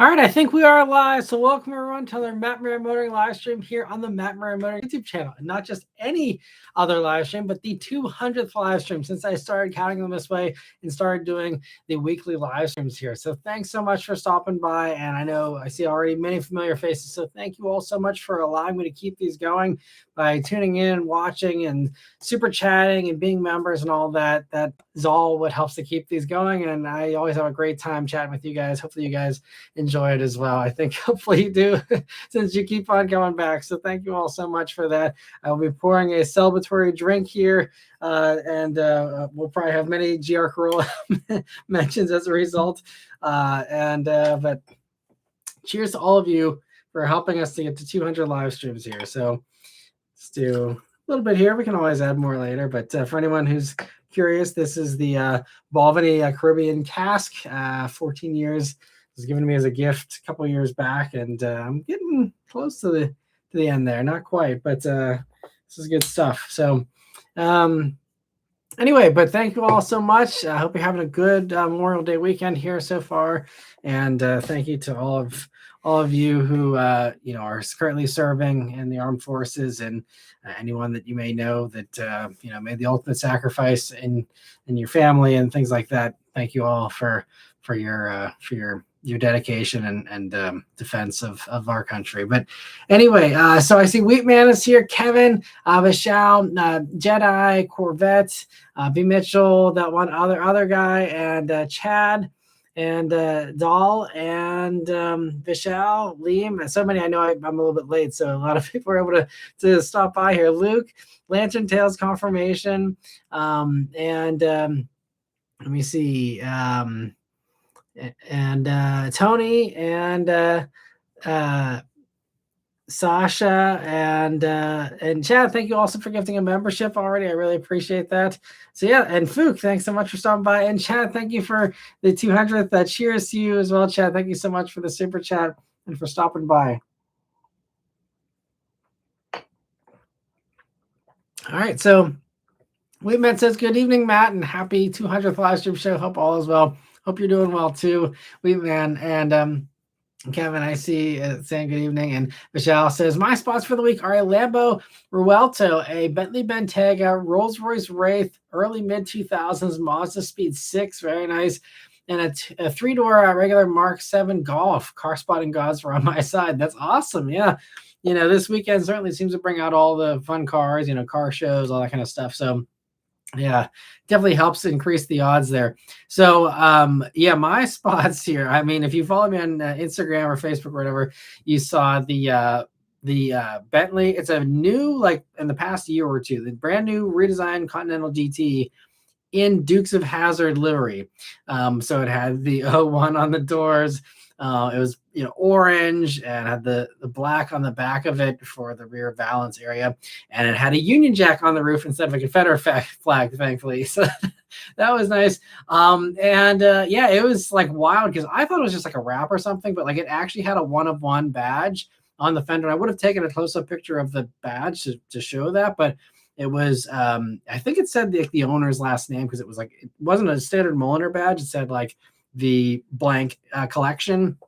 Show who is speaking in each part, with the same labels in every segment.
Speaker 1: All right, I think we are live. So welcome everyone to another Matt Maran Motoring live stream here on the Matt Maran Motoring YouTube channel. And not just any other live stream, but the 200th live stream since I started counting them this way and started doing the weekly live streams here. So thanks so much for stopping by. And I know I see already many familiar faces. So thank you all so much for allowing me to keep these going by tuning in, watching, and super chatting and being members and all that. That is all what helps to keep these going. And I always have a great time chatting with you guys. Hopefully you guys enjoy it as well. I think hopefully you do since you keep on coming back. So thank you all so much for that. I will be pouring a celebratory drink here and we'll probably have many GR Corolla mentions as a result. But cheers to all of you for helping us to get to 200 live streams here. So let's do a little bit here. We can always add more later, but for anyone who's curious, this is the Balvenie Caribbean cask, 14 years. Was given to me as a gift a couple of years back, and I'm getting close to the end there. Not quite, but this is good stuff. So anyway, but thank you all so much. I hope you're having a good Memorial Day weekend here so far, and thank you to all of you who are currently serving in the armed forces, and anyone that you may know that made the ultimate sacrifice in your family and things like that. Thank you all for your dedication and defense of our country. But anyway, so I see Wheatman is here, Kevin, Vishal, Jedi, Corvette, B. Mitchell, that one other guy, and Chad, and Dahl, and Vishal, Liam, and so many. I know I'm a little bit late, so a lot of people are able to stop by here. Luke, Lantern Tales Confirmation, and let me see, and Tony, and Sasha, and Chad, thank you also for gifting a membership already. I really appreciate that. So yeah, and Fook, thanks so much for stopping by. And Chad, thank you for the 200th. Cheers to you as well, Chad. Thank you so much for the super chat and for stopping by. All right, so Wheatman says, good evening, Matt, and happy 200th live stream show. Hope all is well. Hope you're doing well too, Wheatman. And Kevin, I see saying good evening. And Michelle says, my spots for the week are a Lambo Ruelto, a Bentley Bentayga, Rolls-Royce Wraith, early mid-2000s, Mazda Speed 6, very nice, and a three-door regular Mark 7 Golf. Car spotting gods were on my side. That's awesome. Yeah. This weekend certainly seems to bring out all the fun cars, car shows, all that kind of stuff. So yeah, definitely helps increase the odds there. So yeah, my spots here. I mean, if you follow me on Instagram or Facebook or whatever, you saw the Bentley. It's a new, like in the past year or two, the brand new redesigned Continental GT in Dukes of Hazzard livery. So it had the 01 on the doors. It was orange and had the black on the back of it for the rear valance area, and it had a Union Jack on the roof instead of a Confederate flag, thankfully. So that was nice. Yeah, it was like wild because I thought it was just like a wrap or something, but like it actually had a 1-of-1 badge on the fender. I would have taken a close-up picture of the badge to show that, but it was I think it said the owner's last name, because it was like, it wasn't a standard Mulliner badge. It said like the blank collection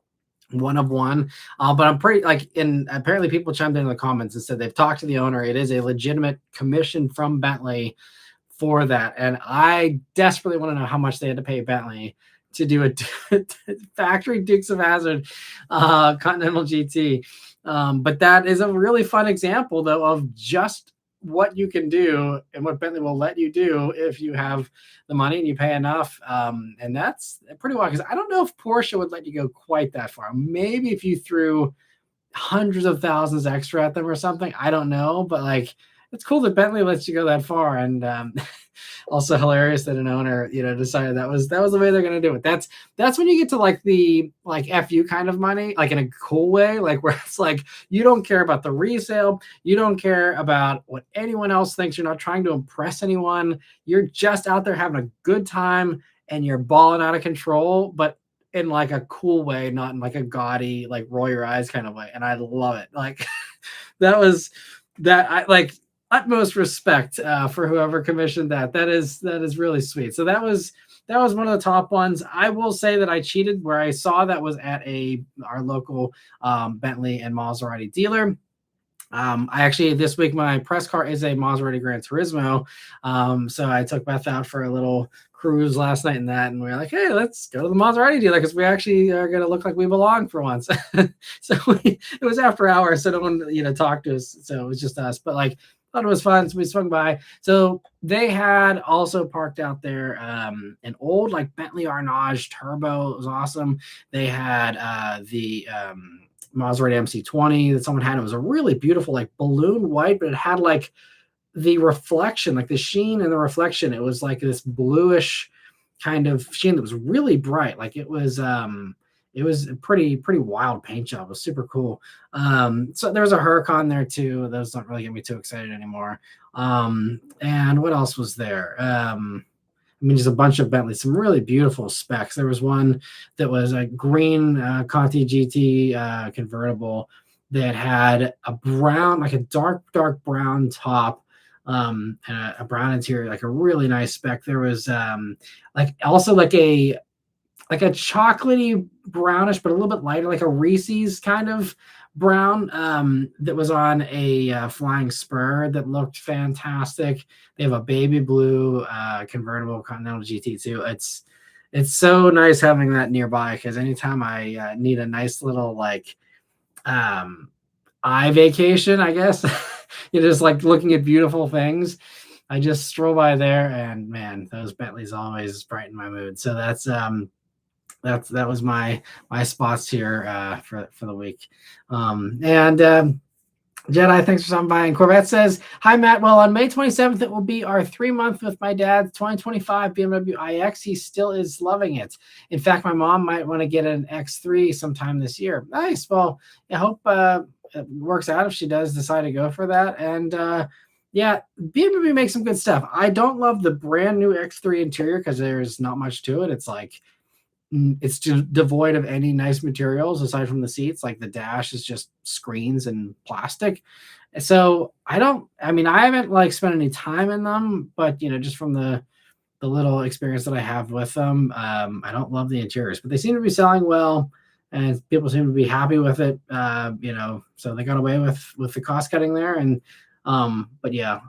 Speaker 1: 1-of-1, but I'm pretty and apparently people chimed in the comments and said they've talked to the owner. It is a legitimate commission from Bentley for that, and I desperately want to know how much they had to pay Bentley to do a factory Dukes of Hazzard Continental GT. But that is a really fun example though of just what you can do and what Bentley will let you do if you have the money and you pay enough. And that's pretty wild, because I don't know if Porsche would let you go quite that far. Maybe if you threw hundreds of thousands extra at them or something, I don't know, but like, it's cool that Bentley lets you go that far. And also hilarious that an owner, decided that was the way they're going to do it. That's when you get to like the FU kind of money, like in a cool way, like where it's like, you don't care about the resale. You don't care about what anyone else thinks. You're not trying to impress anyone. You're just out there having a good time and you're balling out of control, but in like a cool way, not in like a gaudy, like roll your eyes kind of way. And I love it. Like I like utmost respect for whoever commissioned that. That is really sweet. So that was that was one of the top ones. I will say that I cheated where I saw that was at our local Bentley and Maserati dealer. I actually this week my press car is a Maserati Gran Turismo, so I took Beth out for a little cruise last night in that, and we were like, hey, let's go to the Maserati dealer because we actually are going to look like we belong for once. So it was after hours, so no one talked to us, so it was just us. But like, thought it was fun, so we swung by. So they had also parked out there an old like Bentley Arnage Turbo. It was awesome. They had the Maserati MC20 that someone had. It was a really beautiful like balloon white, but it had like the reflection, like the sheen and the reflection. It was like this bluish kind of sheen that was really bright. Like it was a pretty wild paint job. It was super cool. So there was a Huracan there too. Those don't really get me too excited anymore. And what else was there? I mean, just a bunch of Bentleys, some really beautiful specs. There was one that was a green Conti GT convertible that had a brown, like a dark brown top, and a brown interior, like a really nice spec. There was like also like a chocolatey brownish, but a little bit lighter, like a Reese's kind of brown that was on a flying spur that looked fantastic. They have a baby blue convertible Continental GT2. It's so nice having that nearby because anytime I need a nice little like eye vacation, I guess, just like looking at beautiful things, I just stroll by there, and man, those Bentleys always brighten my mood. So that was my spots here for the week. Jedi, thanks for stopping by. And Corvette says, hi, Matt. Well, on May 27th, it will be our 3-month with my dad's 2025 BMW iX. He still is loving it. In fact, my mom might want to get an X3 sometime this year. Nice. Well, I hope it works out if she does decide to go for that. And yeah, BMW makes some good stuff. I don't love the brand new X3 interior because there's not much to it. It's like, it's devoid of any nice materials aside from the seats. Like the dash is just screens and plastic. So I haven't like spent any time in them, but just from the little experience that I have with them, I don't love the interiors, but they seem to be selling well and people seem to be happy with it. So they got away with the cost cutting there. And but yeah,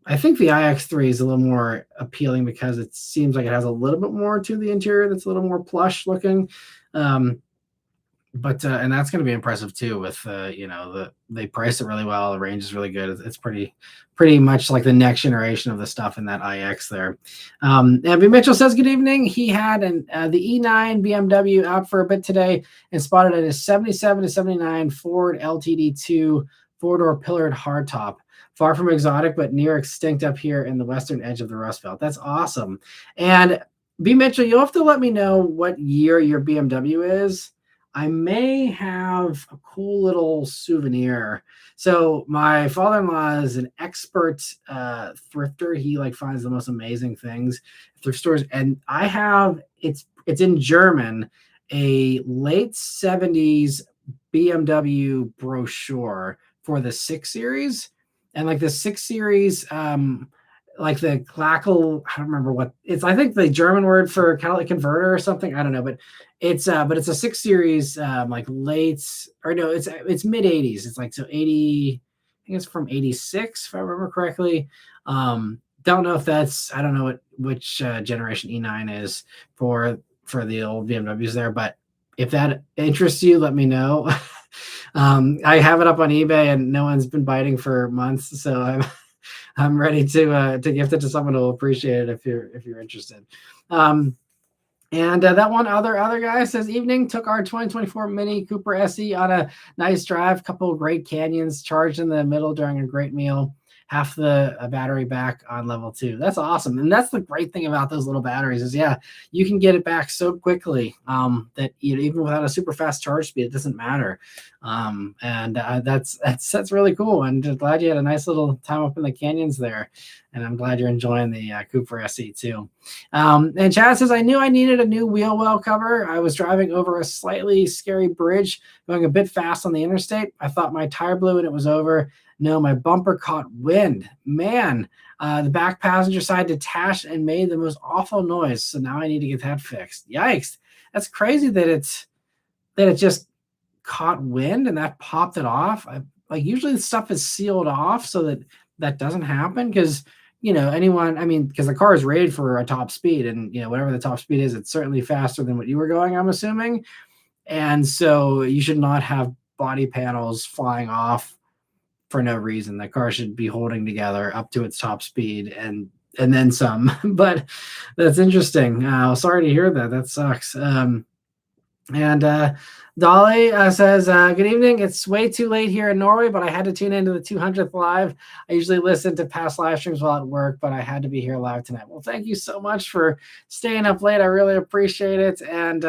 Speaker 1: I think the iX3 is a little more appealing because it seems like it has a little bit more to the interior that's a little more plush looking. But and that's going to be impressive too with they price it really well. The range is really good. It's pretty much like the next generation of the stuff in that iX there. And B. Mitchell says, good evening. He had the E9 BMW out for a bit today and spotted it as 77 to 79 Ford LTD2 four-door pillared hardtop. Far from exotic, but near extinct up here in the western edge of the Rust Belt. That's awesome. And B. Mitchell, you'll have to let me know what year your BMW is. I may have a cool little souvenir. So my father-in-law is an expert thrifter. He like finds the most amazing things at thrift stores. And I have, it's in German, a late 70s BMW brochure for the 6 Series. And like the 6 Series, like the Clackle, I don't remember what it's. I think the German word for catalytic converter or something. I don't know, but it's a 6 Series, like late or no, it's mid 80s. It's like so 80. I think it's from 86 if I remember correctly. Don't know if that's. I don't know which generation E9 is for the old BMWs there, but if that interests you, let me know. I have it up on eBay and no one's been biting for months, so I'm ready to gift it to someone who will appreciate it if you're interested. And that one other guy says, evening, took our 2024 Mini Cooper SE on a nice drive, couple of great canyons, charged in the middle during a great meal, half the battery back on level 2. That's awesome. And that's the great thing about those little batteries is, yeah, you can get it back so quickly that even without a super fast charge speed, it doesn't matter. And that's really cool. And just glad you had a nice little time up in the canyons there. And I'm glad you're enjoying the Cooper SE too. And Chad says, I knew I needed a new wheel well cover. I was driving over a slightly scary bridge, going a bit fast on the interstate. I thought my tire blew and it was over. No, my bumper caught wind. Man, the back passenger side detached and made the most awful noise. So now I need to get that fixed. Yikes. That's crazy that it just caught wind and that popped it off. Like usually the stuff is sealed off so that doesn't happen, because because the car is rated for a top speed, and whatever the top speed is, it's certainly faster than what you were going, I'm assuming. And so you should not have body panels flying off for no reason. The car should be holding together up to its top speed and then some. But that's interesting. Sorry to hear that. That sucks. And Dolly says, good evening. It's way too late here in Norway, but I had to tune into the 200th live. I usually listen to past live streams while at work, but I had to be here live tonight. Well, thank you so much for staying up late. I really appreciate it. And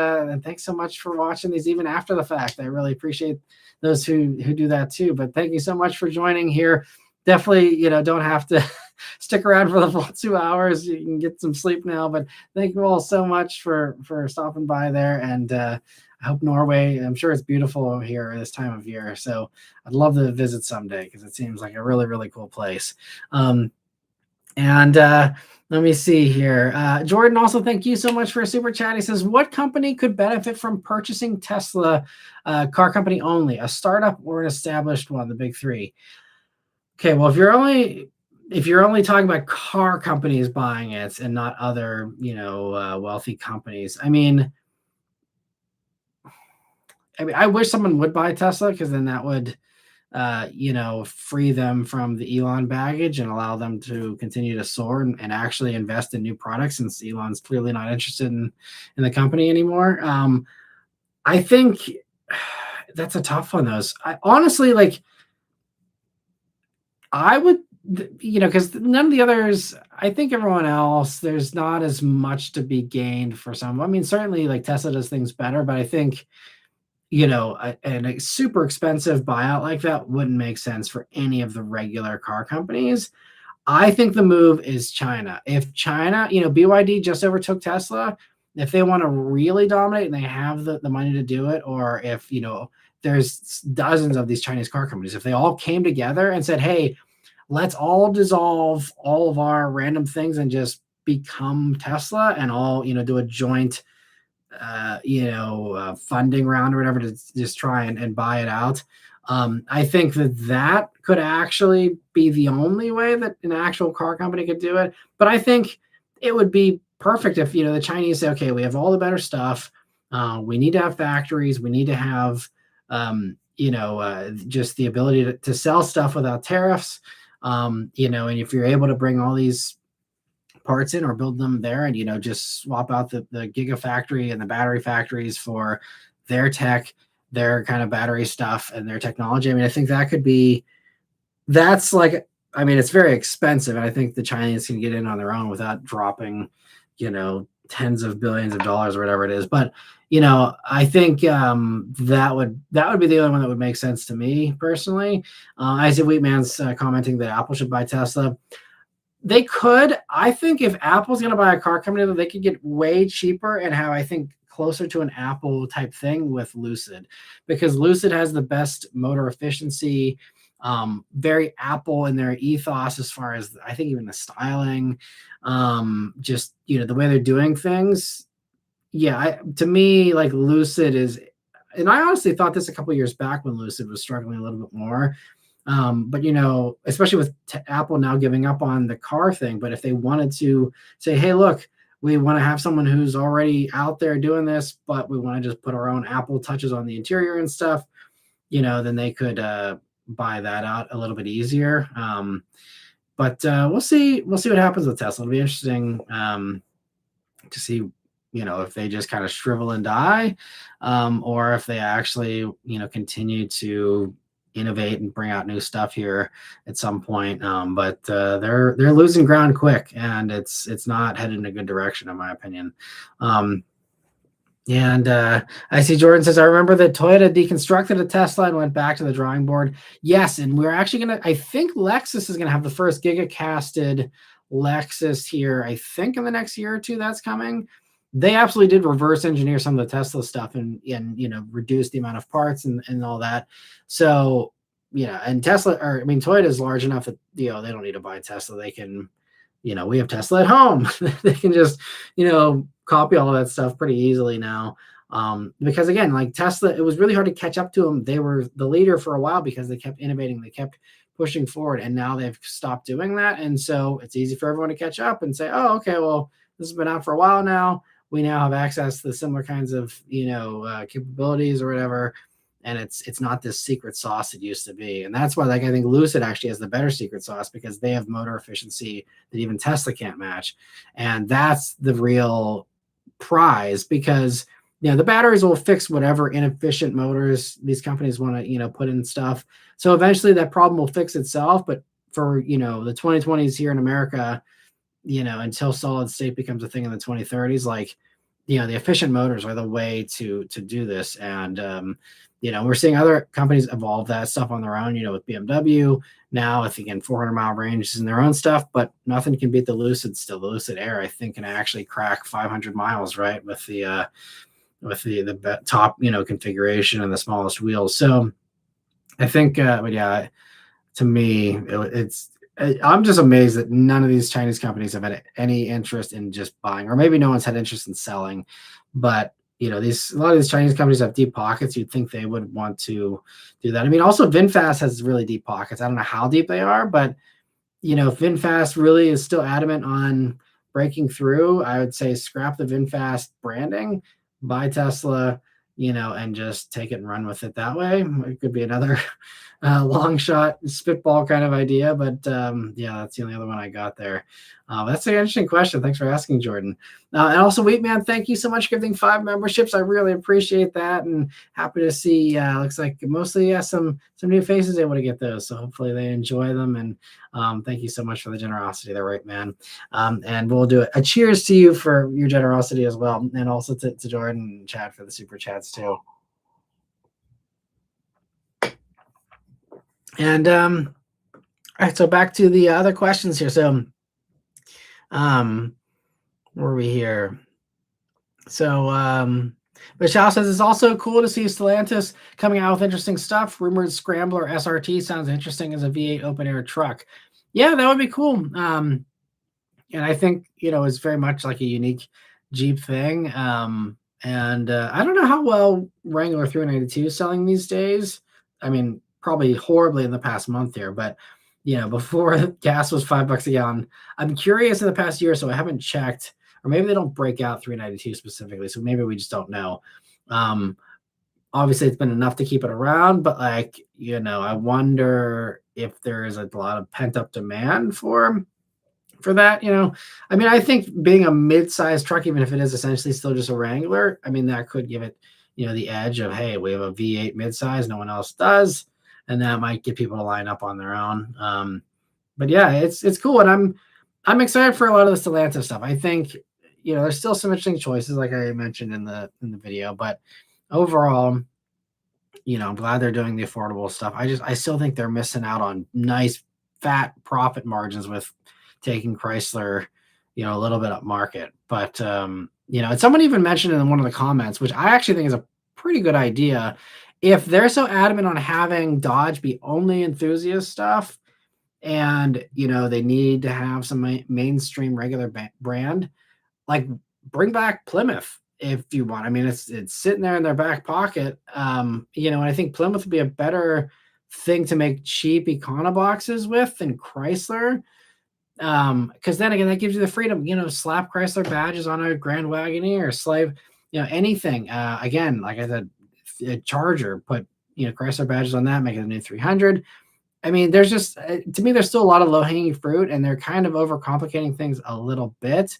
Speaker 1: thanks so much for watching these even after the fact. I really appreciate those who do that too. But thank you so much for joining here. Definitely, don't have to stick around for the full 2 hours. You can get some sleep now, but thank you all so much for stopping by there. And I hope Norway, I'm sure it's beautiful here this time of year. So I'd love to visit someday, because it seems like a really, really cool place. Let me see here. Jordan, also, thank you so much for a super chat. He says, what company could benefit from purchasing Tesla? Car company only, a startup or an established one, the big three? Okay, well, if you're only talking about car companies buying it and not other, wealthy companies, I mean, I wish someone would buy Tesla, because then that would, free them from the Elon baggage and allow them to continue to soar and actually invest in new products, since Elon's clearly not interested in the company anymore. I think that's a tough one, though. I honestly, I would, because none of the others, I think everyone else, there's not as much to be gained for some. I mean, certainly Tesla does things better, but I think, a super expensive buyout like that wouldn't make sense for any of the regular car companies. I think the move is China. If China, BYD just overtook Tesla, if they want to really dominate and they have the money to do it, or if, there's dozens of these Chinese car companies, if they all came together and said, hey, let's all dissolve all of our random things and just become Tesla, and all, do a joint, funding round or whatever to just try and buy it out. I think that could actually be the only way that an actual car company could do it. But I think it would be perfect if, the Chinese say, okay, we have all the better stuff. We need to have factories. We need to have, just the ability to sell stuff without tariffs. And if you're able to bring all these parts in or build them there, and just swap out the gigafactory and the battery factories for their tech, their kind of battery stuff and their technology. I mean, I think that could be, it's very expensive, and I think the Chinese can get in on their own without dropping, tens of billions of dollars or whatever it is. But I think that would be the only one that would make sense to me personally. I see Wheatman's commenting that Apple should buy Tesla. They could. I think if Apple's going to buy a car company, they could get way cheaper and have, I think, closer to an Apple type thing with Lucid, because Lucid has the best motor efficiency, very Apple in their ethos as far as, I think, even the styling, just, the way they're doing things. Yeah, to me, Lucid is, and I honestly thought this a couple of years back when Lucid was struggling a little bit more. But especially with Apple now giving up on the car thing, but if they wanted to say, hey, look, we want to have someone who's already out there doing this, but we want to just put our own Apple touches on the interior and stuff, then they could buy that out a little bit easier. But we'll see what happens with Tesla. It'll be interesting to see, if they just kind of shrivel and die, or if they actually, continue to innovate and bring out new stuff here at some point. But they're losing ground quick, and it's not headed in a good direction, in my opinion. And I see Jordan says, I remember that Toyota deconstructed a Tesla and went back to the drawing board. Yes, and we're actually I think Lexus is going to have the first gigacasted Lexus here, I think in the next year or two that's coming. They absolutely did reverse engineer some of the Tesla stuff and reduce the amount of parts and all that. So and Tesla, or I mean, Toyota is large enough that they don't need to buy Tesla. They can, we have Tesla at home. They can just copy all of that stuff pretty easily now. Because again, like Tesla, it was really hard to catch up to them. They were the leader for a while because they kept innovating, they kept pushing forward, and now they've stopped doing that. And so it's easy for everyone to catch up and say, oh, okay, well, this has been out for a while now. We now have access to the similar kinds of capabilities or whatever, and it's not this secret sauce it used to be. And that's why, like, I think Lucid actually has the better secret sauce, because they have motor efficiency that even Tesla can't match, and that's the real prize. Because the batteries will fix whatever inefficient motors these companies want to put in stuff. So eventually that problem will fix itself. But for the 2020s here in America, until solid state becomes a thing in the 2030s, like the efficient motors are the way to do this. And we're seeing other companies evolve that stuff on their own, with BMW now, with again 400-mile ranges in their own stuff, but nothing can beat the Lucid still. The Lucid Air, I think, can actually crack 500 miles, right, with the top configuration and the smallest wheels. So I think but yeah, to me I'm just amazed that none of these Chinese companies have had any interest in just buying, or maybe no one's had interest in selling. But a lot of these Chinese companies have deep pockets. You'd think they would want to do that. I mean, also VinFast has really deep pockets. I don't know how deep they are, but if VinFast really is still adamant on breaking through, I would say scrap the VinFast branding, buy Tesla, and just take it and run with it that way. It could be another long shot spitball kind of idea, but that's the only other one I got there. That's an interesting question. Thanks for asking, Jordan. And also, Wheatman, thank you so much for giving 5 memberships. I really appreciate that, and happy to see. Looks like mostly some new faces able to get those, so hopefully they enjoy them. And thank you so much for the generosity there, right, man. And we'll do a cheers to you for your generosity as well, and also to Jordan and Chad for the super chats too. And all right, so back to the other questions here. So where are we here? So Michelle says it's also cool to see Stellantis coming out with interesting stuff. Rumored Scrambler SRT sounds interesting as a V8 open air truck. Yeah, that would be cool. And I think it's very much like a unique Jeep thing. And I don't know how well Wrangler 392 is selling these days. I mean, probably horribly in the past month here, but before gas was $5 a gallon. I'm curious in the past year, so I haven't checked, or maybe they don't break out 392 specifically, so maybe we just don't know. Obviously it's been enough to keep it around, but I wonder if there is a lot of pent-up demand for that. I mean, I think being a mid-sized truck, even if it is essentially still just a Wrangler, I mean, that could give it the edge of, hey, we have a V8 mid-size, no one else does, and that might get people to line up on their own. But yeah, it's cool, and I'm excited for a lot of the Stellantis stuff. I think there's still some interesting choices, like I mentioned in the video, but overall, I'm glad they're doing the affordable stuff. I still think they're missing out on nice fat profit margins with taking Chrysler a little bit up market. But and someone even mentioned in one of the comments, which I actually think is a pretty good idea, if they're so adamant on having Dodge be only enthusiast stuff, and they need to have some mainstream regular brand, like bring back Plymouth if you want. I mean, it's sitting there in their back pocket. And I think Plymouth would be a better thing to make cheap econoboxes with than Chrysler. Because then again, that gives you the freedom, slap Chrysler badges on a Grand Wagoneer, slave, anything. Again, like I said, a Charger, put Chrysler badges on that, make it a new 300. I mean, there's just, to me, there's still a lot of low-hanging fruit, and they're kind of overcomplicating things a little bit.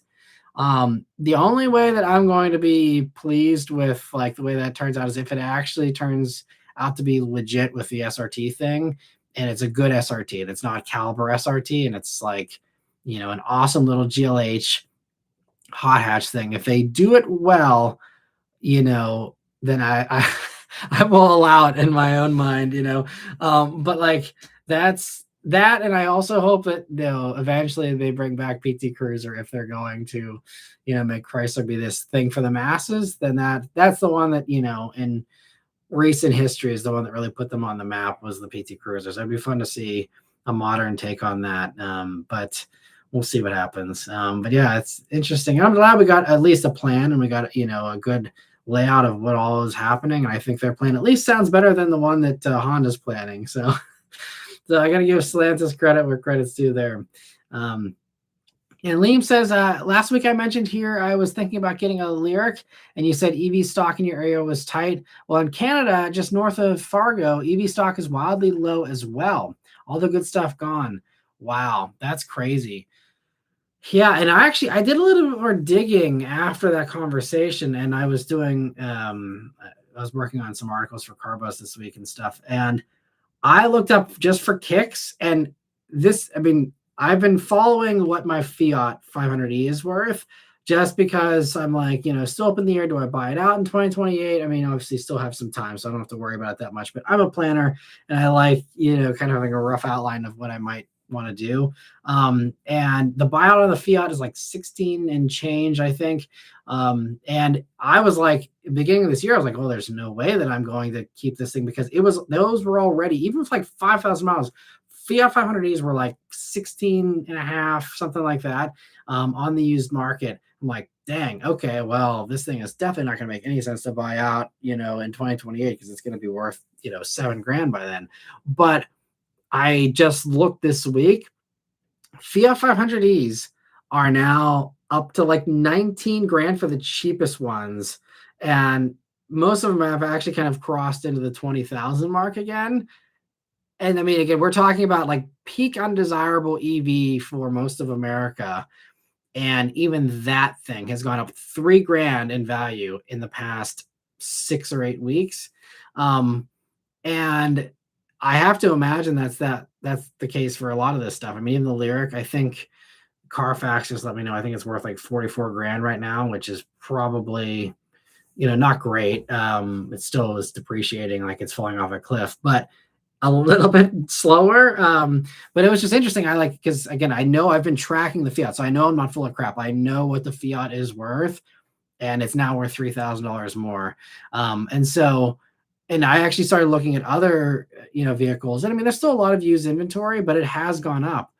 Speaker 1: The only way that I'm going to be pleased with like the way that turns out is if it actually turns out to be legit with the SRT thing, and it's a good SRT, and it's not a caliber SRT, and it's like, an awesome little GLH hot hatch thing. If they do it well, then I will allow it in my own mind, but like that's That, and I also hope that eventually they bring back PT Cruiser if they're going to, make Chrysler be this thing for the masses. Then that's the one that in recent history is the one that really put them on the map was the PT Cruisers. It'd be fun to see a modern take on that, but we'll see what happens. But yeah, it's interesting. I'm glad we got at least a plan and we got a good layout of what all is happening. And I think their plan at least sounds better than the one that Honda's planning. So. So I got to give Stellantis credit where credit's due there. And Liam says, last week I mentioned here I was thinking about getting a Lyric, and you said EV stock in your area was tight. Well, in Canada, just north of Fargo, EV stock is wildly low as well. All the good stuff gone. Wow, that's crazy. Yeah, and I did a little bit more digging after that conversation, and I was doing I was working on some articles for Carbus this week and stuff, and I looked up just for kicks, and I've been following what my Fiat 500e is worth just because I'm like, still up in the air. Do I buy it out in 2028? I mean, obviously still have some time, so I don't have to worry about it that much, but I'm a planner and I like, kind of having a rough outline of what I might want to do. And the buyout on the Fiat is like 16 and change, I think. And I was like, beginning of this year, I was like, oh, there's no way that I'm going to keep this thing because those were already, even with like 5,000 miles, Fiat 500Es were like 16 and a half, something like that, on the used market. I'm like, dang, okay, well, this thing is definitely not going to make any sense to buy out, in 2028 because it's going to be worth, $7,000 by then. But I just looked this week. Fiat 500Es are now up to like 19 grand for the cheapest ones. And most of them have actually kind of crossed into the 20,000 mark again. And I mean, again, we're talking about like peak undesirable EV for most of America. And even that thing has gone up $3,000 in value in the past 6 or 8 weeks. And I have to imagine that's the case for a lot of this stuff. I mean, even the Lyric, I think Carfax just let me know. I think it's worth like $44,000 right now, which is probably, not great. It still is depreciating, like it's falling off a cliff, but a little bit slower. But it was just interesting. Because again, I know I've been tracking the Fiat, so I know I'm not full of crap. I know what the Fiat is worth, and it's now worth $3,000 more. And I actually started looking at other, vehicles. And I mean, there's still a lot of used inventory, but it has gone up.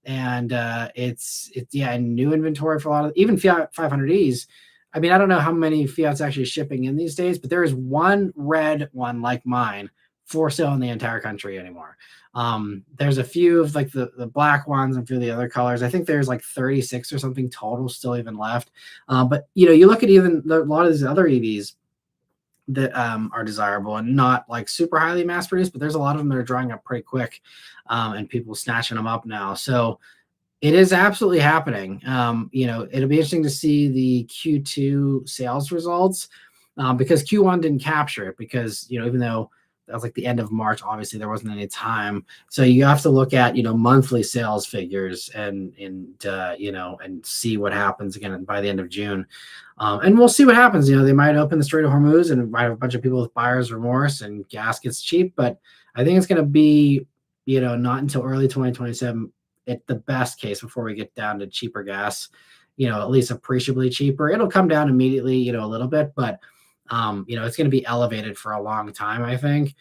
Speaker 1: It's new inventory for a lot of even Fiat 500Es. I mean, I don't know how many Fiats actually shipping in these days, but there is one red one like mine for sale in the entire country anymore. There's a few of like the black ones and a few of the other colors. I think there's like 36 or something total still even left. But you look at even a lot of these other EVs that are desirable and not like super highly mass produced, but there's a lot of them that are drying up pretty quick, and people snatching them up now. So it is absolutely happening. It'll be interesting to see the Q2 sales results, because Q1 didn't capture it because, even though that was like the end of March, obviously there wasn't any time. So you have to look at, monthly sales figures and see what happens again by the end of June. And we'll see what happens. They might open the Strait of Hormuz and might have a bunch of people with buyer's remorse and gas gets cheap, but I think it's going to be, not until early 2027 at the best case before we get down to cheaper gas, at least appreciably cheaper. It'll come down immediately, a little bit, but it's going to be elevated for a long time, I think,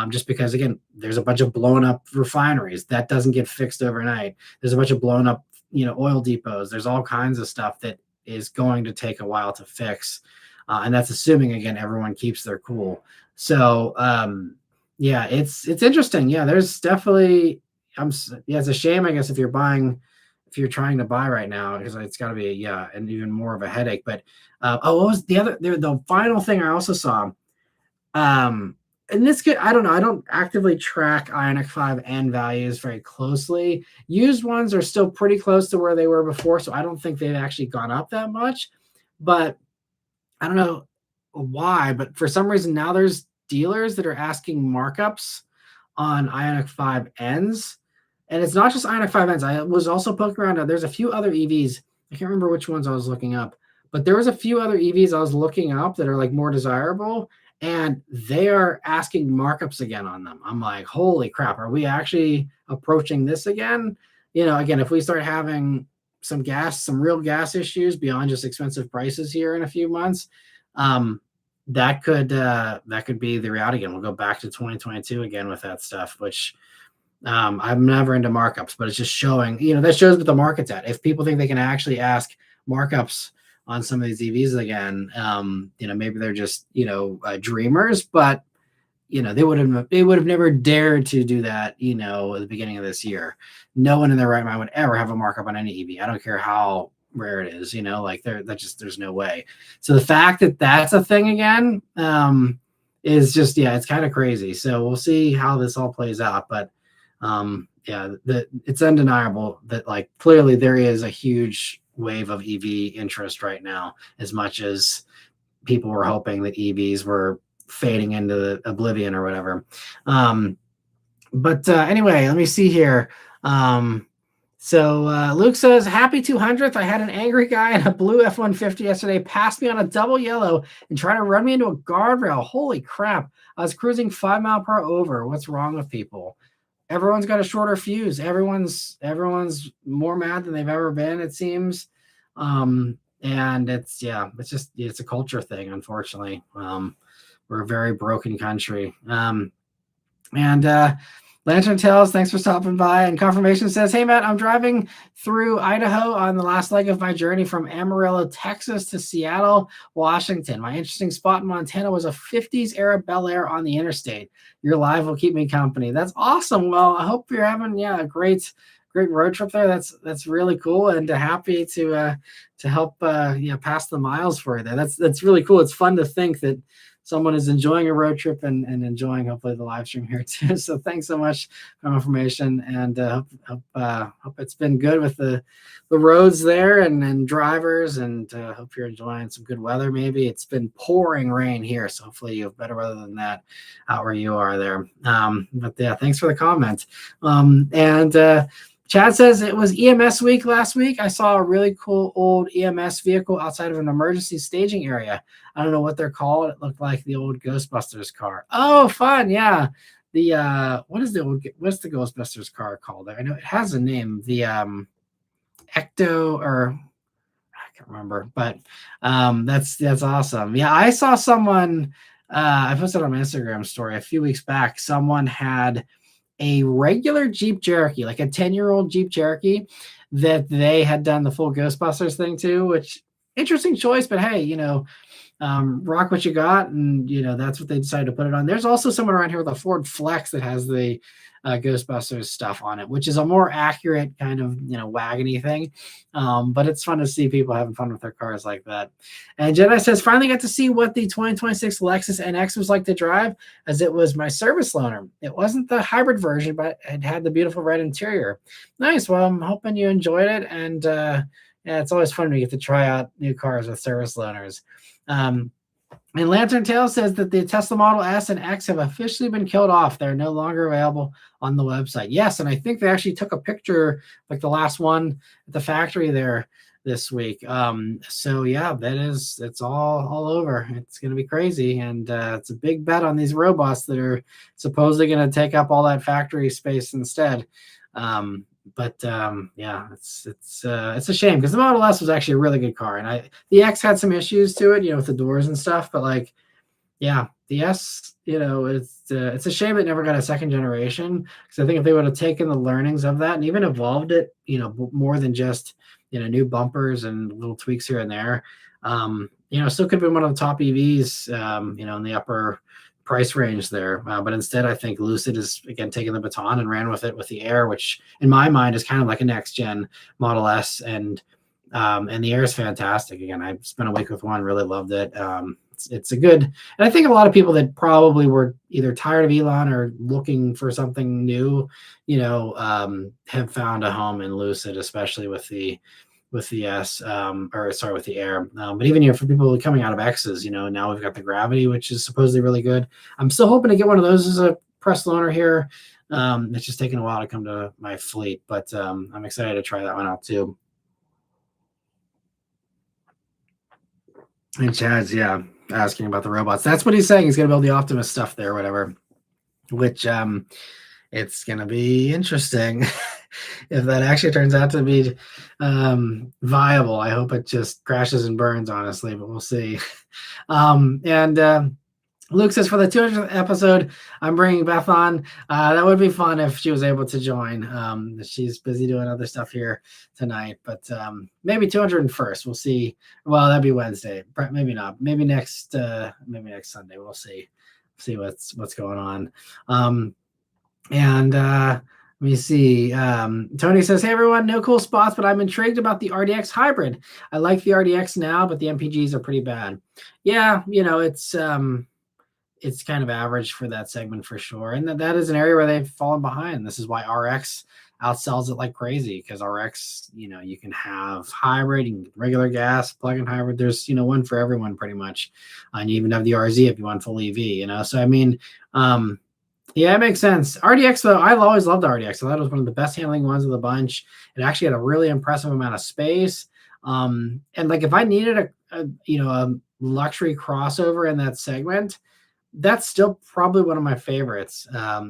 Speaker 1: just because, again, there's a bunch of blown up refineries that doesn't get fixed overnight. There's a bunch of blown up, oil depots. There's all kinds of stuff that is going to take a while to fix. And that's assuming, again, everyone keeps their cool. So, it's interesting. Yeah, there's definitely, it's a shame, I guess, if you're trying to buy right now, because it's got to be, and even more of a headache. But what was the final thing I also saw? And this could, I don't know, I don't actively track Ioniq 5N values very closely. Used ones are still pretty close to where they were before, so I don't think they've actually gone up that much. But I don't know why, but for some reason now there's dealers that are asking markups on Ioniq 5Ns. And it's not just Ioniq 5Ns. I was also poking around. There's a few other EVs. I can't remember which ones I was looking up, But there was a few other EVs I was looking up that are like more desirable, and they are asking markups again on them. I'm like, holy crap, are we actually approaching this again? Again, if we start having some real gas issues beyond just expensive prices here in a few months, that could be the reality again. We'll go back to 2022 again with that stuff, which I'm never into markups, but it's just showing, that shows what the market's at. If people think they can actually ask markups on some of these EVs again, maybe they're just, dreamers, but they would have never dared to do that, at the beginning of this year. No one in their right mind would ever have a markup on any EV. I don't care how rare it is, there's no way. So the fact that that's a thing again, is just, it's kind of crazy. So we'll see how this all plays out. But it's undeniable that like clearly there is a huge wave of EV interest right now, as much as people were hoping that EVs were fading into the oblivion or whatever. But anyway, let me see here. So Luke says, happy 200th. I had an angry guy in a blue F-150 yesterday pass me on a double yellow and try to run me into a guardrail. Holy crap. I was cruising 5 miles per hour over. What's wrong with people? Everyone's got a shorter fuse. Everyone's more mad than they've ever been, it seems. And it's a culture thing, unfortunately. We're a very broken country. Lantern Tales, thanks for stopping by. And Confirmation says, hey, Matt, I'm driving through Idaho on the last leg of my journey from Amarillo, Texas to Seattle, Washington. My interesting spot in Montana was a 50s era Bel Air on the interstate. Your live will keep me company. That's awesome. Well, I hope you're having a great road trip there. That's really cool, and happy to help pass the miles for you there. That's really cool. It's fun to think that someone is enjoying a road trip and enjoying hopefully the live stream here too. So thanks so much for information, and hope it's been good with the roads there and drivers, and hope you're enjoying some good weather. Maybe it's been pouring rain here, so hopefully you have better weather than that out where you are there. But yeah, thanks for the comment. Chad says it was EMS week last week. I saw a really cool old EMS vehicle outside of an emergency staging area. I don't know what they're called. It looked like the old Ghostbusters car. Oh, fun. Yeah. What's the Ghostbusters car called? I know it has a name. The Ecto, or I can't remember, but that's awesome. Yeah. I saw someone, I posted on my Instagram story a few weeks back. Someone had a regular Jeep Cherokee, like a 10-year-old Jeep Cherokee that they had done the full Ghostbusters thing to, which interesting choice, but hey, rock what you got. And, that's what they decided to put it on. There's also someone around here with a Ford Flex that has the Ghostbusters stuff on it, which is a more accurate kind of, wagony thing. But it's fun to see people having fun with their cars like that. And Jedi says, finally got to see what the 2026 Lexus NX was like to drive, as it was my service loaner. It wasn't the hybrid version, but it had the beautiful red interior. Nice. Well, I'm hoping you enjoyed it. And it's always fun when you get to try out new cars with service loaners. And Lantern Tail says that the Tesla Model S and X have officially been killed off. They're no longer available on the website. Yes, and I think they actually took a picture, like the last one at the factory there this week. So yeah, it's all over. It's going to be crazy, and it's a big bet on these robots that are supposedly going to take up all that factory space instead. Yeah, it's a shame, because the Model S was actually a really good car, and the X had some issues to it, with the doors and stuff, but like, yeah, the S, it's a shame it never got a second generation, because I think if they would have taken the learnings of that and even evolved it, more than just, new bumpers and little tweaks here and there, still could have been one of the top EVs, in the upper price range there, but instead I think Lucid is again taking the baton and ran with it with the Air, which in my mind is kind of like a next gen Model S, and the Air is fantastic. Again, I spent a week with one, really loved it. It's a good, and I think a lot of people that probably were either tired of Elon or looking for something new, have found a home in Lucid, especially with the S, with the Air. But even for people coming out of X's, now we've got the Gravity, which is supposedly really good. I'm still hoping to get one of those as a press loaner here. It's just taking a while to come to my fleet, but I'm excited to try that one out too. And Chad's, asking about the robots. That's what he's saying. He's going to build the Optimus stuff there, or whatever, which it's going to be interesting if that actually turns out to be viable. I hope it just crashes and burns, honestly, but we'll see. And Luke says, for the 200th episode, I'm bringing Beth on. That would be fun if she was able to join. She's busy doing other stuff here tonight, but maybe 201st. We'll see. Well, that'd be Wednesday. Maybe not. Maybe next Sunday. We'll see. See what's going on. Let me see. Tony says, hey, everyone, no cool spots, but I'm intrigued about the RDX hybrid. I like the RDX now, but the MPGs are pretty bad. Yeah, it's kind of average for that segment for sure. And that is an area where they've fallen behind. This is why RX outsells it like crazy, because RX, you can have hybrid, you can regular gas, plug-in hybrid. There's, one for everyone pretty much. And you even have the RZ if you want full EV, So, I mean, yeah, it makes sense. RDX, though, I've always loved the RDX. I thought it was one of the best handling ones of the bunch. It actually had a really impressive amount of space. And like if I needed a luxury crossover in that segment, that's still probably one of my favorites.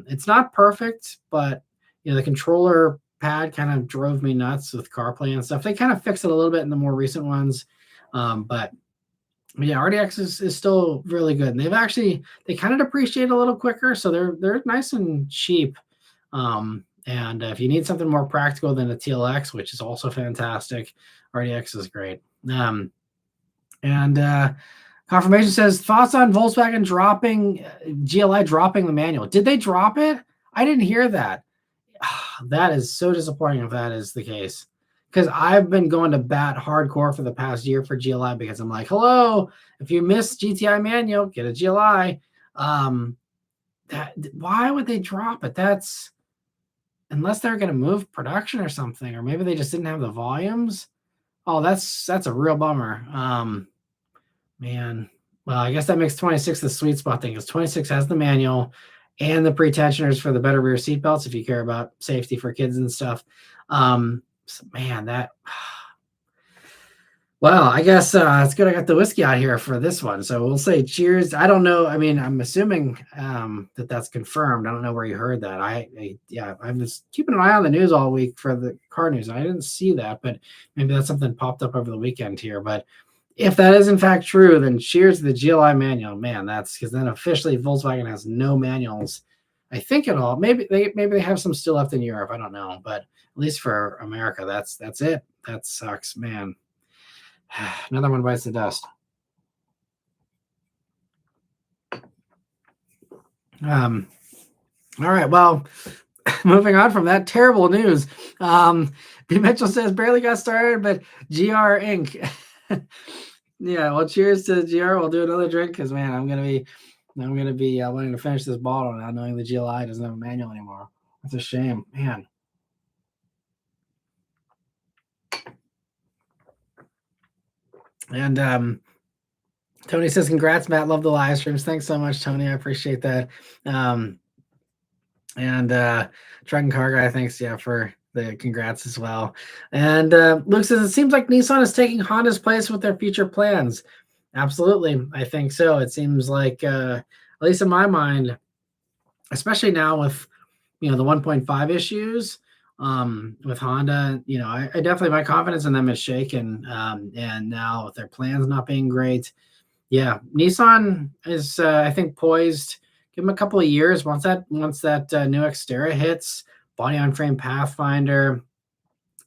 Speaker 1: It's not perfect, but the controller pad kind of drove me nuts with CarPlay and stuff. They kind of fixed it a little bit in the more recent ones, but yeah, RDX is still really good. And they kind of depreciate a little quicker, so they're nice and cheap. And if you need something more practical than a TLX, which is also fantastic, RDX is great. Confirmation says, thoughts on Volkswagen dropping GLI dropping the manual. Did they drop it? I didn't hear that. That is so disappointing if that is the case. Because I've been going to bat hardcore for the past year for GLI, because I'm like, hello, if you miss GTI manual, get a GLI. Why would they drop it? That's unless they're going to move production or something, or maybe they just didn't have the volumes. Oh, that's a real bummer. Man, well, I guess that makes 26 the sweet spot thing, because 26 has the manual and the pre-tensioners for the better rear seat belts if you care about safety for kids and stuff. So, man, well, I guess it's good I got the whiskey out here for this one. So we'll say cheers. I don't know. I mean, I'm assuming that's confirmed. I don't know where you heard that. I was keeping an eye on the news all week for the car news. I didn't see that, but maybe that's something popped up over the weekend here. But if that is in fact true, then cheers to the GLI manual. Man, that's because then officially Volkswagen has no manuals, I think, at all. Maybe they have some still left in Europe. I don't know, but at least for America, that's it. That sucks, man. Another one bites the dust. All right, well, moving on from that terrible news. B. Mitchell says barely got started, but GR Inc. Yeah, well, cheers to GR. We'll do another drink because, man, I'm gonna be wanting to finish this bottle now, knowing the GLI doesn't have a manual anymore. That's a shame, man. And Tony says, congrats, Matt. Love the live streams. Thanks so much, Tony. I appreciate that. And Truck and Car Guy, thanks, for the congrats as well. And Luke says, it seems like Nissan is taking Honda's place with their future plans. Absolutely. I think so. It seems like, at least in my mind, especially now with, the 1.5 issues with Honda, I definitely, my confidence in them is shaken. And now with their plans not being great, Nissan is, I think, poised. Give them a couple of years. Once that new Xterra hits, body on frame Pathfinder,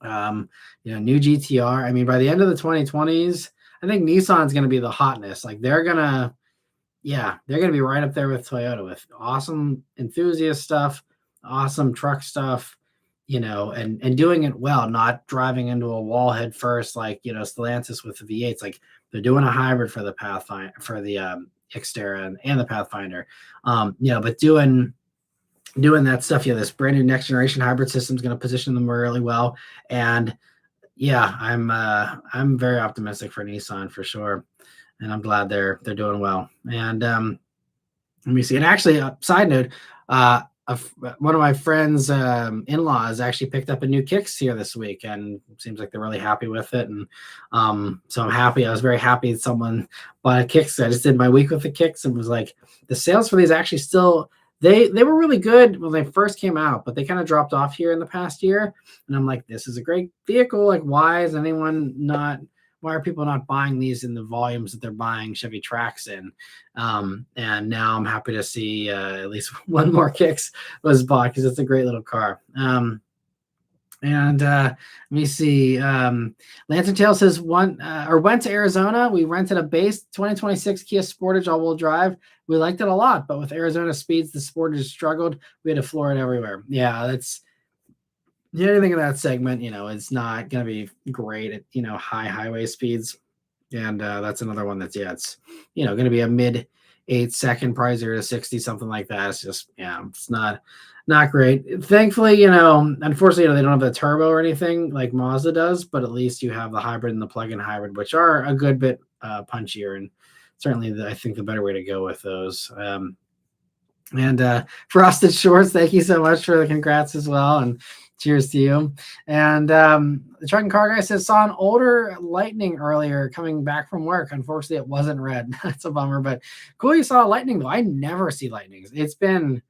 Speaker 1: new GTR. I mean, by the end of the 2020s, I think Nissan's going to be the hotness. Like they're gonna be right up there with Toyota with awesome enthusiast stuff, awesome truck stuff, and doing it well, not driving into a wall head first like Stellantis with the V8s. Like they're doing a hybrid for the Pathfinder, for the Xterra and the Pathfinder, but doing that stuff. This brand new next generation hybrid system is going to position them really well. And I'm very optimistic for Nissan for sure, and I'm glad they're doing well. And let me see. And actually, side note, one of my friends' in-laws actually picked up a new Kicks here this week, and it seems like they're really happy with it. And so I'm happy. I was very happy that someone bought a Kicks. I just did my week with the Kicks and was like, the sales for these actually still they were really good when they first came out, but they kind of dropped off here in the past year. And I'm like, this is a great vehicle. Like, why are people not buying these in the volumes that they're buying Chevy Trax in? And now I'm happy to see at least one more Kicks was bought because it's a great little car. And let me see. Lantern Tail says went to Arizona. We rented a base 2026 Kia Sportage all-wheel drive. We liked it a lot, but with Arizona speeds, the Sportage struggled. We had to floor it everywhere. Yeah, that's anything in that segment. It's not going to be great at high highway speeds, and that's another one that's it's going to be a mid 8-second, probably 0 to 60, something like that. It's just it's not great. Thankfully, unfortunately, they don't have the turbo or anything like Mazda does, but at least you have the hybrid and the plug-in hybrid, which are a good bit punchier, and certainly I think the better way to go with those. And Frosted Shorts, thank you so much for the congrats as well, and cheers to you. And the Truck and Car Guy says, saw an older Lightning earlier coming back from work. Unfortunately, it wasn't red. That's a bummer, but cool you saw a Lightning, though. I never see Lightnings. It's been,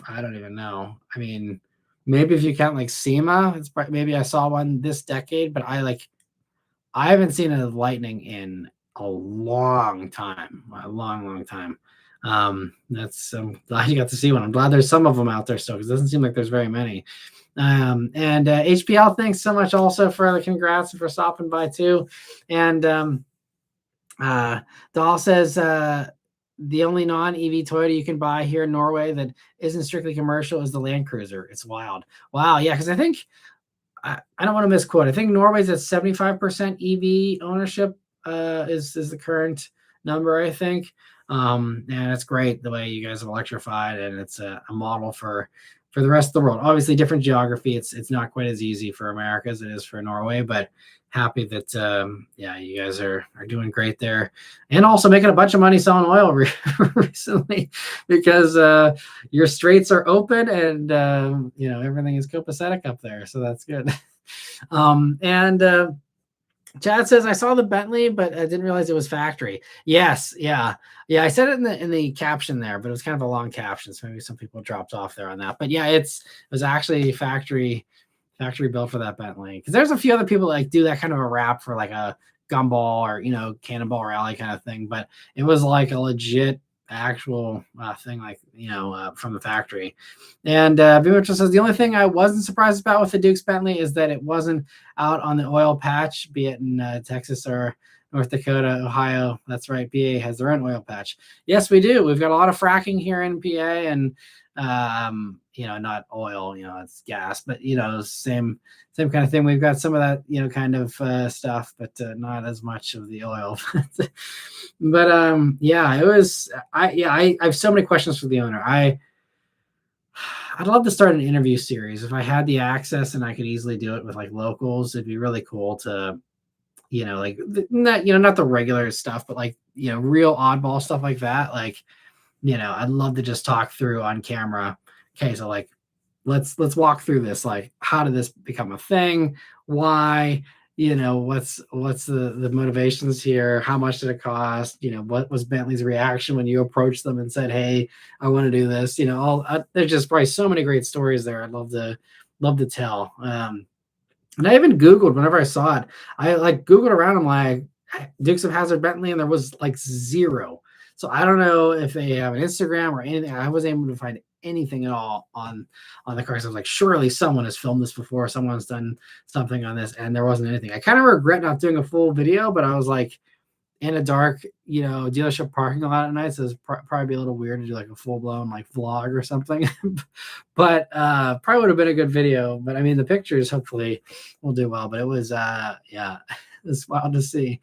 Speaker 1: I don't even know. I mean, maybe if you count like SEMA, maybe I saw one this decade, but I haven't seen a Lightning in a long time. A long time. I'm glad you got to see one. I'm glad there's some of them out there still, because it doesn't seem like there's very many. And HPL, thanks so much also for the congrats and for stopping by too. And Dahl says the only non-EV Toyota you can buy here in Norway that isn't strictly commercial is the Land Cruiser. It's wild. Wow, yeah, because I think I don't want to misquote. I think Norway's at 75% EV ownership is the current number, I think. And it's great the way you guys have electrified, and it's a model for the rest of the world. Obviously, different geography. It's not quite as easy for America as it is for Norway, but happy that you guys are doing great there, and also making a bunch of money selling oil recently, because your straits are open, and everything is copacetic up there, so that's good. And Chad says, I saw the Bentley, but I didn't realize it was factory. Yes. Yeah. I said it in the caption there, but it was kind of a long caption, so maybe some people dropped off there on that. But yeah, it was actually factory built for that Bentley. Because there's a few other people that do that kind of a wrap for like a Gumball or Cannonball Rally kind of thing, but it was like a legit actual thing, like from the factory. And Mitchell says, the only thing I wasn't surprised about with the Duke's Bentley is that it wasn't out on the oil patch, be it in Texas or North Dakota, Ohio. That's right, PA has their own oil patch. Yes, we do. We've got a lot of fracking here in PA, and not oil, it's gas, but same kind of thing. We've got some of that kind of stuff, but not as much of the oil. But it was I have so many questions for the owner. I'd love to start an interview series if I had the access and I could easily do it with like locals. It'd be really cool to not the regular stuff, but like real oddball stuff like that. Like I'd love to just talk through on camera. Okay, so like let's walk through this. Like, how did this become a thing? Why? What's the motivations here? How much did it cost? What was Bentley's reaction when you approached them and said, hey, I want to do this? There's just probably so many great stories there. I'd love to tell. And I even Googled whenever I saw it. I like Googled around. I'm like, Dukes of Hazzard Bentley, and there was like zero. So I don't know if they have an Instagram or anything. I wasn't able to find anything at all on the car. So I was like, surely someone has filmed this before. Someone's done something on this, and there wasn't anything. I kind of regret not doing a full video, but I was like in a dark, dealership parking lot at night. So it's probably be a little weird to do like a full blown like vlog or something. But probably would have been a good video. But I mean, the pictures hopefully will do well. But it was it's wild to see.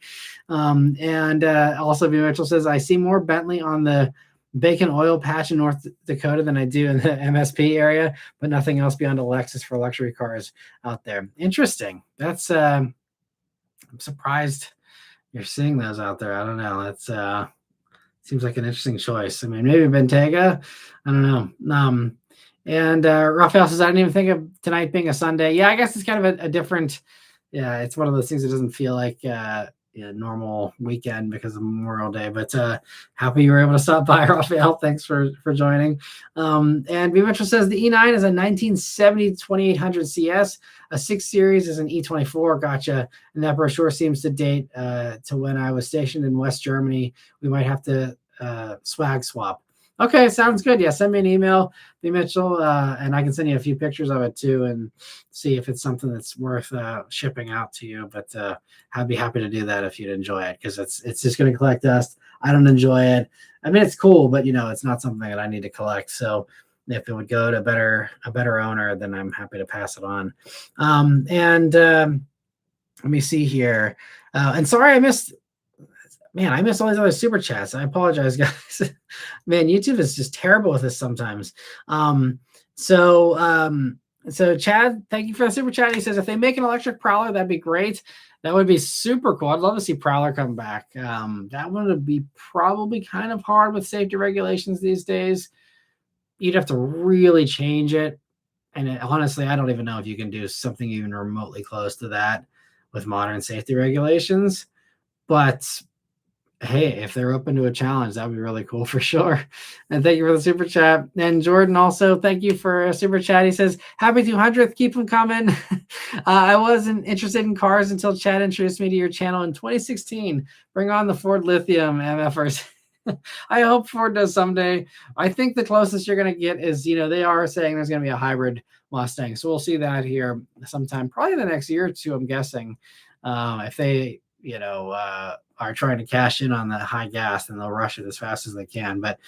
Speaker 1: And also, V. Mitchell says, I see more Bentley on the Bacon oil patch in North Dakota than I do in the MSP area, but nothing else beyond a Lexus for luxury cars out there. Interesting. That's I'm surprised you're seeing those out there. I don't know. That's seems like an interesting choice. I mean, maybe Bentayga. I don't know. And Raphael says, I didn't even think of tonight being a Sunday. Yeah, I guess it's kind of a different, yeah, it's one of those things that doesn't feel like a normal weekend because of Memorial Day. But happy you were able to stop by, Raphael. Thanks for joining. And B Metro says the E9 is a 1970 2800 CS. A 6 Series is an E24. Gotcha. And that brochure seems to date to when I was stationed in West Germany. We might have to swag swap. Okay, sounds good. Yeah, send me an email, B Mitchell, and I can send you a few pictures of it too, and see if it's something that's worth shipping out to you. But I'd be happy to do that if you'd enjoy it, because it's just going to collect dust. I don't enjoy it. I mean, it's cool, but it's not something that I need to collect. So if it would go to a better owner, then I'm happy to pass it on. Let me see here. And sorry, I missed all these other super chats. I apologize, guys. Man, YouTube is just terrible with this sometimes. So Chad, thank you for the super chat. He says, if they make an electric Prowler, that'd be great. That would be super cool. I'd love to see Prowler come back. That one would be probably kind of hard with safety regulations these days. You'd have to really change it. And honestly, I don't even know if you can do something even remotely close to that with modern safety regulations. But hey, if they're open to a challenge, that would be really cool for sure. And thank you for the super chat. And Jordan also, thank you for a super chat. He says, happy 200th. Keep them coming. I wasn't interested in cars until Chad introduced me to your channel in 2016. Bring on the Ford Lithium MFers. I hope Ford does someday. I think the closest you're going to get is, they are saying there's going to be a hybrid Mustang. So we'll see that here sometime, probably the next year or two, I'm guessing. If they, are trying to cash in on the high gas, and they'll rush it as fast as they can. But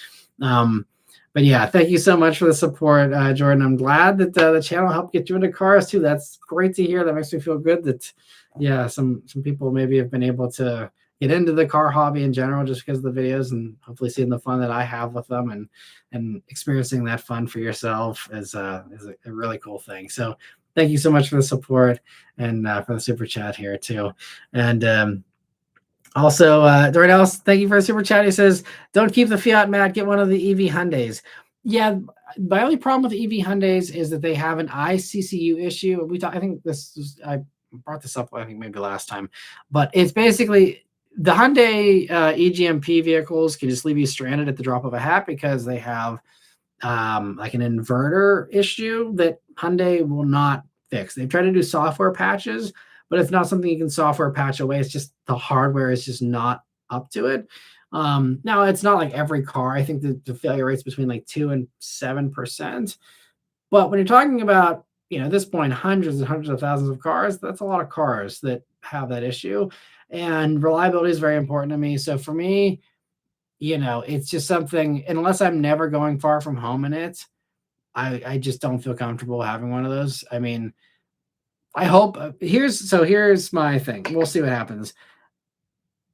Speaker 1: yeah, thank you so much for the support, Jordan. I'm glad that the channel helped get you into cars too. That's great to hear. That makes me feel good that, yeah, some people maybe have been able to get into the car hobby in general just because of the videos, and hopefully seeing the fun that I have with them and experiencing that fun for yourself is a really cool thing. So thank you so much for the support and for the super chat here too. And also, Darnell, thank you for the super chat. He says, don't keep the Fiat, Matt. Get one of the EV Hyundais. Yeah, my only problem with the EV Hyundais is that they have an ICCU issue. I think I brought this up, I think maybe last time. But it's basically the Hyundai EGMP vehicles can just leave you stranded at the drop of a hat because they have like an inverter issue that Hyundai will not fix. They've tried to do software patches, but it's not something you can software patch away. It's just the hardware is just not up to it. Now, it's not like every car. I think the failure rate's between like 2 and 7%. But when you're talking about, at this point, hundreds and hundreds of thousands of cars, that's a lot of cars that have that issue. And reliability is very important to me. So for me, it's just something, unless I'm never going far from home in it, I just don't feel comfortable having one of those. I mean, I hope here's my thing. We'll see what happens.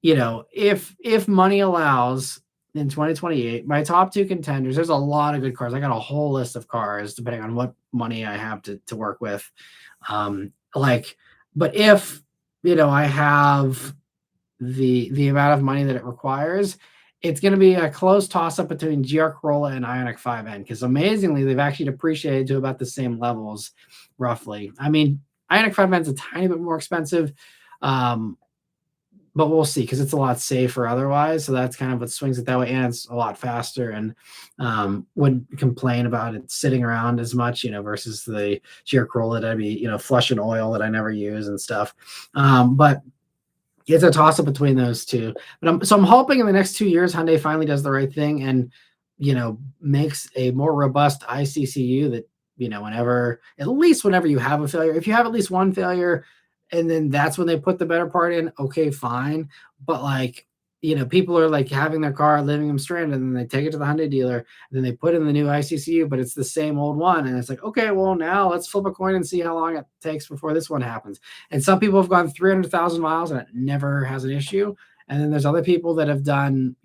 Speaker 1: If money allows in 2028, my top 2 contenders, there's a lot of good cars. I got a whole list of cars depending on what money I have to work with. But if, I have the amount of money that it requires, it's going to be a close toss up between GR Corolla and Ioniq 5N, because amazingly, they've actually depreciated to about the same levels roughly. I mean, Ioniq 5N is a tiny bit more expensive, but we'll see, because it's a lot safer otherwise. So that's kind of what swings it that way, and it's a lot faster, and wouldn't complain about it sitting around as much, versus the GR Corolla that I'd be, flushing oil that I never use and stuff. But it's a toss up between those two. But I'm hoping in the next 2 years, Hyundai finally does the right thing and, makes a more robust ICCU that, whenever you have a failure, if you have at least one failure, and then that's when they put the better part in, okay, fine. But people are like having their car, leaving them stranded, and then they take it to the Hyundai dealer, and then they put in the new ICCU, but it's the same old one. And it's like, okay, well, now let's flip a coin and see how long it takes before this one happens. And some people have gone 300,000 miles and it never has an issue. And then there's other people that have done,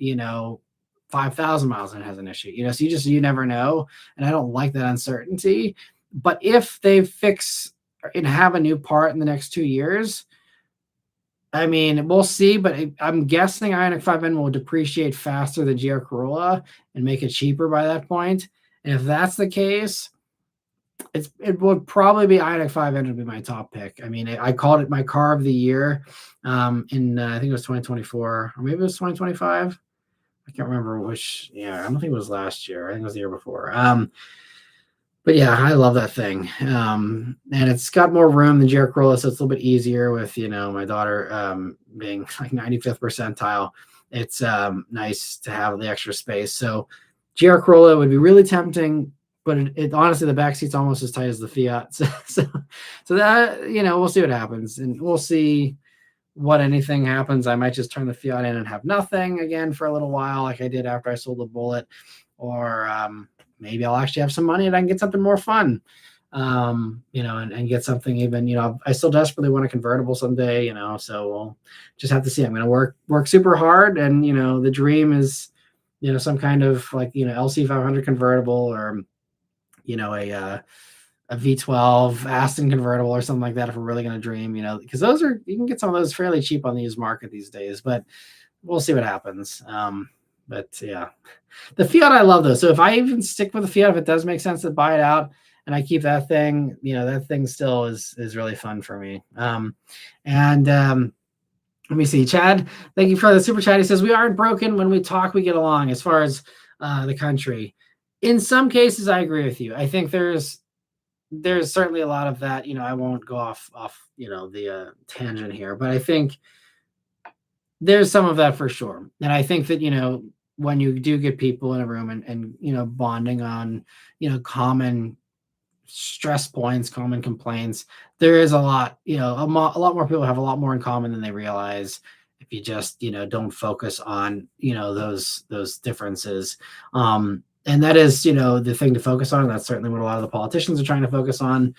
Speaker 1: 5,000 miles and it has an issue, so you never know. And I don't like that uncertainty. But if they fix and have a new part in the next 2 years, I mean, we'll see, but I'm guessing Ioniq 5N will depreciate faster than GR Corolla and make it cheaper by that point. And if that's the case, it would probably be INEC 500 would be my top pick. I mean, I called it my car of the year in I think it was 2024 or maybe it was 2025. I can't remember which. Yeah, I don't think it was last year. I think it was the year before. But yeah, I love that thing. And it's got more room than GR Corolla, so it's a little bit easier with, my daughter being like 95th percentile. It's nice to have the extra space. So GR Corolla would be really tempting, but it honestly, the back seat's almost as tight as the Fiat. So that, we'll see what happens. And we'll see what anything happens. I might just turn the Fiat in and have nothing again for a little while, like I did after I sold the Bullet. Or maybe I'll actually have some money and I can get something more fun, and get something even, I still desperately want a convertible someday, so we'll just have to see. I'm going to work super hard. And, the dream is, some kind of like, LC 500 convertible or, a V12 Aston convertible or something like that. If we're really going to dream, because you can get some of those fairly cheap on the used market these days, but we'll see what happens. But yeah, the Fiat I love though. So if I even stick with the Fiat, if it does make sense to buy it out and I keep that thing, that thing still is really fun for me. Let me see, Chad. Thank you for the super chat. He says we aren't broken. When we talk, we get along. As far as the country, in some cases, I agree with you. I think there's certainly a lot of that. I won't go off the tangent here, but I think there's some of that for sure. And I think that, when you do get people in a room and bonding on, common stress points, common complaints, there is a lot, a lot more people have a lot more in common than they realize if you just, don't focus on, those differences. And that is, the thing to focus on. That's certainly what a lot of the politicians are trying to focus on,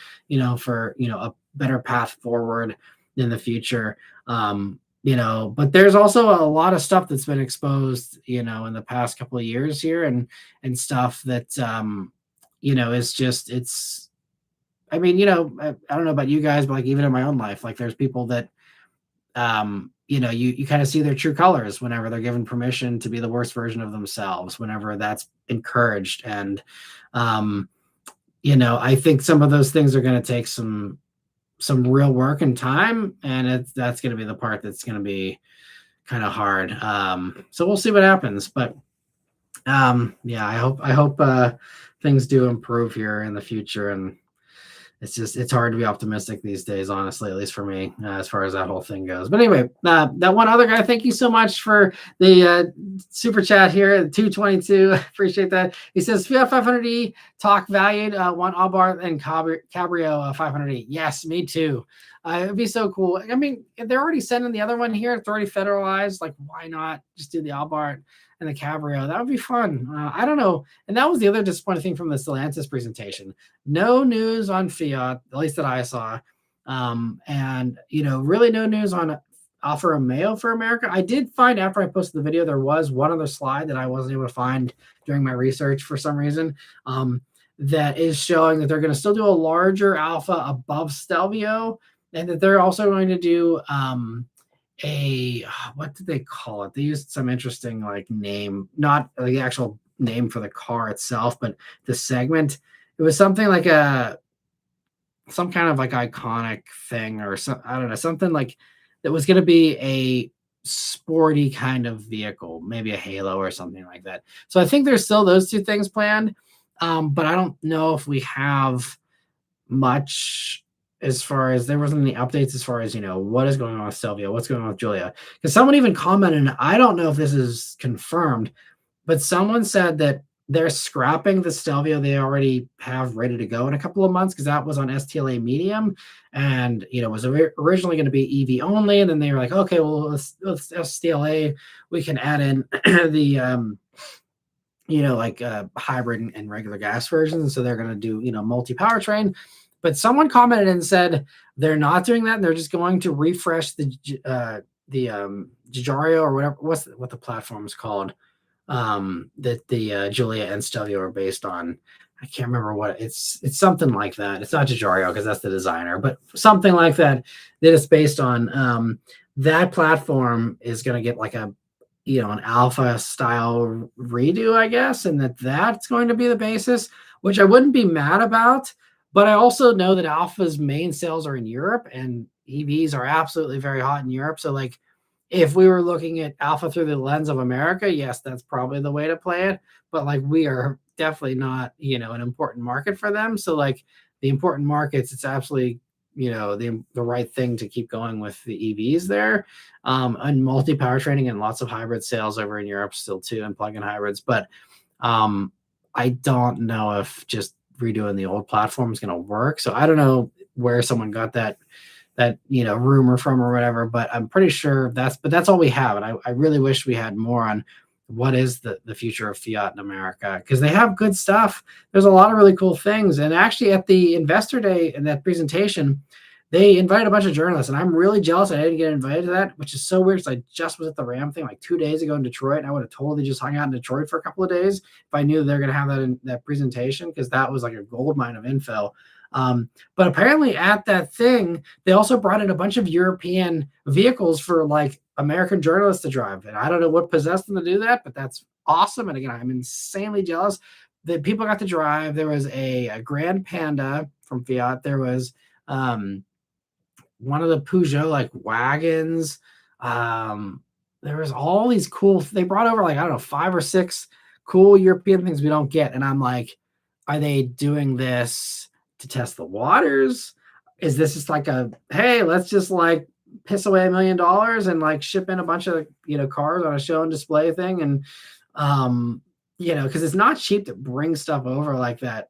Speaker 1: for, a better path forward in the future. But there's also a lot of stuff that's been exposed, in the past couple of years here and stuff that, is just, I don't know about you guys, but like even in my own life, like there's people that, you kind of see their true colors whenever they're given permission to be the worst version of themselves, whenever that's encouraged. And, I think some of those things are going to take some real work and time, and that's going to be the part that's going to be kind of hard. So we'll see what happens, but I hope things do improve here in the future. And it's hard to be optimistic these days, honestly, at least for me, as far as that whole thing goes. But anyway, that one other guy, thank you so much for the super chat here, 222. Appreciate that. He says, Fiat 500e talk valued, one Abarth and Cabrio 500e. Yes, me too. It'd be so cool. I mean, they're already sending the other one here. It's already federalized. Like, why not just do the Abarth and the Cabrio? That would be fun. I don't know. And that was the other disappointing thing from the Stellantis presentation. No news on Fiat, at least that I saw. And, really no news on Alfa Romeo for America. I did find after I posted the video, there was one other slide that I wasn't able to find during my research for some reason, that is showing that they're going to still do a larger Alfa above Stelvio, and that they're also going to do what did they call it? They used some interesting name, not the actual name for the car itself, but the segment. It was something like some kind of iconic thing or some, I don't know, something like that was going to be a sporty kind of vehicle, maybe a halo or something like that. So I think there's still those two things planned, but I don't know if we have much as far as there wasn't any updates as far as what is going on with Stelvio, what's going on with Giulia, because someone even commented, and I don't know if this is confirmed, but someone said that they're scrapping the Stelvio they already have ready to go in a couple of months, because that was on STLA Medium and was originally going to be EV only, and then they were like, okay, well, let's STLA, we can add in the hybrid and regular gas versions, and so they're going to do multi-powertrain. But someone commented and said they're not doing that, and they're just going to refresh the Giulia or whatever, what the platform is called, that the Giulia and Stelvio are based on. I can't remember what it's something like that. It's not Giulia because that's the designer, but something like that it's based on. That platform is going to get an Alpha style redo, I guess, and that's going to be the basis, which I wouldn't be mad about. But I also know that Alpha's main sales are in Europe, and EVs are absolutely very hot in Europe. So like if we were looking at Alpha through the lens of America, yes, that's probably the way to play it. But like we are definitely not, an important market for them. So like the important markets, it's absolutely, the right thing to keep going with the EVs there. And multi-powertraining and lots of hybrid sales over in Europe still too, and plug-in hybrids. But I don't know if just redoing the old platform is going to work. So I don't know where someone got that rumor from or whatever, but I'm pretty sure that's all we have. And I really wish we had more on what is the future of Fiat in America, because they have good stuff. There's a lot of really cool things. And actually at the investor day in that presentation, they invited a bunch of journalists, and I'm really jealous I didn't get invited to that, which is so weird because I just was at the Ram thing like 2 days ago in Detroit, and I would have totally just hung out in Detroit for a couple of days if I knew they're going to have that in that presentation, because that was like a gold mine of info. But apparently at that thing, they also brought in a bunch of European vehicles for like American journalists to drive. And I don't know what possessed them to do that, but that's awesome. And again, I'm insanely jealous that people got to drive. There was a Grand Panda from Fiat. There was one of the Peugeot like wagons. There was all these cool, they brought over like, I don't know, 5 or 6 cool European things we don't get. And I'm like, are they doing this to test the waters? Is this just like hey, let's just like piss away $1 million and like ship in a bunch of, cars on a show and display thing? And, because it's not cheap to bring stuff over like that,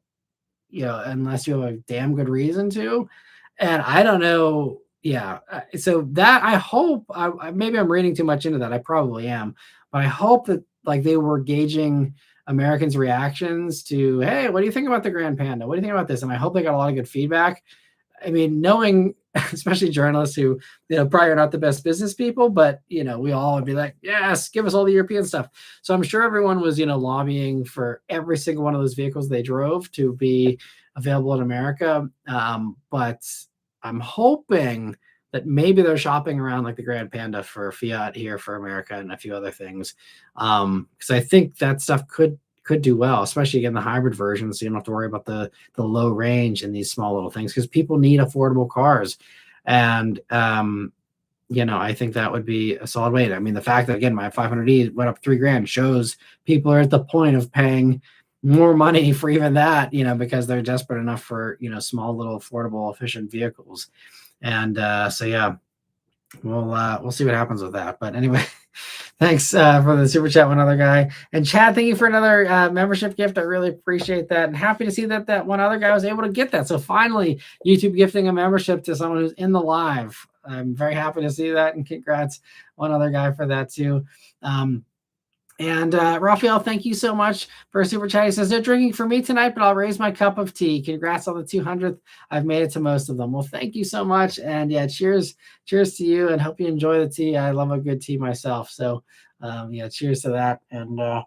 Speaker 1: unless you have a damn good reason to. And I don't know. Yeah. So that I hope, maybe I'm reading too much into that. I probably am, but I hope that like they were gauging Americans' reactions to, hey, what do you think about the Grand Panda? What do you think about this? And I hope they got a lot of good feedback. I mean, knowing, especially journalists who, probably are not the best business people, but, we all would be like, yes, give us all the European stuff. So I'm sure everyone was, lobbying for every single one of those vehicles they drove to be available in America. But I'm hoping that maybe they're shopping around like the Grand Panda for Fiat here for America and a few other things. Because I think that stuff could do well, especially again the hybrid version, so you don't have to worry about the low range and these small little things, because people need affordable cars. And I think that would be a solid way. I mean, the fact that again my 500e went up $3,000 shows people are at the point of paying more money for even that, because they're desperate enough for small little affordable efficient vehicles. And so yeah, we'll see what happens with that. But anyway, thanks for the super chat, one other guy. And Chad, thank you for another membership gift. I really appreciate that, and happy to see that one other guy was able to get that. So finally, YouTube gifting a membership to someone who's in the live. I'm very happy to see that, and congrats one other guy for that too. And Raphael, thank you so much for a super chat. He says, no drinking for me tonight, but I'll raise my cup of tea. Congrats on the 200th. I've made it to most of them. Well, thank you so much. And yeah, cheers to you, and hope you enjoy the tea. I love a good tea myself. So yeah, cheers to that. And I'm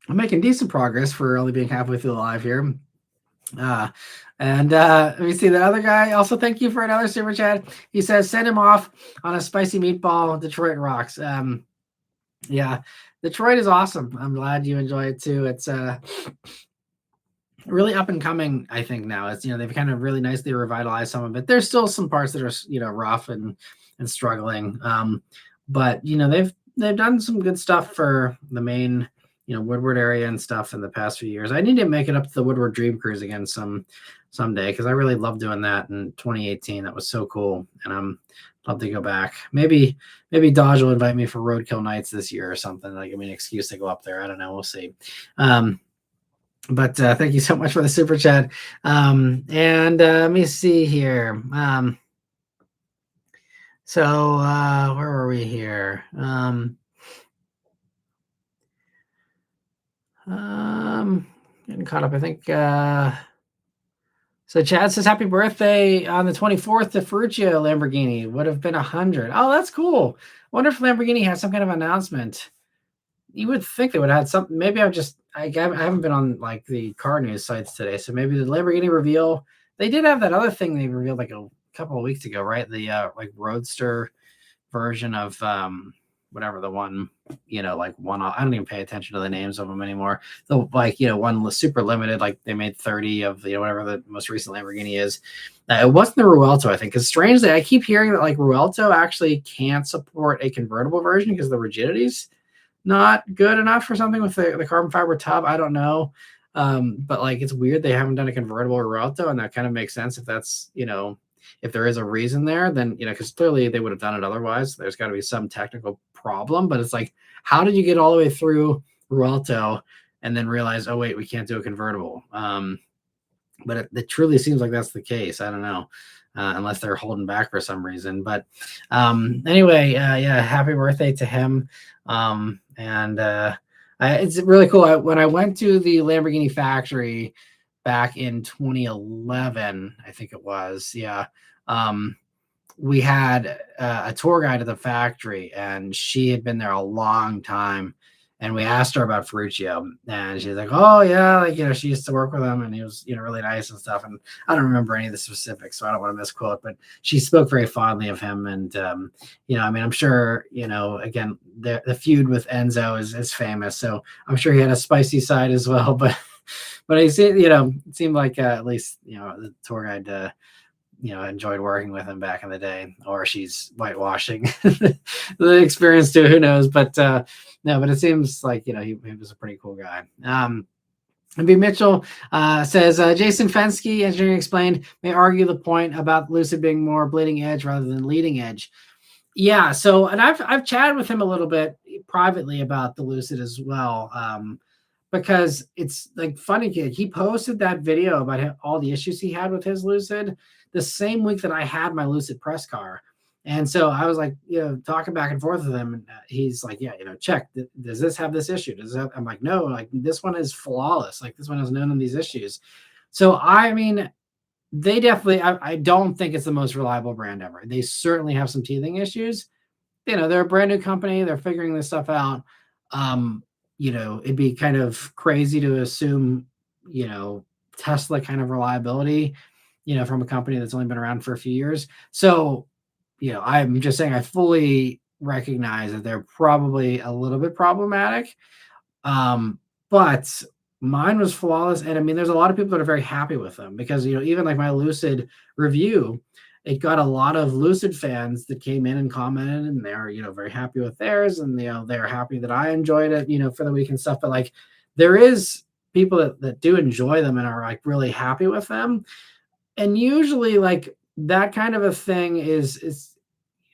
Speaker 1: making decent progress for only being halfway through the live here. And let me see the other guy. Also, thank you for another super chat. He says, send him off on a spicy meatball. Detroit rocks. Yeah, Detroit is awesome. I'm glad you enjoy it too. It's really up and coming, I think now. It's they've kind of really nicely revitalized some of it. There's still some parts that are rough and struggling. But they've done some good stuff for the main Woodward area and stuff in the past few years. I need to make it up to the Woodward Dream Cruise again someday, because I really loved doing that in 2018. That was so cool, and I'm love to go back. Maybe Dodge will invite me for Roadkill Nights this year or something. Like, an excuse to go up there. I don't know. We'll see. But thank you so much for the super chat. And let me see here. So where were we here? Getting caught up, I think. So Chad says, happy birthday on the 24th to Ferruccio Lamborghini. Would have been 100. Oh, that's cool. Wonder if Lamborghini has some kind of announcement. You would think they would have had something. Maybe I haven't been on like the car news sites today. So maybe the Lamborghini reveal. They did have that other thing they revealed like a couple of weeks ago, right? The like Roadster version of whatever the one, like one, I don't even pay attention to the names of them anymore. The like, one super limited, like they made 30 of whatever the most recent Lamborghini is. It wasn't the Ruelto, I think, because strangely, I keep hearing that like Ruelto actually can't support a convertible version because the rigidity's not good enough for something with the carbon fiber tub. I don't know. But like, it's weird they haven't done a convertible Ruelto, and that kind of makes sense if that's, if there is a reason there, then, because clearly they would have done it otherwise. There's got to be some technical problem, but it's like, how did you get all the way through Ruelto and then realize, oh, wait, we can't do a convertible? But it truly seems like that's the case. I don't know, unless they're holding back for some reason. But anyway, yeah, happy birthday to him. It's really cool. When I went to the Lamborghini factory back in 2011, I think it was, yeah. We had a tour guide at the factory, and she had been there a long time. And we asked her about Ferruccio, and she's like, "Oh yeah, like she used to work with him, and he was really nice and stuff." And I don't remember any of the specifics, so I don't want to misquote, but she spoke very fondly of him. And I mean, I'm sure again, the feud with Enzo is famous, so I'm sure he had a spicy side as well. But I see, it seemed like at least the tour guide enjoyed working with him back in the day, or she's whitewashing the experience too. Who knows? But no, but it seems like he was a pretty cool guy. And B. Mitchell says Jason Fensky, engineering explained, may argue the point about Lucid being more bleeding edge rather than leading edge. Yeah. So, and I've chatted with him a little bit privately about the Lucid as well. Because it's like funny, he posted that video about all the issues he had with his Lucid the same week that I had my Lucid press car. And so I was like, talking back and forth with him, and he's like, yeah, check. Does this have this issue? I'm like, no, like this one is flawless. Like this one has none of these issues. So, I mean, they definitely, I don't think it's the most reliable brand ever. They certainly have some teething issues. They're a brand new company. They're figuring this stuff out. It'd be kind of crazy to assume, Tesla kind of reliability, from a company that's only been around for a few years. So, I'm just saying I fully recognize that they're probably a little bit problematic. But mine was flawless. And I mean, there's a lot of people that are very happy with them because, even like my Lucid review, it got a lot of Lucid fans that came in and commented, and they're, very happy with theirs. And, they're happy that I enjoyed it, for the week and stuff. But like, there is people that do enjoy them and are like really happy with them. And usually like that kind of a thing is,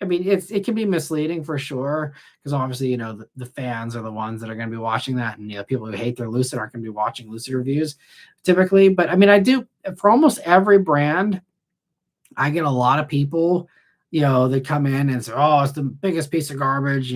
Speaker 1: I mean, it can be misleading for sure. Because obviously, the fans are the ones that are going to be watching that. And, people who hate their Lucid aren't going to be watching Lucid reviews typically. But I mean, I do for almost every brand, I get a lot of people, that come in and say, oh, it's the biggest piece of garbage,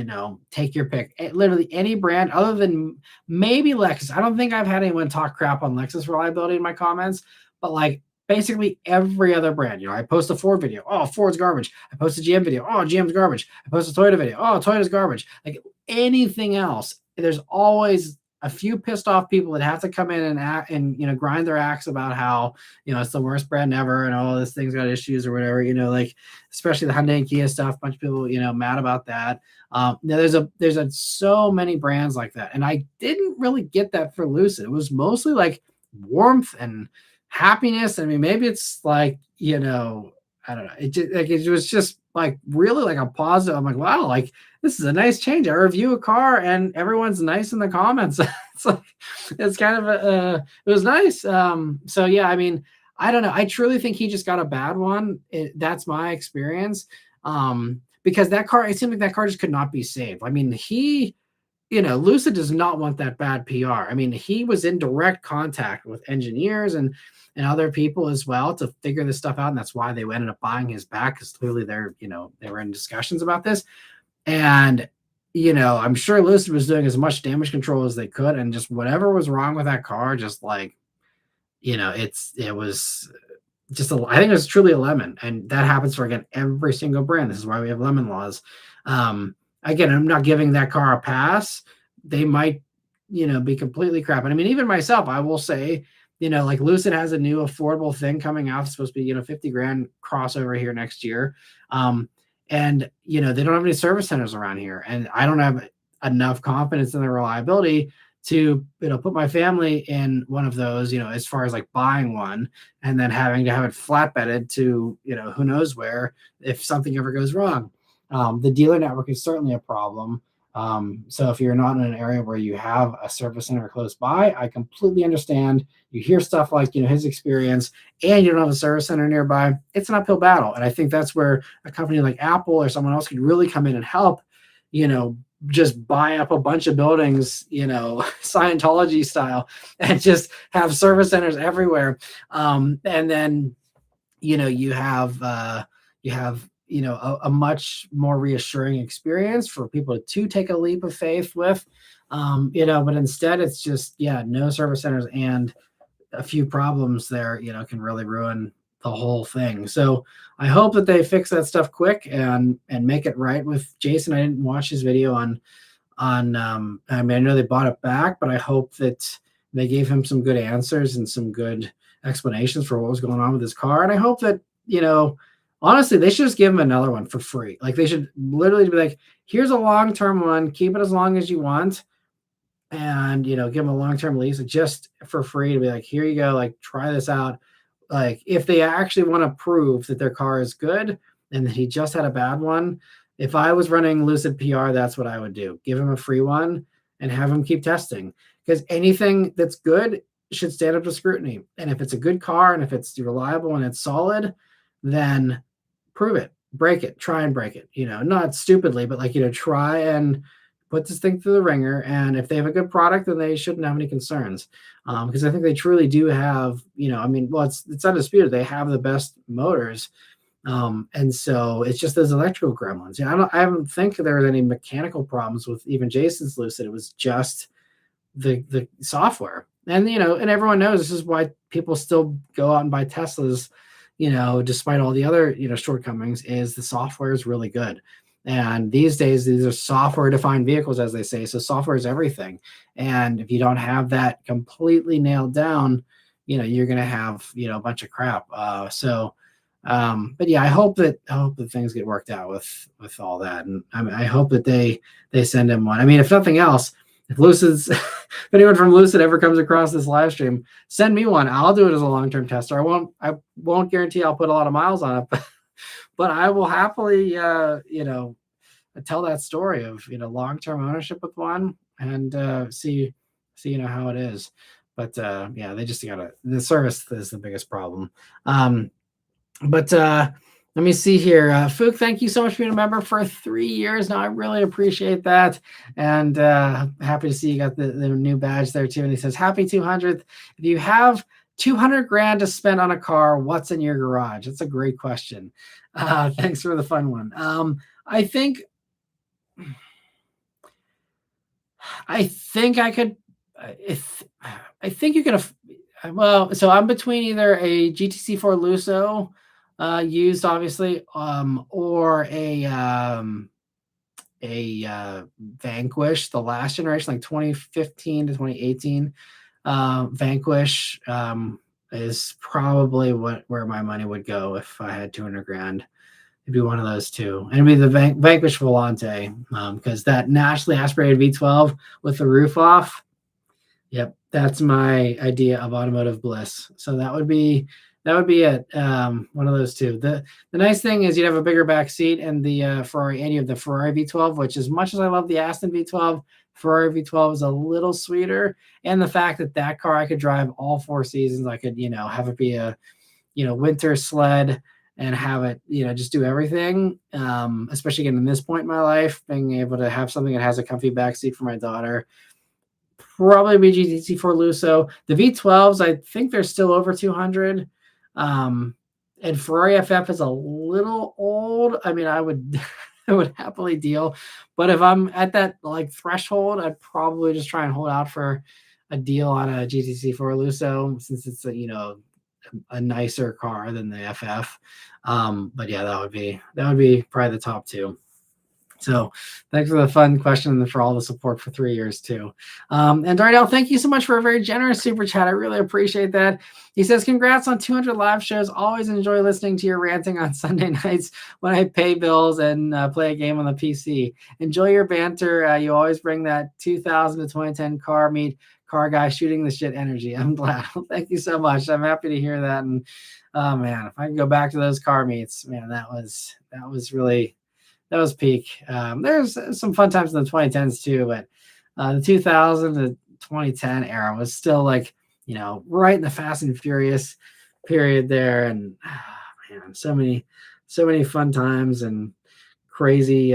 Speaker 1: take your pick. Literally any brand other than maybe Lexus. I don't think I've had anyone talk crap on Lexus reliability in my comments, but like basically every other brand, I post a Ford video. Oh, Ford's garbage. I post a GM video. Oh, GM's garbage. I post a Toyota video. Oh, Toyota's garbage. Like anything else, there's always a few pissed off people that have to come in and act and grind their axe about how it's the worst brand ever and all this thing's got issues or whatever, like especially the Hyundai and Kia stuff. A bunch of people mad about that. There's so many brands like that, and I didn't really get that for Lucid. It was mostly like warmth and happiness. I mean, maybe it's like I don't know. It was just like really like a positive. I'm like, wow, like this is a nice change. I review a car and everyone's nice in the comments. it's kind of it was nice. So yeah, I mean, I don't know. I truly think he just got a bad one. That's my experience. Because that car, it seemed like that car just could not be saved. I mean, Lucid does not want that bad PR. I mean, he was in direct contact with engineers and other people as well to figure this stuff out. And that's why they ended up buying his back, because clearly they were in discussions about this. And, I'm sure Lucid was doing as much damage control as they could. And just whatever was wrong with that car, just like, it was just, I think it was truly a lemon. And that happens for, again, every single brand. This is why we have lemon laws. Again, I'm not giving that car a pass. They might, be completely crap. And I mean, even myself, I will say, like Lucid has a new affordable thing coming out. It's supposed to be, $50 grand crossover here next year. and they don't have any service centers around here, and I don't have enough confidence in the reliability to put my family in one of those, as far as like buying one and then having to have it flatbedded to who knows where if something ever goes wrong. The dealer network is certainly a problem. So if you're not in an area where you have a service center close by, I completely understand. You hear stuff like his experience, and you don't have a service center nearby. It's an uphill battle, and I think that's where a company like Apple or someone else could really come in and help. Just buy up a bunch of buildings, Scientology style, and just have service centers everywhere. And then, you have a much more reassuring experience for people to take a leap of faith with. But instead it's just, no service centers and a few problems there, can really ruin the whole thing. So I hope that they fix that stuff quick and make it right with Jason. I didn't watch his video on I know they bought it back, but I hope that they gave him some good answers and some good explanations for what was going on with his car. And I hope that, honestly, they should just give him another one for free. Like, they should literally be like, here's a long-term one, keep it as long as you want, and give him a long-term lease just for free, to be like, here you go, like, try this out. Like, if they actually want to prove that their car is good and that he just had a bad one, if I was running Lucid PR, that's what I would do. Give him a free one and have him keep testing, because anything that's good should stand up to scrutiny. And if it's a good car and if it's reliable and it's solid, then prove it, break it, try and break it, not stupidly, but like, try and put this thing through the ringer. And if they have a good product, then they shouldn't have any concerns. Because I think they truly do have, it's undisputed. They have the best motors. And so it's just those electrical gremlins. I don't think there was any mechanical problems with even Jason's Lucid. It was just the software. And, and everyone knows this is why people still go out and buy Teslas, despite all the other, shortcomings, is the software is really good. And these days, these are software-defined vehicles, as they say. So software is everything. And if you don't have that completely nailed down, you're going to have, a bunch of crap. But yeah, I hope that things get worked out with all that. And I hope that they send him one. I mean, if nothing else, if anyone from Lucid ever comes across this live stream, send me one. I'll do it as a long-term tester. I won't guarantee I'll put a lot of miles on it, but I will happily, tell that story of, long-term ownership with one and see, how it is. But they just the service is the biggest problem. But let me see here. Fook, thank you so much for being a member for 3 years now. I really appreciate that. And happy to see you got the new badge there too. And he says, happy 200th. If you have 200 grand to spend on a car, what's in your garage? That's a great question. Thanks for the fun one. I think I could, I think you could, well, so I'm between either a GTC4 Lusso, used obviously, or a Vanquish, the last generation, like 2015 to 2018. Vanquish is probably where my money would go if I had 200 grand. It'd be one of those two. And it'd be the Vanquish Volante, because that naturally aspirated V12 with the roof off. Yep, that's my idea of automotive bliss. So that would be it. One of those two. The nice thing is you'd have a bigger back seat, and the Ferrari, and you have the Ferrari V12, which, as much as I love the Aston V12, Ferrari V12 is a little sweeter. And the fact that car I could drive all 4 seasons, I could, have it be a, winter sled and have it, just do everything. Especially again in this point in my life, being able to have something that has a comfy back seat for my daughter. Probably be GTC4 Lusso. The V12s, I think they're still over 200. And Ferrari FF is a little old. I mean, I would happily deal, but if I'm at that like threshold, I'd probably just try and hold out for a deal on a GTC4 Lusso, since it's a nicer car than the FF. But yeah, that would be probably the top two. So thanks for the fun question and for all the support for 3 years too. And Darnell, thank you so much for a very generous super chat. I really appreciate that. He says, congrats on 200 live shows. Always enjoy listening to your ranting on Sunday nights when I pay bills and play a game on the PC. Enjoy your banter. You always bring that 2000 to 2010 car guy shooting the shit energy. I'm glad. Well, thank you so much. I'm happy to hear that. And oh man, if I can go back to those car meets, man, that was really, that was peak. There's some fun times in the 2010s too, but the 2000 to 2010 era was still like, right in the Fast and Furious period there. And man, so many fun times and crazy,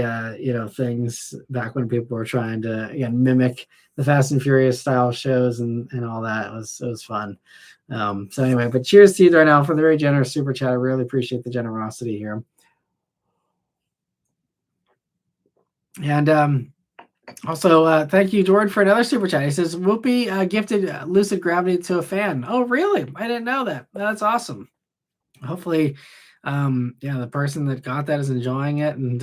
Speaker 1: things back when people were trying to, again, mimic the Fast and Furious style shows and all that. It was fun. So anyway, but cheers to you right now for the very generous super chat. I really appreciate the generosity here. And also, thank you, Jordan, for another super chat. He says, Whoopi gifted Lucid Gravity to a fan. Oh, really? I didn't know that. That's awesome. Hopefully, the person that got that is enjoying it, and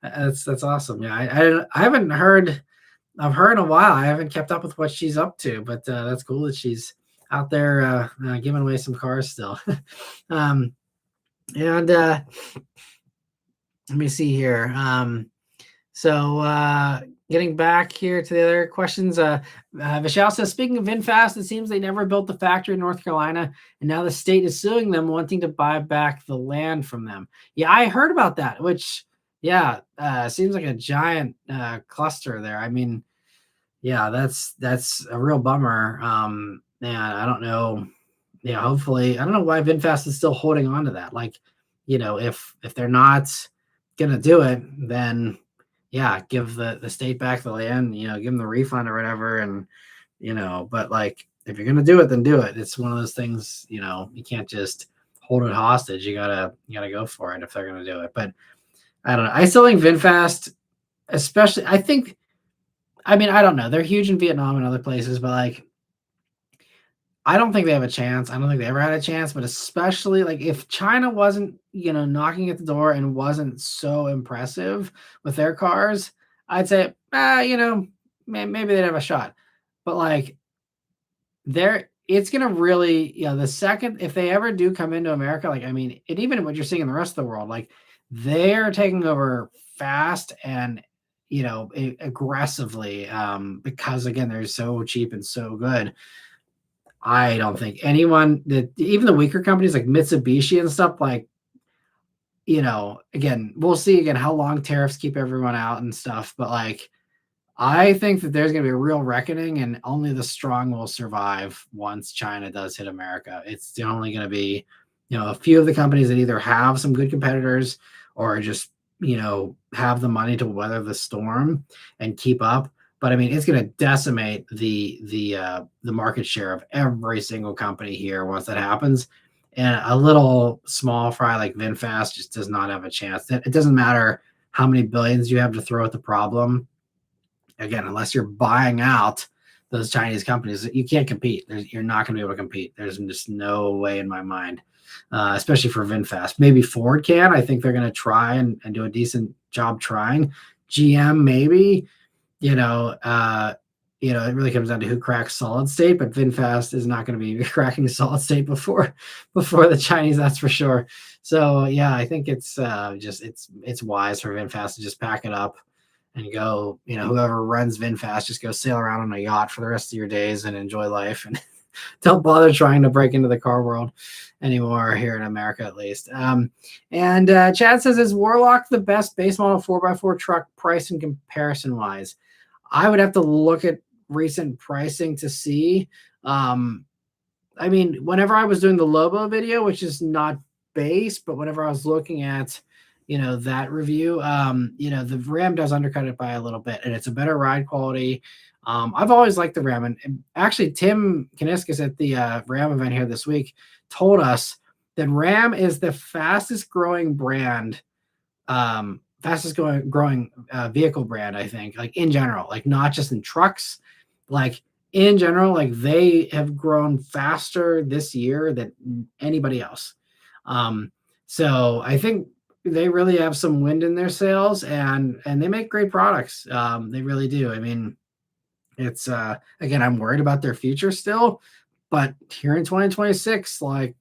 Speaker 1: that's awesome. Yeah, I haven't heard of her in a while. I haven't kept up with what she's up to, but that's cool that she's out there giving away some cars still. And let me see here. So getting back here to the other questions, Vishal says, speaking of VinFast, it seems they never built the factory in North Carolina, and now the state is suing them, wanting to buy back the land from them. Yeah, I heard about that, which, seems like a giant cluster there. I mean, yeah, that's a real bummer. And I don't know. Yeah, hopefully, I don't know why VinFast is still holding on to that. Like, if they're not gonna do it, then give the state back the land, give them the refund or whatever. And, but like, if you're going to do it, then do it. It's one of those things, you can't just hold it hostage. You gotta go for it if they're going to do it. But I don't know. I still think VinFast, especially, I don't know. They're huge in Vietnam and other places, but like, I don't think they have a chance. I don't think they ever had a chance, but especially like if China wasn't, knocking at the door and wasn't so impressive with their cars, I'd say, maybe they'd have a shot. But like it's going to really, the second, if they ever do come into America, like, I mean, and even what you're seeing in the rest of the world, like they're taking over fast and, aggressively, because again, they're so cheap and so good. I don't think anyone that, even the weaker companies like Mitsubishi and stuff, like, again, we'll see again how long tariffs keep everyone out and stuff. But like, I think that there's going to be a real reckoning, and only the strong will survive once China does hit America. It's only going to be, a few of the companies that either have some good competitors or just, have the money to weather the storm and keep up. But I mean, it's going to decimate the market share of every single company here once that happens. And a little small fry like VinFast just does not have a chance. It doesn't matter how many billions you have to throw at the problem. Again, unless you're buying out those Chinese companies, you can't compete. You're not going to be able to compete. There's just no way in my mind, especially for VinFast. Maybe Ford can. I think they're going to try and do a decent job trying. GM, maybe. It really comes down to who cracks solid state, but VinFast is not going to be cracking solid state before the Chinese, that's for sure. So yeah, I think it's it's wise for VinFast to just pack it up and go, whoever runs VinFast, just go sail around on a yacht for the rest of your days and enjoy life, and don't bother trying to break into the car world anymore here in America, at least. And Chad says, is Warlock the best base model 4x4 truck price and comparison wise? I would have to look at recent pricing to see. I mean, whenever I was doing the Lobo video, which is not base, but whenever I was looking at, that review, the Ram does undercut it by a little bit, and it's a better ride quality. I've always liked the Ram, and actually Tim Kaniskis at the Ram event here this week told us that Ram is the fastest growing brand, fastest growing vehicle brand, I think, like in general, like not just in trucks, like in general, like they have grown faster this year than anybody else. So I think, they really have some wind in their sails, and they make great products. They really do. I mean, it's again, I'm worried about their future still, but here in 2026, like,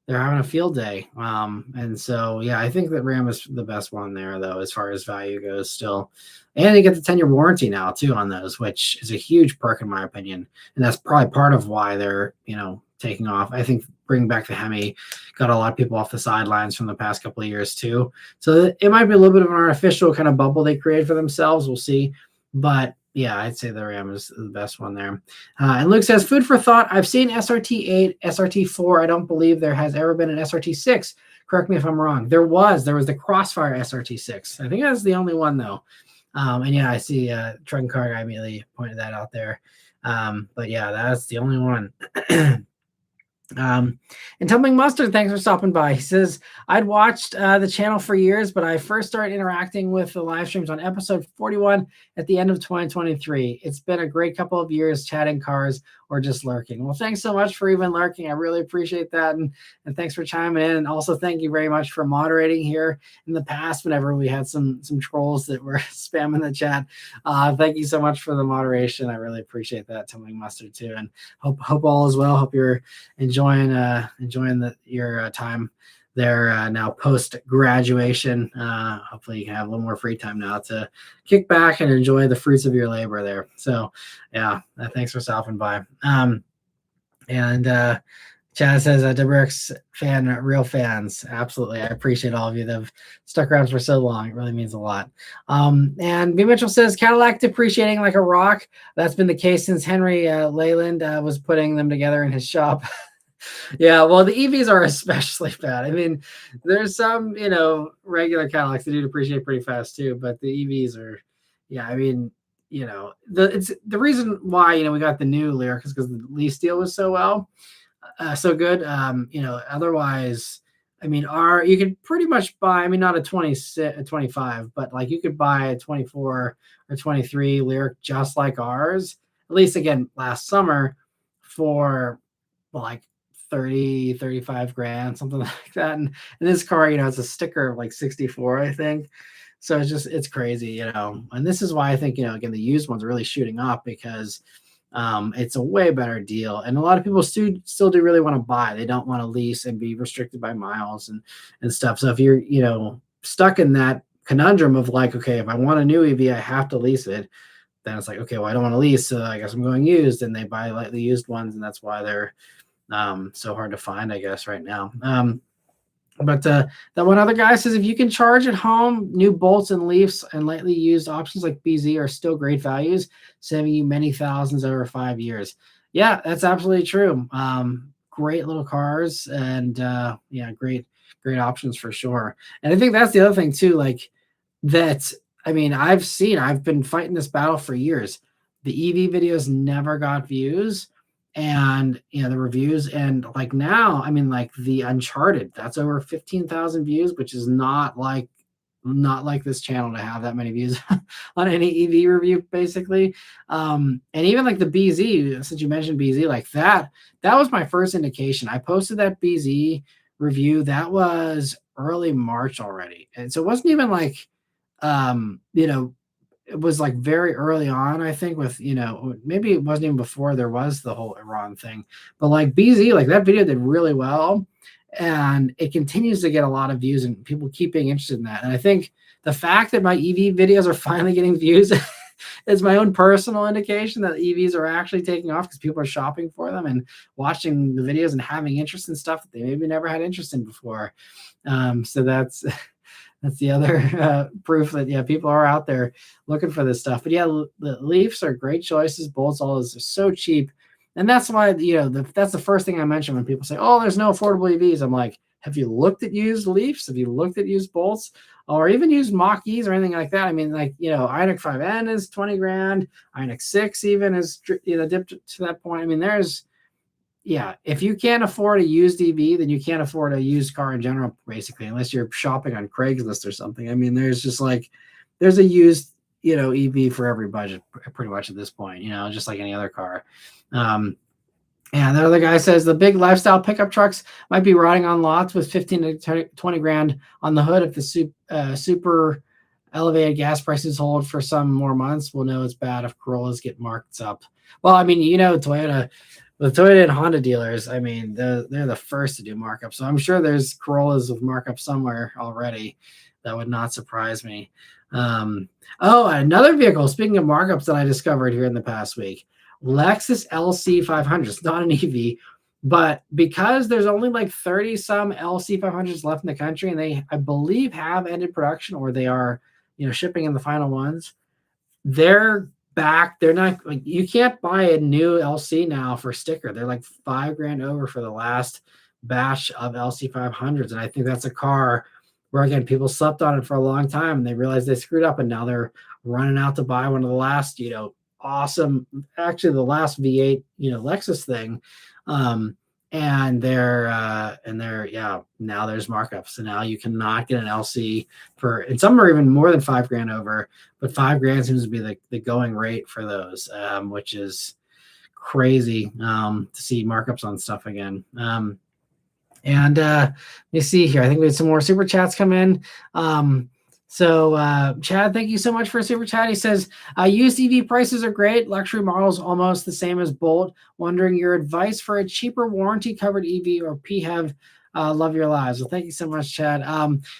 Speaker 1: they're having a field day. And so yeah, I think that Ram is the best one there though, as far as value goes still. And they get the 10-year warranty now too on those, which is a huge perk in my opinion. And that's probably part of why they're, taking off. I think bringing back the Hemi got a lot of people off the sidelines from the past couple of years too. So it might be a little bit of an artificial kind of bubble they created for themselves. We'll see. But yeah, I'd say the Ram is the best one there. And Luke says, food for thought. I've seen SRT8, SRT4. I don't believe there has ever been an SRT6. Correct me if I'm wrong. There was the Crossfire SRT6. I think that's the only one though. And yeah, I see Truck and Car Guy immediately pointed that out there. But yeah, that's the only one. And Tumbling Mustard, thanks for stopping by. He says, I'd watched the channel for years, but I first started interacting with the live streams on episode 41 at the end of 2023. It's been a great couple of years chatting cars or just lurking. Well, thanks so much for even lurking. I really appreciate that. And thanks for chiming in. And also thank you very much for moderating here in the past whenever we had some trolls that were spamming the chat. Thank you so much for the moderation. I really appreciate that, Tumbling Mustard, too. And hope all is well. Hope you're enjoying your time there now post graduation. Hopefully you can have a little more free time now to kick back and enjoy the fruits of your labor there. So yeah, thanks for stopping by. And Chad says, Debrix fan, real fans. Absolutely. I appreciate all of you that have stuck around for so long. It really means a lot. And B. Mitchell says, Cadillac depreciating like a rock. That's been the case since Henry Leyland was putting them together in his shop. Yeah, well, the EVs are especially bad. I mean, there's some, regular Cadillacs that do depreciate pretty fast too, but the EVs are, yeah, I mean, it's the reason why, we got the new Lyric is because the lease deal was so good. Otherwise, I mean, you could pretty much buy, I mean, not a 25, but like you could buy a 24 or 23 Lyric just like ours, at least again, last summer for like 35 grand, something like that. And this car, it's a sticker of like 64, I think. So it's crazy, and this is why I think, again, the used ones are really shooting up because it's a way better deal. And a lot of people still do really want to buy. They don't want to lease and be restricted by miles and stuff. So if you're, stuck in that conundrum of like, okay, if I want a new EV, I have to lease it. Then it's like, okay, well, I don't want to lease. So I guess I'm going used, and they buy lightly used ones. And that's why they're so hard to find, I guess, right now. But that one other guy says, if you can charge at home, new bolts and leafs and lightly used options like BZ are still great values, saving you many thousands over 5 years. Yeah, that's absolutely true. Great little cars, and yeah, great options for sure. And I think that's the other thing too, like that. I mean, I've been fighting this battle for years. The EV videos never got views. And the reviews, and like now, I mean, like the Uncharted, that's over 15,000 views, which is not like this channel to have that many views on any EV review, basically. And even like the BZ, since you mentioned BZ, like that was my first indication. I posted that BZ review, that was early March already, and so it wasn't even like it was like very early on, I think, with, maybe it wasn't even before there was the whole Iran thing, but like BZ, like that video did really well, and it continues to get a lot of views, and people keep being interested in that. And I think the fact that my EV videos are finally getting views is my own personal indication that EVs are actually taking off, because people are shopping for them and watching the videos and having interest in stuff that they maybe never had interest in before. So that's the other proof that, yeah, people are out there looking for this stuff. But yeah, the Leafs are great choices. Bolts, all is so cheap. And that's why, that's the first thing I mention when people say, oh, there's no affordable EVs. I'm like, have you looked at used Leafs? Have you looked at used Bolts, or even used Mach-E's or anything like that? I mean, like, Ioniq 5N is 20 grand. Ioniq 6 even is, dipped to that point. I mean, if you can't afford a used EV, then you can't afford a used car in general, basically, unless you're shopping on Craigslist or something. I mean, there's a used, EV for every budget pretty much at this point, just like any other car. And the other guy says the big lifestyle pickup trucks might be rotting on lots with 15 to 20 grand on the hood. If the super elevated gas prices hold for some more months, we'll know it's bad if Corollas get marked up. Well, I mean, Toyota, the Toyota and Honda dealers, I mean, they're the first to do markups. So I'm sure there's Corollas with markup somewhere already. That would not surprise me. Another vehicle, speaking of markups that I discovered here in the past week, Lexus LC 500. It's not an EV, but because there's only like 30 some LC 500s left in the country, and they, I believe, have ended production, or they are, shipping in the final ones, they're back. They're not like, you can't buy a new LC now for sticker. They're like $5,000 over for the last batch of LC 500s. And I think that's a car where, again, people slept on it for a long time and they realized they screwed up, and now they're running out to buy one of the last, awesome, actually the last V8, Lexus thing. And they're now there's markups. So now you cannot get an LC and some are even more than $5,000 over, but $5,000 seems to be the going rate for those, which is crazy to see markups on stuff again. And let me see here. I think we had some more super chats come in. So Chad, thank you so much for a super chat. He says, used EV prices are great. Luxury models almost the same as Bolt. Wondering your advice for a cheaper warranty covered EV or PHEV. Love your lives. Well, thank you so much, Chad.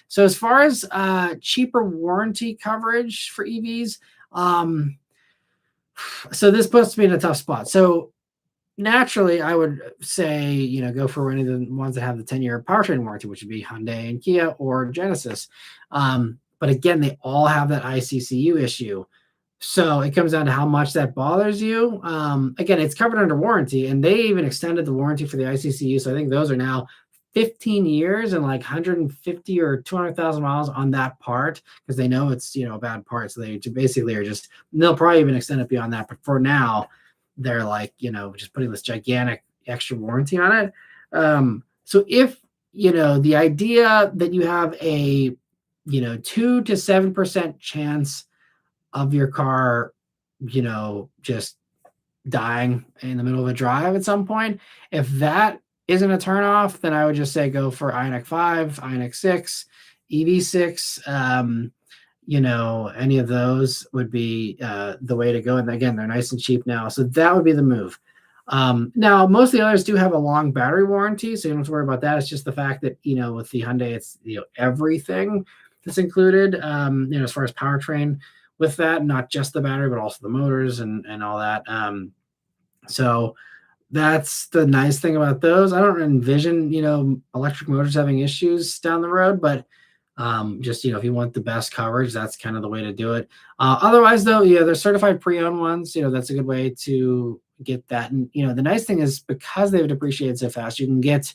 Speaker 1: So as far as cheaper warranty coverage for EVs, so this puts me in a tough spot. So naturally, I would say, go for any of the ones that have the 10-year powertrain warranty, which would be Hyundai and Kia or Genesis. But again, they all have that ICCU issue. So it comes down to how much that bothers you. Again, it's covered under warranty, and they even extended the warranty for the ICCU. So I think those are now 15 years and like 150 or 200,000 miles on that part, because they know it's, a bad part. So they basically are they'll probably even extend it beyond that. But for now, they're like, just putting this gigantic extra warranty on it. So if, the idea that you have a 2 to 7% chance of your car, just dying in the middle of a drive at some point, if that isn't a turnoff, then I would just say go for Ioniq 5, Ioniq 6, EV6. Any of those would be the way to go. And again, they're nice and cheap now. So that would be the move. Now, most of the others do have a long battery warranty, so you don't have to worry about that. It's just the fact that, with the Hyundai, it's, everything that's included, as far as powertrain with that, not just the battery, but also the motors and all that. So that's the nice thing about those. I don't envision, electric motors having issues down the road, but just, if you want the best coverage, that's kind of the way to do it. Otherwise, though, they're certified pre-owned ones. That's a good way to get that. And, the nice thing is, because they've depreciated so fast, you can get,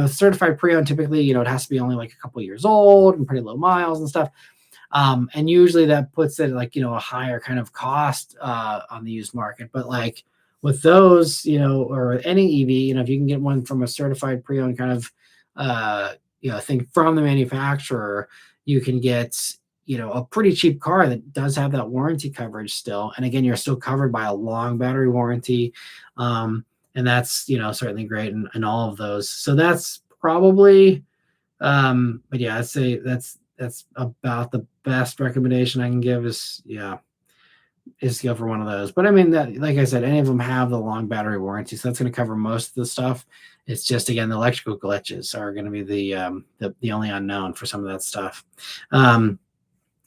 Speaker 1: certified pre-owned. Typically, it has to be only like a couple years old and pretty low miles and stuff. And usually that puts it like, a higher kind of cost on the used market. But like with those, or any EV, if you can get one from a certified pre-owned kind of, thing from the manufacturer, you can get, a pretty cheap car that does have that warranty coverage still. And again, you're still covered by a long battery warranty. And that's, certainly great in all of those. So that's probably, but yeah, I'd say that's about the best recommendation I can give is to go for one of those. But I mean, that, like I said, any of them have the long battery warranty, so that's going to cover most of the stuff. It's just, again, the electrical glitches are going to be the only unknown for some of that stuff.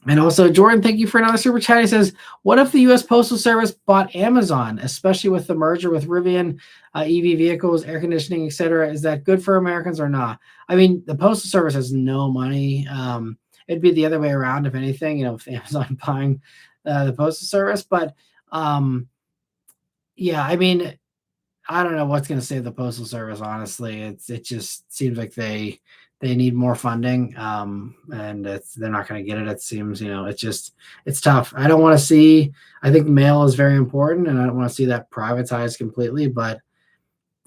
Speaker 1: And also, Jordan, thank you for another super chat. He says, what if the U.S. Postal Service bought Amazon, especially with the merger with Rivian, EV vehicles, air conditioning, etc.? Is that good for Americans or not? I mean, the Postal Service has no money. It'd be the other way around, if anything, with Amazon buying the Postal Service. But yeah, I mean, I don't know what's going to save the Postal Service, honestly. It just seems like they need more funding, and they're not going to get it. It seems, it's tough. I don't want to see, I think mail is very important, and I don't want to see that privatized completely, but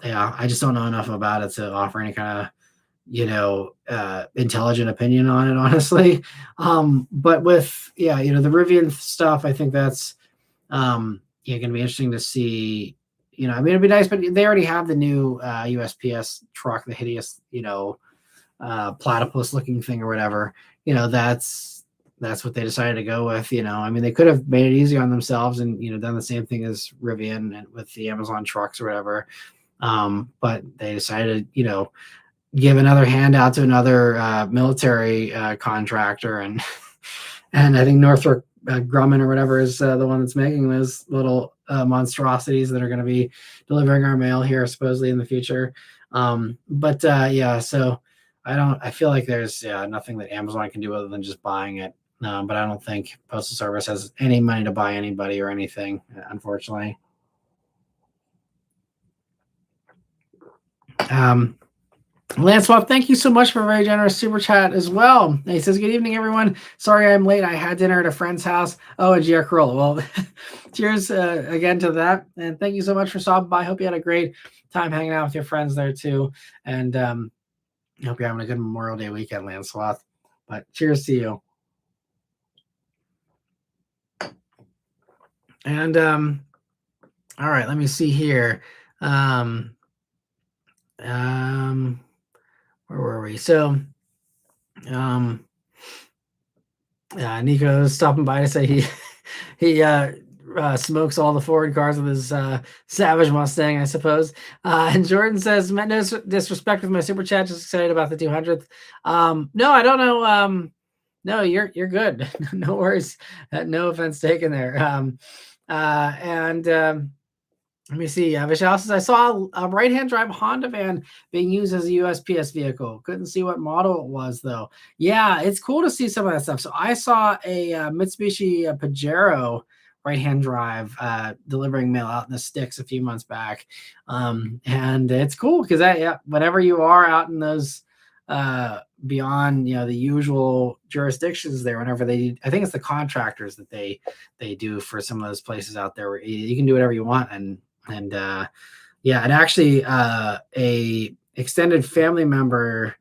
Speaker 1: yeah, I just don't know enough about it to offer any kind of, intelligent opinion on it, honestly. But with, the Rivian stuff, I think that's, going to be interesting to see, I mean, it'd be nice, but they already have the new USPS truck, the hideous, platypus looking thing or whatever. That's what they decided to go with. I mean, they could have made it easy on themselves and done the same thing as Rivian and with the Amazon trucks or whatever. But they decided, give another handout to another military contractor, and and I think Northrop Grumman or whatever is the one that's making those little monstrosities that are going to be delivering our mail here supposedly in the future. But yeah, so I feel like there's nothing that Amazon can do other than just buying it. But I don't think Postal Service has any money to buy anybody or anything, unfortunately. Lancelot, thank you so much for a very generous super chat as well. He says, good evening, everyone. Sorry I'm late. I had dinner at a friend's house. Oh, and Gia Corolla. Well, cheers again to that. And thank you so much for stopping by. Hope you had a great time hanging out with your friends there too. And I hope you're having a good Memorial Day weekend, Lancelot. But cheers to you. And all right, let me see here. Where were we? So Nico's stopping by to say he smokes all the forward cars with his Savage Mustang, I suppose. And Jordan says, no disrespect with my super chat, just excited about the 200th. No, I don't know. No, you're good. No worries. No offense taken there. Let me see. Vishal says, I saw a right-hand drive Honda van being used as a USPS vehicle. Couldn't see what model it was, though. Yeah, it's cool to see some of that stuff. So I saw a Mitsubishi Pajero right-hand drive delivering mail out in the sticks a few months back. And it's cool because whenever you are out in those beyond the usual jurisdictions there, whenever I think it's the contractors that they do for some of those places out there where you can do whatever you want. And actually a extended family member,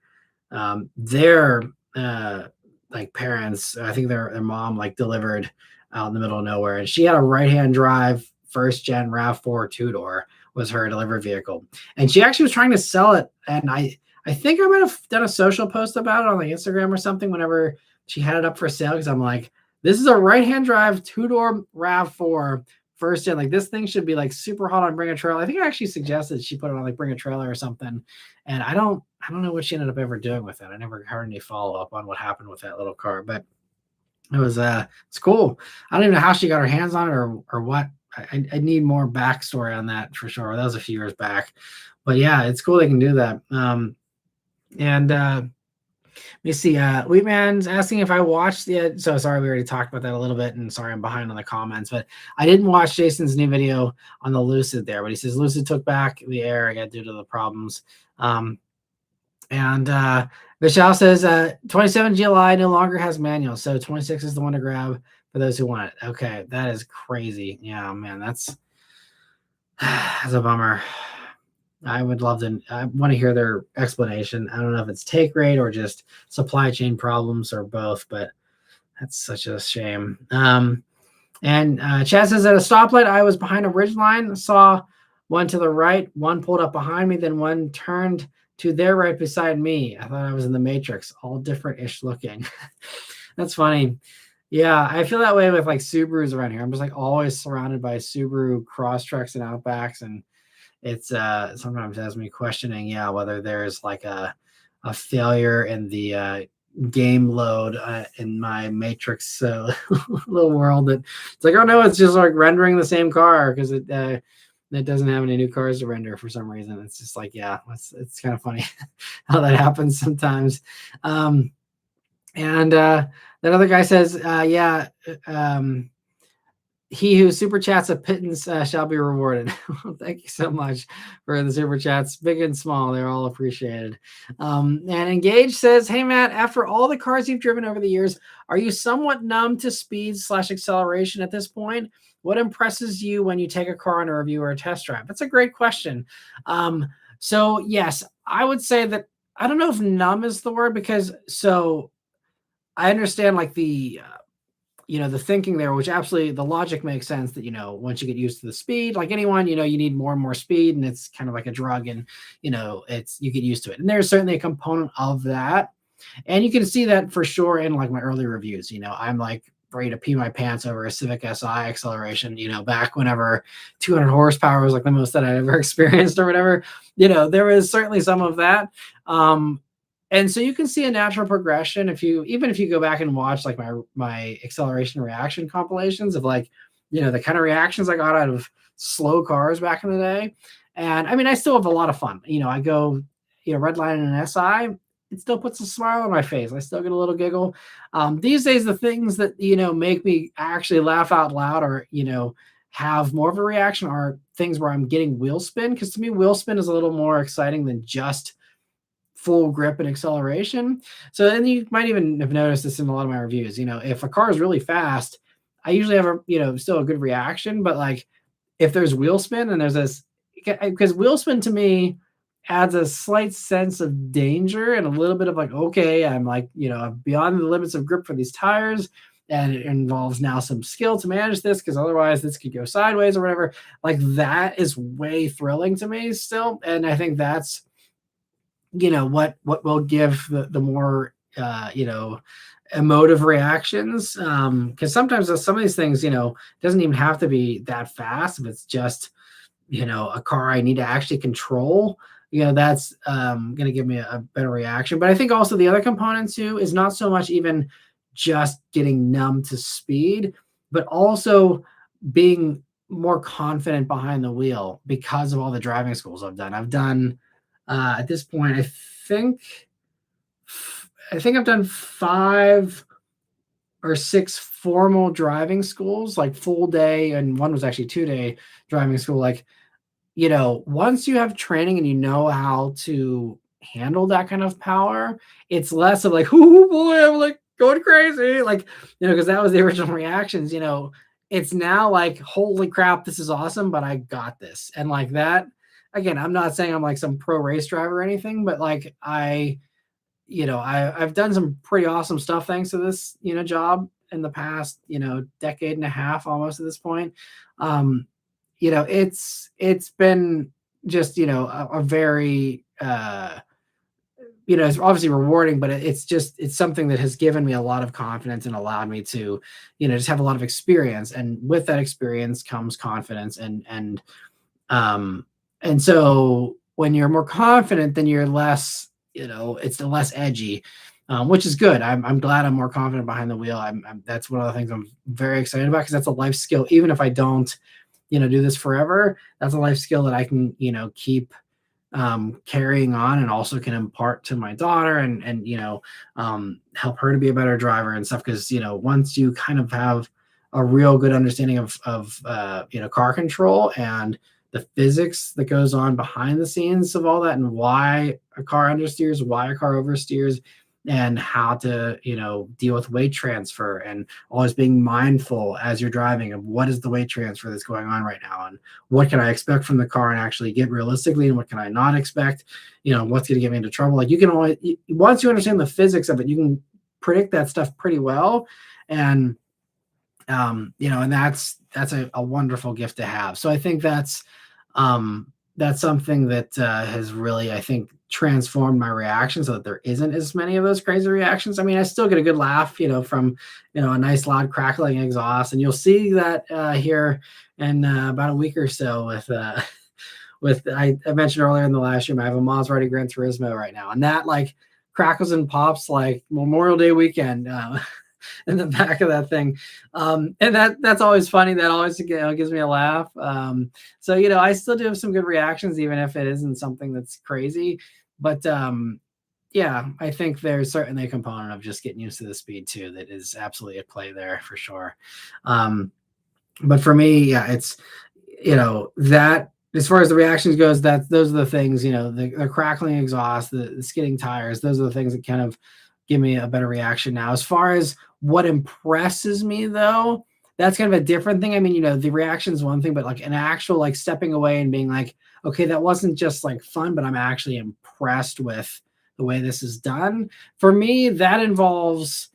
Speaker 1: their like parents, I think their mom delivered out in the middle of nowhere, and she had a right-hand drive first gen RAV4 two-door was her delivery vehicle, and she actually was trying to sell it. And I think I might have done a social post about it on Instagram or something whenever she had it up for sale, because I'm like, this is a right-hand drive two-door RAV4 first gen. This thing should be super hot on Bring a Trailer. I think I actually suggested she put it on Bring a Trailer or something. And I don't know what she ended up ever doing with it. I never heard any follow-up on what happened with that little car, but it was it's cool. I don't even know how she got her hands on it or what. I need more backstory on that for sure. That was a few years back, but yeah, it's cool they can do that. Let me see. Wheatman's asking if I watched the. So sorry, we already talked about that a little bit, and sorry I'm behind on the comments, but I didn't watch Jason's new video on the Lucid there. But he says Lucid took back the air again due to the problems. Vishal says 27 GLI no longer has manual, so 26 is the one to grab for those who want it. Okay, that is crazy. Yeah, man, that's a bummer. I would love to. I want to hear their explanation. I don't know if it's take rate or just supply chain problems or both, but that's such a shame. And Chad says at a stoplight, I was behind a ridge line, saw one to the right, one pulled up behind me, then one turned to their right beside me. I thought I was in the Matrix, all different-ish looking. That's funny. Yeah, I feel that way with Subarus around here. I'm just always surrounded by Subaru Crosstreks and Outbacks, and it's sometimes has me questioning, whether there's a failure in the game load in my Matrix little world that it's oh no, it's just rendering the same car because it doesn't have any new cars to render for some reason. It's just it's kind of funny how that happens sometimes. And that other guy says, he who super chats a pittance shall be rewarded. Well, thank you so much for the super chats, big and small. They're all appreciated. And Engage says, hey, Matt, after all the cars you've driven over the years, are you somewhat numb to speed/acceleration at this point? What impresses you when you take a car on a review or a test drive? That's a great question. So yes, I would say that, I don't know if numb is the word, because I understand the the thinking there, which absolutely the logic makes sense that, once you get used to the speed, like anyone, you need more and more speed, and it's kind of like a drug, and, you get used to it. And there's certainly a component of that. And you can see that for sure in like my early reviews. I'm like ready to pee my pants over a Civic Si acceleration, back whenever 200 horsepower was like the most that I ever experienced or whatever. There was certainly some of that. And so you can see a natural progression even if you go back and watch like my acceleration reaction compilations of like, the kind of reactions I got out of slow cars back in the day. And I mean, I still have a lot of fun. I go, redline in an SI, it still puts a smile on my face. I still get a little giggle. These days, the things that, make me actually laugh out loud or, have more of a reaction are things where I'm getting wheel spin. Because to me, wheel spin is a little more exciting than just full grip and acceleration. So then you might even have noticed this in a lot of my reviews. If a car is really fast, I usually have still a good reaction. But like if there's wheel spin and there's this, because wheel spin to me adds a slight sense of danger and a little bit of like, okay, I'm like, beyond the limits of grip for these tires. And it involves now some skill to manage this, because otherwise this could go sideways or whatever. Like that is way thrilling to me still. And I think that's, what will give the more, emotive reactions. Because sometimes some of these things, doesn't even have to be that fast. If it's just, a car I need to actually control, that's going to give me a better reaction. But I think also the other component too is not so much even just getting numb to speed, but also being more confident behind the wheel because of all the driving schools I've done. At this point, I think I've done 5 or 6 formal driving schools, like full day, and one was actually 2-day driving school. Like, once you have training and you know how to handle that kind of power, it's less of like, oh boy, I'm like going crazy. Like, because that was the original reactions, it's now like, holy crap, this is awesome, but I got this. And like that, again, I'm not saying I'm like some pro race driver or anything, but like I've done some pretty awesome stuff thanks to this, job in the past, decade and a half almost at this point. It's been just, a very, it's obviously rewarding, but it's something that has given me a lot of confidence and allowed me to, just have a lot of experience. And with that experience comes confidence. And so when you're more confident, then you're less, it's less edgy, which is good. I'm glad I'm more confident behind the wheel. That's one of the things I'm very excited about, because that's a life skill. Even if I don't, do this forever, that's a life skill that I can, keep carrying on, and also can impart to my daughter and help her to be a better driver and stuff. Because, once you kind of have a real good understanding of car control and the physics that goes on behind the scenes of all that, and why a car understeers, why a car oversteers, and how to, deal with weight transfer, and always being mindful as you're driving of what is the weight transfer that's going on right now, and what can I expect from the car and actually get realistically, and what can I not expect, what's going to get me into trouble. Like, you can only, once you understand the physics of it, you can predict that stuff pretty well. And, and that's a wonderful gift to have. So I think that's something that has really, I think, transformed my reaction, so that there isn't as many of those crazy reactions. I mean, I still get a good laugh, from, a nice loud crackling exhaust. And you'll see that here in about a week or so with I mentioned earlier in the last year, I have a Maserati Gran Turismo right now, and that like crackles and pops like Memorial Day weekend. In the back of that thing. And that's always funny. That always gives me a laugh. So, I still do have some good reactions, even if it isn't something that's crazy. But yeah, I think there's certainly a component of just getting used to the speed too that is absolutely at play there for sure. But for me, yeah, it's, that as far as the reactions goes, those are the things, the crackling exhaust, the skidding tires, those are the things that kind of give me a better reaction now. As far as what impresses me, though, that's kind of a different thing. I mean, the reaction is one thing, but like an actual like stepping away and being like, okay, that wasn't just like fun, but I'm actually impressed with the way this is done. For me, that involves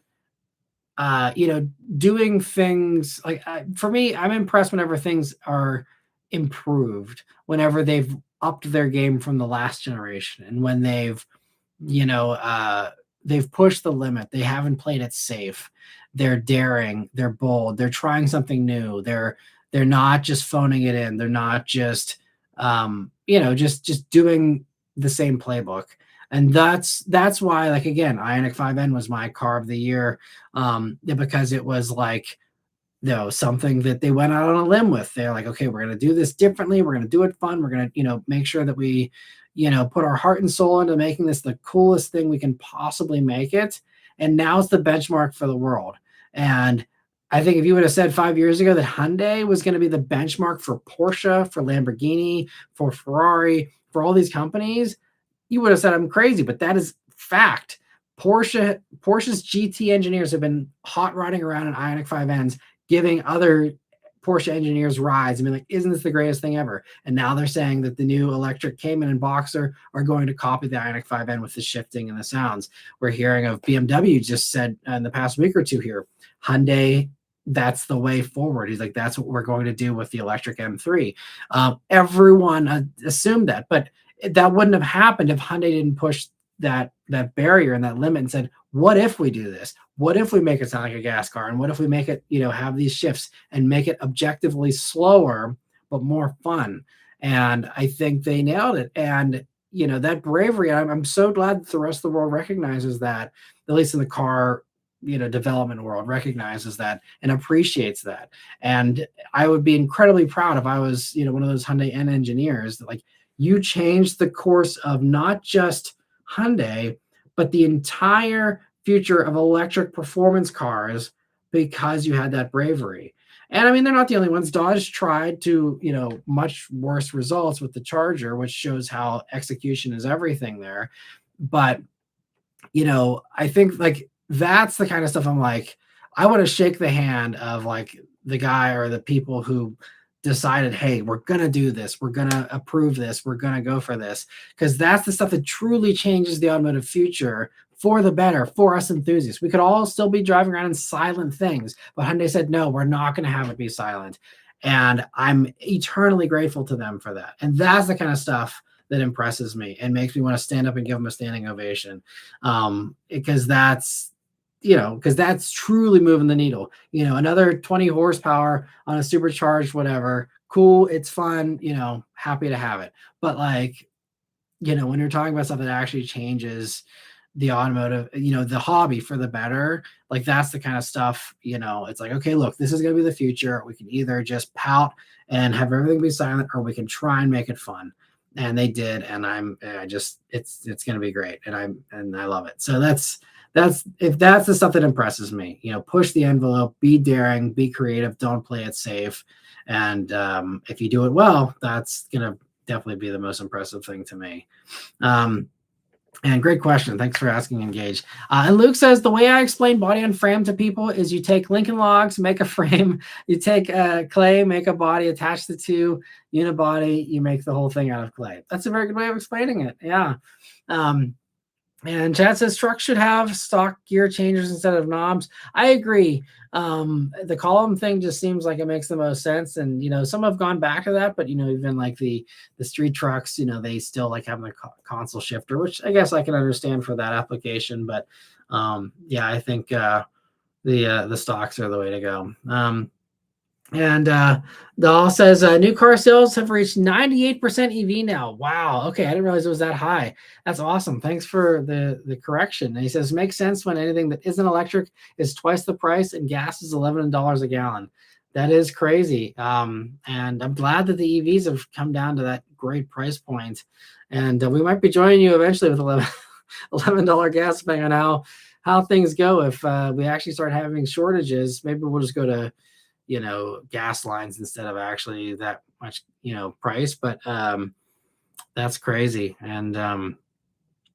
Speaker 1: doing things like, for me, I'm impressed whenever things are improved, whenever they've upped their game from the last generation, and when you know, uh, they've pushed the limit. They haven't played it safe. They're daring. They're bold. They're trying something new. They're not just phoning it in. They're not just just doing the same playbook. And that's why, like, again, Ionic 5N was my car of the year, because it was like, something that they went out on a limb with. They're like, okay, we're going to do this differently. We're going to do it fun. We're going to, make sure that we, put our heart and soul into making this the coolest thing we can possibly make it. And now it's the benchmark for the world. And I think if you would have said 5 years ago that Hyundai was going to be the benchmark for Porsche, for Lamborghini, for Ferrari, for all these companies, you would have said I'm crazy, but that is fact. Porsche's GT engineers have been hot riding around in Ionic 5Ns, giving other Porsche engineers rides. I mean, like, isn't this the greatest thing ever? And now they're saying that the new electric Cayman and Boxer are going to copy the Ionic 5N with the shifting and the sounds. We're hearing of BMW just said in the past week or two here, Hyundai, that's the way forward. He's like, that's what we're going to do with the electric M3. Everyone assumed that, but that wouldn't have happened if Hyundai didn't push that barrier and that limit and said, what if we do this? What if we make it sound like a gas car? And what if we make it, have these shifts and make it objectively slower, but more fun? And I think they nailed it. And, that bravery, I'm so glad that the rest of the world recognizes that, at least in the car, development world, recognizes that and appreciates that. And I would be incredibly proud if I was, one of those Hyundai N engineers that, like, you changed the course of not just Hyundai, but the entire future of electric performance cars, because you had that bravery. And I mean, they're not the only ones. Dodge tried to, much worse results with the Charger, which shows how execution is everything there. But, I think, like, that's the kind of stuff I'm like, I want to shake the hand of, like, the guy or the people who decided, hey, we're going to do this. We're going to approve this. We're going to go for this. Because that's the stuff that truly changes the automotive future for the better, for us enthusiasts. We could all still be driving around in silent things, but Hyundai said, no, we're not going to have it be silent. And I'm eternally grateful to them for that. And that's the kind of stuff that impresses me and makes me want to stand up and give them a standing ovation. Because that's truly moving the needle. Another 20 horsepower on a supercharged whatever, cool, it's fun, happy to have it. But, like, when you're talking about stuff that actually changes the automotive, the hobby for the better, like, that's the kind of stuff, it's like, okay, look, this is going to be the future. We can either just pout and have everything be silent, or we can try and make it fun. And they did. And it's going to be great. And I love it. So that's the stuff that impresses me. Push the envelope, be daring, be creative, don't play it safe. And if you do it well, that's gonna definitely be the most impressive thing to me. And great question. Thanks for asking, Engage. And Luke says, the way I explain body on frame to people is you take Lincoln Logs, make a frame, you take clay, make a body, attach the two, unibody, you make the whole thing out of clay. That's a very good way of explaining it. Yeah. And Chad says trucks should have stock gear changers instead of knobs. I agree. The column thing just seems like it makes the most sense. And, some have gone back to that, but, even like the street trucks, they still like having a console shifter, which I guess I can understand for that application. But yeah, I think the stocks are the way to go. And Dahl says new car sales have reached 98% EV now. Wow. Okay, I didn't realize it was that high. That's awesome. Thanks for the correction. And he says makes sense when anything that isn't electric is twice the price and gas is $11 a gallon. That is crazy. And I'm glad that the EVs have come down to that great price point. And we might be joining you eventually with $11 gas, depending on how things go. If we actually start having shortages, maybe we'll just go to gas lines instead of actually that much, price. But that's crazy. And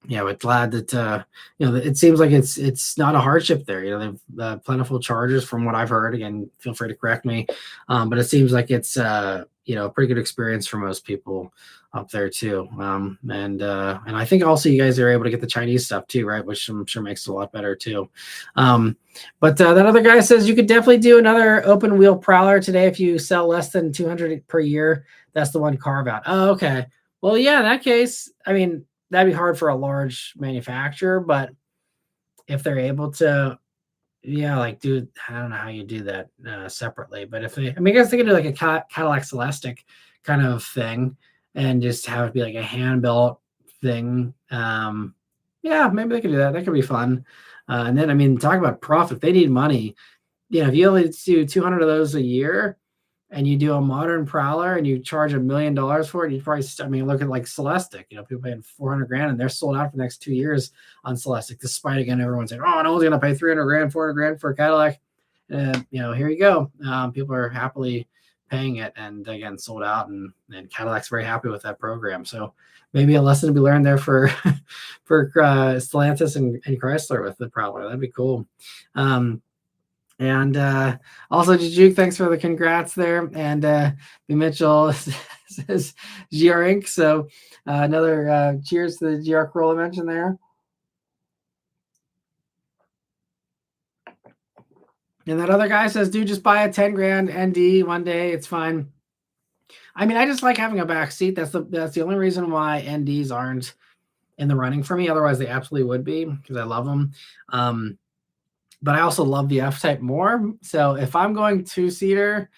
Speaker 1: yeah, we're glad that it seems like it's not a hardship there. They've plentiful chargers from what I've heard. Again, feel free to correct me, but it seems like it's a pretty good experience for most people up there too. And I think also you guys are able to get the Chinese stuff too, right? Which I'm sure makes it a lot better too. But that other guy says you could definitely do another open wheel Prowler today if you sell less than 200 per year. That's the one carve out. Oh, okay. Well, yeah, in that case, I mean, that'd be hard for a large manufacturer, but if they're able to, yeah, like do, I don't know how you do that separately, but if they, I mean, I guess they could do like a Cadillac Celestic kind of thing and just have it be like a hand built thing. Yeah, maybe they could do that. That could be fun. And then, I mean, talk about profit. They need money. If you only do 200 of those a year, and you do a modern Prowler and you charge $1 million for it, you probably, I mean, look at like Celestic, people paying 400 grand and they're sold out for the next 2 years on Celestic, despite, again, everyone's saying, oh, no one's going to pay 300 grand, 400 grand for a Cadillac. And, here you go. People are happily paying it and again, sold out, and Cadillac's very happy with that program. So maybe a lesson to be learned there for, for Stellantis and Chrysler with the Prowler. That'd be cool. And also, Jujuk, thanks for the congrats there. And B. Mitchell says GR Inc. So another cheers to the GR Corolla mention there. And that other guy says, dude, just buy a 10 grand ND one day. It's fine. I mean, I just like having a back seat. That's the only reason why NDs aren't in the running for me. Otherwise, they absolutely would be, because I love them. But I also love the F-Type more. So if I'm going two-seater,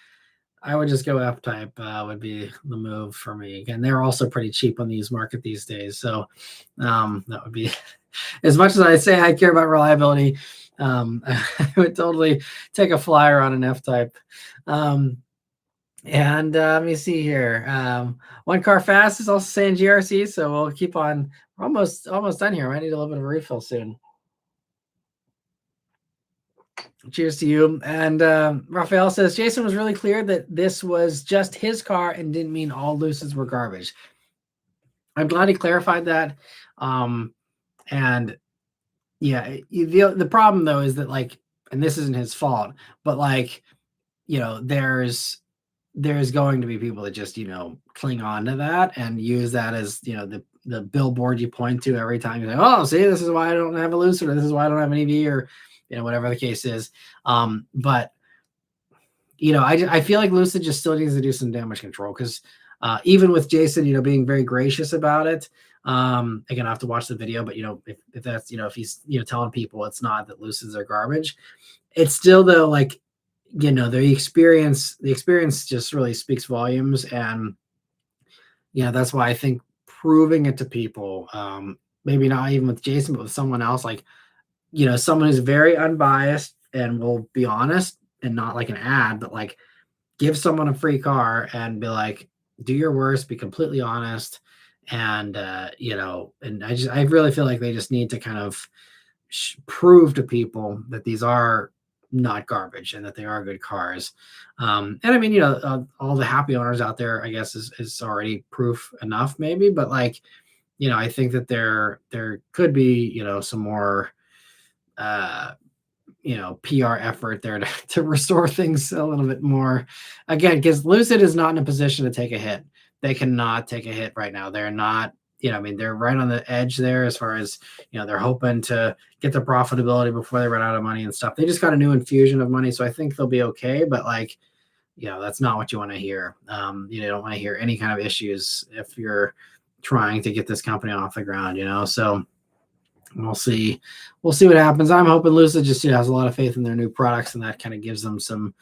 Speaker 1: I would just go F-Type would be the move for me. Again, they're also pretty cheap on the used market these days. So that would be, as much as I say I care about reliability, I would totally take a flyer on an F-Type. And let me see here. One Car Fast is also saying GRC. So we'll keep on. We're almost done here. I need a little bit of a refill soon. Cheers to you. And Raphael says, Jason was really clear that this was just his car and didn't mean all Lucids were garbage. I'm glad he clarified that. And yeah, the problem though is that, like, and this isn't his fault, but like, there's going to be people that just, cling on to that and use that as, the billboard you point to every time you say, oh, see, this is why I don't have a Lucid, or this is why I don't have an EV, or whatever the case is. But I feel like Lucid just still needs to do some damage control, because even with Jason, being very gracious about it. Again, I have to watch the video, but if that's, if he's telling people it's not that Lucids are garbage, it's still though, like, the experience just really speaks volumes. And that's why I think proving it to people, maybe not even with Jason, but with someone else, like, someone who's very unbiased and will be honest, and not like an ad, but like give someone a free car and be like, do your worst, be completely honest. And, and I really feel like they just need to kind of prove to people that these are not garbage and that they are good cars. And I mean, all the happy owners out there, I guess is already proof enough maybe, but like, I think that there could be, some more, PR effort there to restore things a little bit more, again, because Lucid is not in a position to take a hit. They cannot take a hit right now. They're not, I mean, they're right on the edge there as far as, they're hoping to get the profitability before they run out of money and stuff. They just got a new infusion of money, so I think they'll be okay. But like, that's not what you want to hear. You don't want to hear any kind of issues if you're trying to get this company off the ground, so we'll see what happens. I'm hoping Lucid just has a lot of faith in their new products, and that kind of gives them some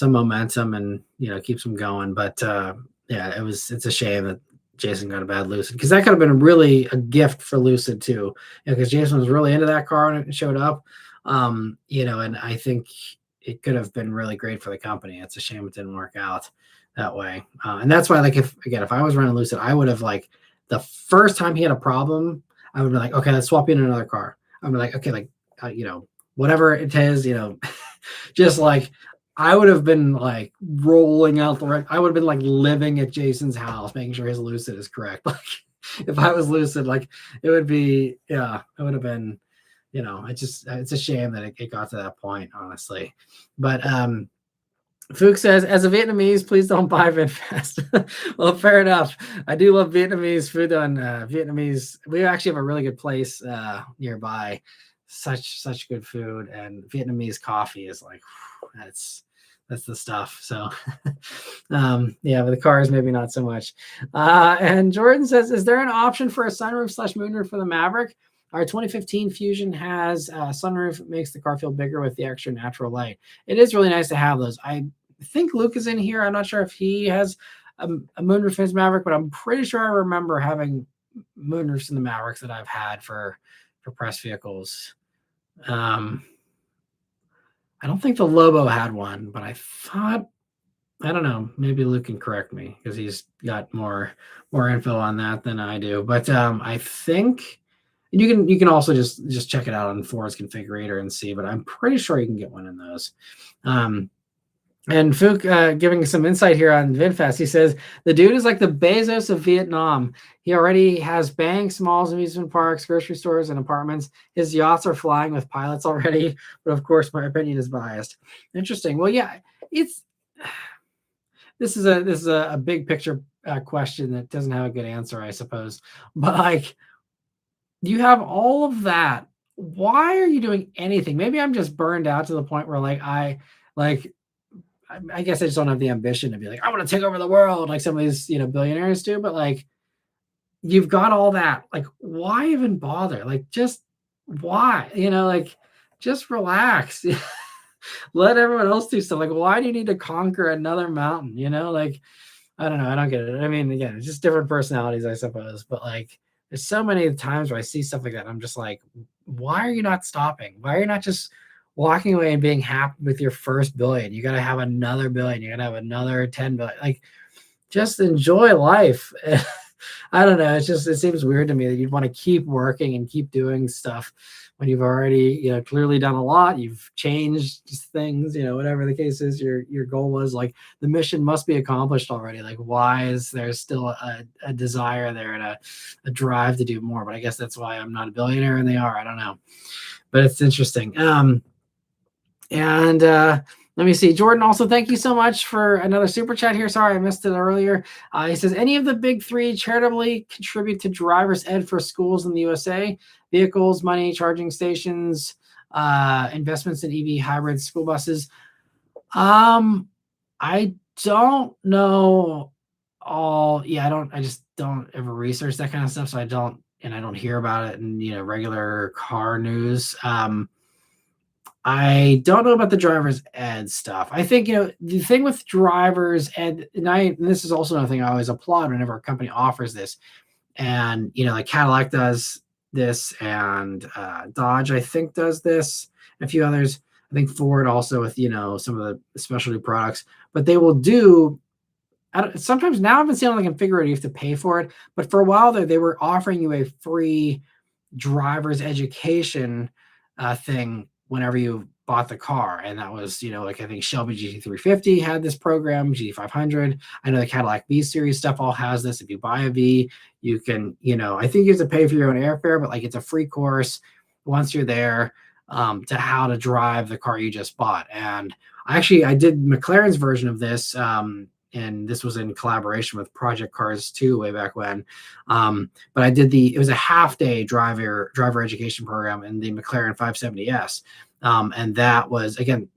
Speaker 1: momentum and keeps them going. But yeah, it's a shame that Jason got a bad Lucid, because that could have been really a gift for Lucid too, because Jason was really into that car and it showed up. And I think it could have been really great for the company. It's a shame it didn't work out that way. And that's why, like, if I was running Lucid, I would have, like, the first time he had a problem, I would be like, okay, let's swap in another car. I'd be like, okay, like, whatever it is, just like, I would have been like rolling out I would have been like living at Jason's house, making sure his Lucid is correct. Like, if I was lucid, like it would be, yeah, it would have been, it's a shame that it got to that point, honestly. But Fook says, as a Vietnamese, please don't buy VinFast. Well, fair enough. I do love Vietnamese food on Vietnamese. We actually have a really good place nearby. Such good food, and Vietnamese coffee is like, that's the stuff. So yeah, but the cars maybe not so much. And Jordan says, is there an option for a sunroof / moonroof for the Maverick? Our 2015 Fusion has a sunroof. It makes the car feel bigger with the extra natural light. It is really nice to have those. I think Luke is in here. I'm not sure if he has a moonroof in his Maverick, but I'm pretty sure I remember having moonroofs in the Mavericks that I've had for press vehicles. I don't think the Lobo had one, but I thought, I don't know, maybe Luke can correct me because he's got more info on that than I do. But I think you can also just check it out on Ford's configurator and see, but I'm pretty sure you can get one in those. And Fook giving some insight here on VinFast. He says, the dude is like the Bezos of Vietnam. He already has banks, malls, amusement parks, grocery stores, and apartments. His yachts are flying with pilots already. But of course, my opinion is biased. Interesting. Well, yeah, this is a big picture question that doesn't have a good answer, I suppose. But like, you have all of that. Why are you doing anything? Maybe I'm just burned out to the point where I guess I just don't have the ambition to be like, I want to take over the world like some of these, billionaires do. But like, you've got all that. Like, why even bother? Like, just why? Just relax. Let everyone else do stuff. Like, why do you need to conquer another mountain? Like, I don't know. I don't get it. I mean, again, it's just different personalities, I suppose. But like, there's so many times where I see stuff like that. I'm just like, why are you not stopping? Why are you not just walking away and being happy with your first billion? You got to have another billion. You got to have another 10 billion. Like, just enjoy life. I don't know. It seems weird to me that you'd want to keep working and keep doing stuff when you've already, clearly done a lot. You've changed things, whatever the case is, your goal was. Like, the mission must be accomplished already. Like, why is there still a desire there and a drive to do more? But I guess that's why I'm not a billionaire and they are. I don't know. But it's interesting. Let me see. Jordan, also, thank you so much for another super chat here. Sorry, I missed it earlier. He says, any of the big three charitably contribute to driver's ed for schools in the USA? Vehicles, money, charging stations, investments in EV hybrid school buses. I don't know all. Yeah, I just don't ever research that kind of stuff. So I don't hear about it in, regular car news. I don't know about the driver's ed stuff. I think, the thing with driver's ed, and this is also another thing I always applaud whenever a company offers this. And, like Cadillac does this, and Dodge, I think, does this, and a few others. I think Ford also with, some of the specialty products. But they will do, sometimes now I've been seeing on the configurator, you have to pay for it. But for a while there, they were offering you a free driver's education thing whenever you bought the car. And that was, like, I think Shelby GT350 had this program, GT500. I know the Cadillac V series stuff all has this. If you buy a V, you can, I think you have to pay for your own airfare, but like, it's a free course once you're there to how to drive the car you just bought. And I did McLaren's version of this. And this was in collaboration with Project Cars 2 way back when. But I did it was a half-day driver education program in the McLaren 570S. And that was, again,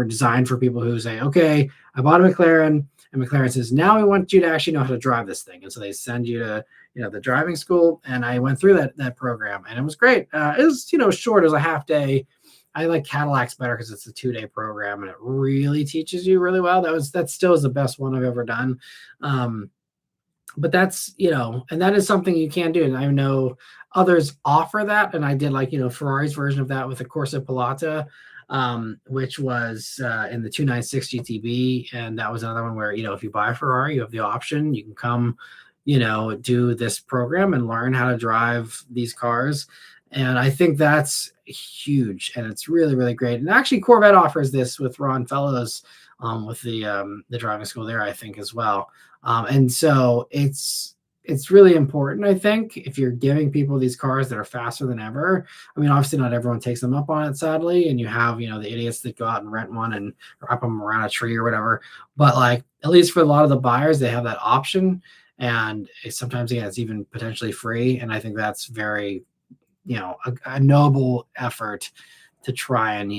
Speaker 1: designed for people who say, okay, I bought a McLaren, and McLaren says, now we want you to actually know how to drive this thing. And so they send you to, the driving school. And I went through that program, and it was great. It was, short. It was a half day. I like Cadillacs better because it's a 2-day program and it really teaches you really well. That still is the best one I've ever done. But that's, and that is something you can do. And I know others offer that. And I did Ferrari's version of that with the Corsa Pilota, which was in the 296 GTB. And that was another one where, if you buy a Ferrari, you have the option. You can come, do this program and learn how to drive these cars. And I think that's huge, and it's really, really great. And actually, Corvette offers this with Ron Fellows with the driving school there, I think, as well. And so it's it's really important, I think, if you're giving people these cars that are faster than ever. I mean, obviously not everyone takes them up on it, sadly, and you have, the idiots that go out and rent one and wrap them around a tree or whatever. But like, at least for a lot of the buyers, they have that option, and sometimes, yeah, it's even potentially free. And I think that's very, a noble effort to try and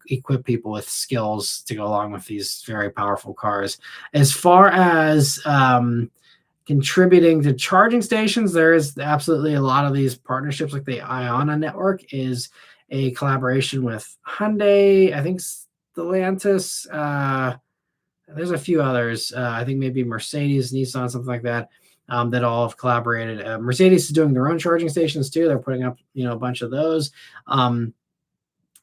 Speaker 1: equip people with skills to go along with these very powerful cars. As far as contributing to charging stations, there is absolutely a lot of these partnerships. Like the Iona network is a collaboration with Hyundai, I think Stellantis, there's a few others, I think maybe Mercedes, Nissan, something like that, that all have collaborated. Mercedes is doing their own charging stations too. They're putting up a bunch of those.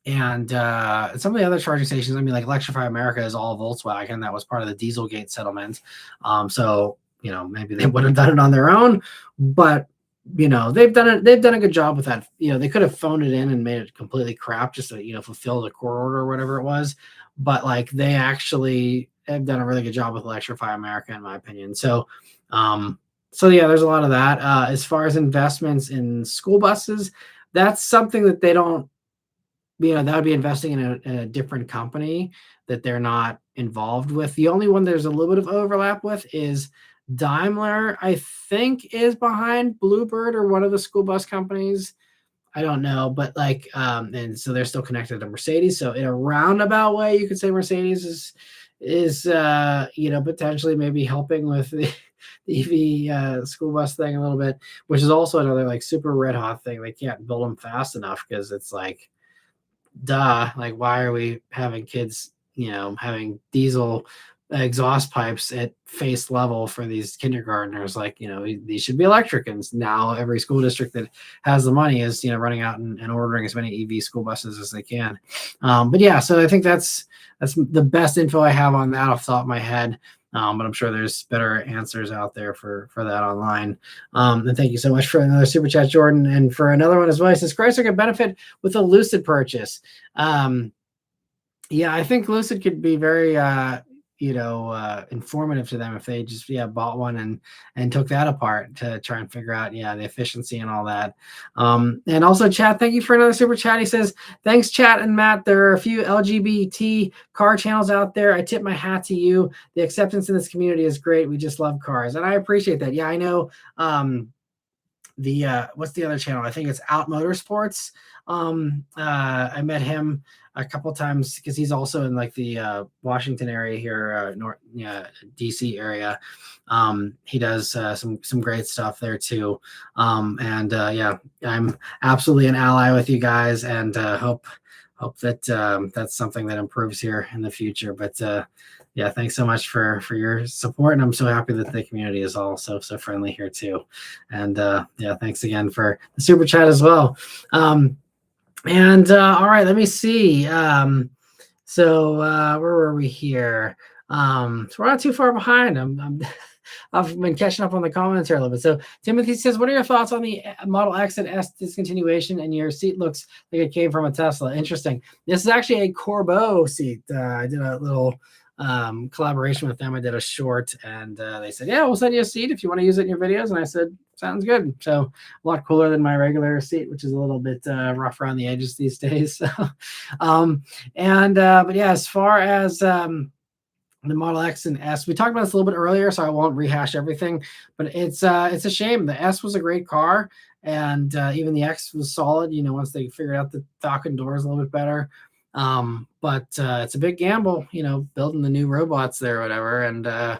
Speaker 1: And some of the other charging stations, I mean, like Electrify America is all Volkswagen. That was part of the Dieselgate settlement. So maybe they would have done it on their own, but they've done it. They've done a good job with that. They could have phoned it in and made it completely crap just to fulfill the court order or whatever it was. But like, they actually have done a really good job with Electrify America, in my opinion. So yeah, there's a lot of that. As far as investments in school buses, that's something that they don't. That would be investing in a different company that they're not involved with. The only one there's a little bit of overlap with is Daimler, I think, is behind Bluebird or one of the school bus companies. I don't know, but like, and so they're still connected to Mercedes. So in a roundabout way, you could say Mercedes is potentially maybe helping with the EV school bus thing a little bit, which is also another like super red hot thing. They can't build them fast enough because it's like, duh, like, why are we having kids having diesel exhaust pipes at face level for these kindergartners? Like, these should be electric. And now every school district that has the money is running out and ordering as many EV school buses as they can. But yeah, so I think that's the best info I have on that off the top of my head. But I'm sure there's better answers out there for that online. And thank you so much for another super chat, Jordan, and for another one as well. He says Chrysler could benefit with a Lucid purchase. Yeah, I think Lucid could be very informative to them if they just bought one and took that apart to try and figure out the efficiency and all that. And also, Chat, thank you for another super chat. He says, thanks, Chat and Matt. There are a few LGBT car channels out there. I tip my hat to you. The acceptance in this community is great. We just love cars, and I appreciate that. Yeah, I know. What's the other channel? I think it's Out Motorsports. I met him a couple times because he's also in like the Washington area here, DC area. He does some great stuff there too. Yeah, I'm absolutely an ally with you guys, and hope that that's something that improves here in the future. But yeah, thanks so much for your support, and I'm so happy that the community is all so friendly here too. And yeah, thanks again for the super chat as well. All right, let me see. So where were we here? So we're not too far behind. I've been catching up on the comments here a little bit. So Timothy says, what are your thoughts on the Model X and S discontinuation? And your seat looks like it came from a Tesla. Interesting. This is actually a Corbeau seat. I did a little collaboration with them. I did a short, and they said, yeah, we'll send you a seat if you want to use it in your videos. And I said, sounds good. So a lot cooler than my regular seat, which is a little bit rough around the edges these days. So, but yeah, as far as the Model X and S, we talked about this a little bit earlier, so I won't rehash everything, but it's a shame. The S was a great car, and even the X was solid, once they figured out the Falcon doors a little bit better. But it's a big gamble, building the new robots there or whatever. And I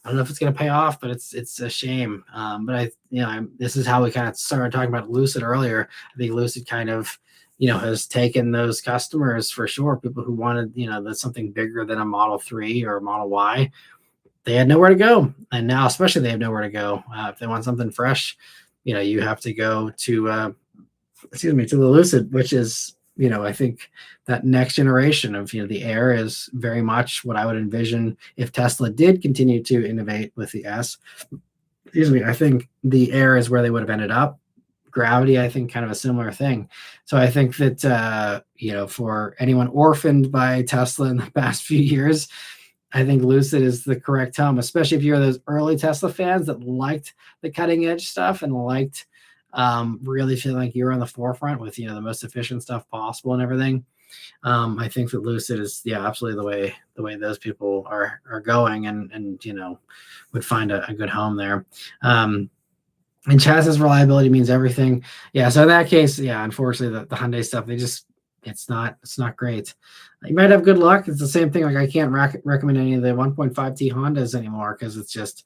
Speaker 1: don't know if it's going to pay off, but it's a shame. But this is how we kind of started talking about Lucid earlier. I think Lucid kind of, has taken those customers for sure. People who wanted, that's something bigger than a Model 3 or a Model Y. They had nowhere to go. And now, especially, they have nowhere to go. If they want something fresh, you have to go to, to the Lucid, which is, I think that next generation of, the Air is very much what I would envision if Tesla did continue to innovate with the S. I think the Air is where they would have ended up. Gravity, I think, kind of a similar thing. So I think that, for anyone orphaned by Tesla in the past few years, I think Lucid is the correct home, especially if you're those early Tesla fans that liked the cutting edge stuff and liked really feeling like you're on the forefront with the most efficient stuff possible and everything. I think that Lucid is absolutely the way those people are going and would find a good home there. And chassis reliability means everything. Yeah, so in that case, unfortunately the Hyundai stuff, it's not great. You might have good luck. It's the same thing. Like I can't recommend any of the 1.5T Hondas anymore because it's just,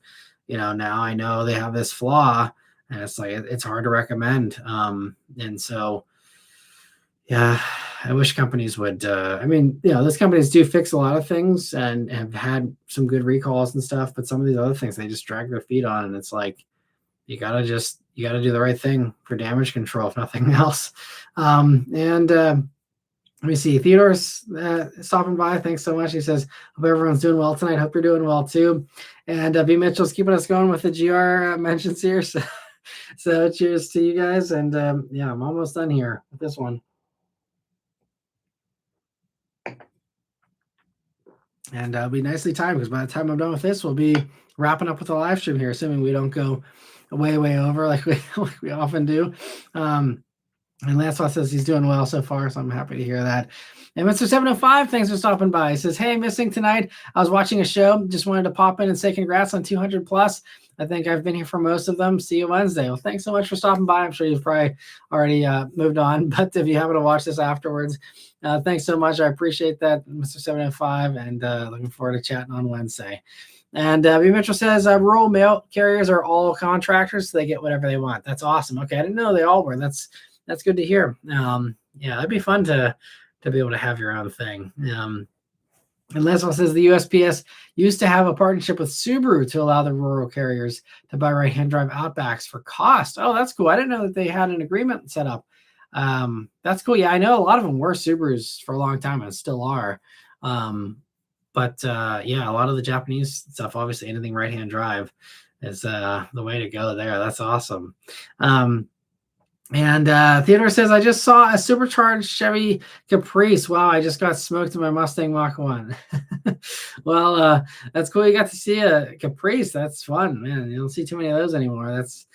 Speaker 1: now I know they have this flaw, and it's like it's hard to recommend. And so, yeah, I wish companies would. Those companies do fix a lot of things and have had some good recalls and stuff, but some of these other things they just drag their feet on, and it's like you gotta do the right thing for damage control, if nothing else. Let me see. Theodore's stopping by. Thanks so much. He says, hope everyone's doing well tonight. Hope you're doing well too. And B. Mitchell's keeping us going with the GR mentions here. So cheers to you guys. And I'm almost done here with this one. And it'll be nicely timed because by the time I'm done with this, we'll be wrapping up with the live stream here, assuming we don't go way over like we often do. And Lancelot says he's doing well so far, so I'm happy to hear that. And Mr. 705, thanks for stopping by. He says, hey, missing tonight. I was watching a show. Just wanted to pop in and say congrats on 200 plus. I think I've been here for most of them. See you Wednesday. Well, thanks so much for stopping by. I'm sure you've probably already moved on, but if you happen to watch this afterwards, thanks so much. I appreciate that, Mr. 705, and looking forward to chatting on Wednesday. And B. Mitchell says rural mail carriers are all contractors, so they get whatever they want. That's awesome. Okay, I didn't know they all were. That's good to hear. That'd be fun to be able to have your own thing. And Leslie says the USPS used to have a partnership with Subaru to allow the rural carriers to buy right-hand drive Outbacks for cost. Oh, that's cool. I didn't know that they had an agreement set up. That's cool. Yeah, I know a lot of them were Subarus for a long time and still are. But a lot of the Japanese stuff, obviously anything right-hand drive is the way to go there. That's awesome. And Theodore says, I just saw a supercharged Chevy Caprice. Wow, I just got smoked in my Mustang Mach-1. Well, that's cool. You got to see a Caprice. That's fun, man. You don't see too many of those anymore. That's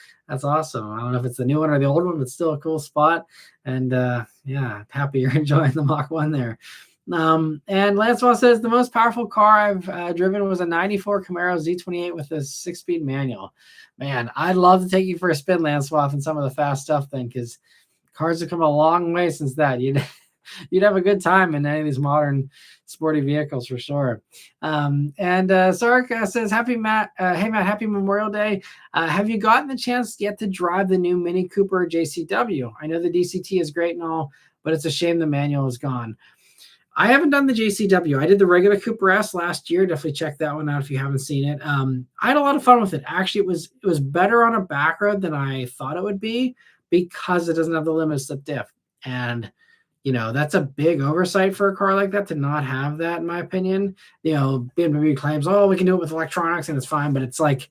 Speaker 1: awesome. I don't know if it's the new one or the old one, but still a cool spot. And happy you're enjoying the Mach-1 there. And Lancelot says the most powerful car I've driven was a 94 Camaro Z28 with a 6-speed manual. Man, I'd love to take you for a spin, Lancelot, and some of the fast stuff then, because cars have come a long way since that. You'd have a good time in any of these modern sporty vehicles for sure. Sark says, hey Matt, happy Memorial Day. Have you gotten the chance yet to drive the new Mini Cooper JCW? I know the DCT is great and all, but it's a shame the manual is gone. I haven't done the JCW. I did the regular Cooper S last year. Definitely check that one out if you haven't seen it. I had a lot of fun with it. Actually, it was better on a back road than I thought it would be because it doesn't have the limited slip diff. And, that's a big oversight for a car like that to not have that, in my opinion. BMW claims, oh, we can do it with electronics and it's fine. But it's like,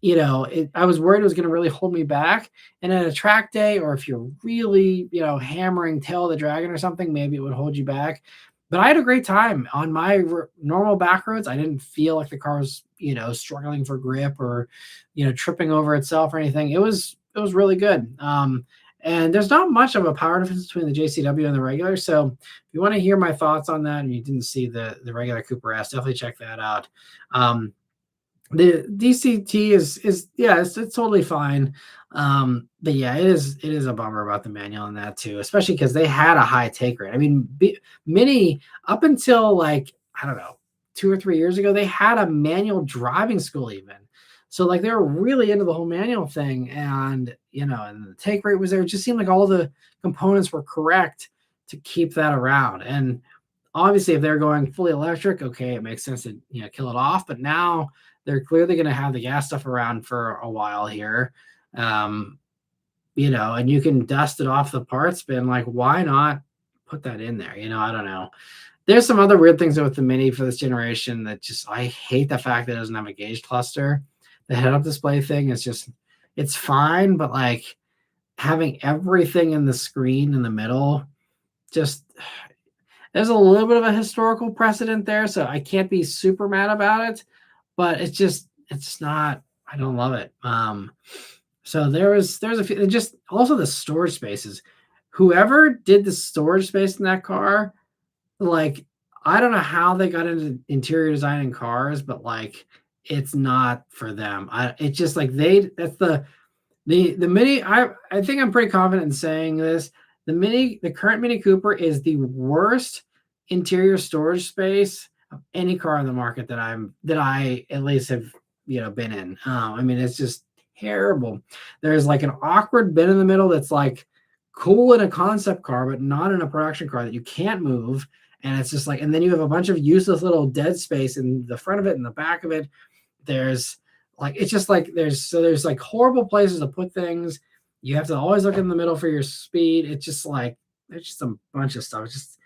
Speaker 1: I was worried it was going to really hold me back. And at a track day, or if you're really, hammering Tail of the Dragon or something, maybe it would hold you back. But I had a great time on my normal back roads. I didn't feel like the car was, struggling for grip or, tripping over itself or anything. It was really good. And there's not much of a power difference between the JCW and the regular. So if you want to hear my thoughts on that and you didn't see the regular Cooper S, definitely check that out. The DCT is it's totally fine. But yeah, it is a bummer about the manual and that too, especially because they had a high take rate. I mean, Mini up until like, I don't know, 2 or 3 years ago, they had a manual driving school even. So like they were really into the whole manual thing, and and the take rate was there. It just seemed like all the components were correct to keep that around. And obviously if they're going fully electric, okay, it makes sense to kill it off. But now they're clearly going to have the gas stuff around for a while here. And you can dust it off the parts bin. Like, why not put that in there? I don't know. There's some other weird things with the Mini for this generation that I hate the fact that it doesn't have a gauge cluster. The head-up display thing is it's fine, but like having everything in the screen in the middle, there's a little bit of a historical precedent there, so I can't be super mad about it, but it's not, I don't love it. So there's a few, just also the storage spaces. Whoever did the storage space in that car, like, I don't know how they got into interior design in cars, but like it's not for them. It's just like that's the Mini. I think I'm pretty confident in saying this. The current Mini Cooper is the worst interior storage space of any car on the market that I at least have been in. I mean, it's just terrible. There's like an awkward bin in the middle that's like cool in a concept car, but not in a production car that you can't move. And it's just like, and then you have a bunch of useless little dead space in the front of it and the back of it. There's like, it's just like there's like horrible places to put things. You have to always look in the middle for your speed. It's just like there's just a bunch of stuff. It's just,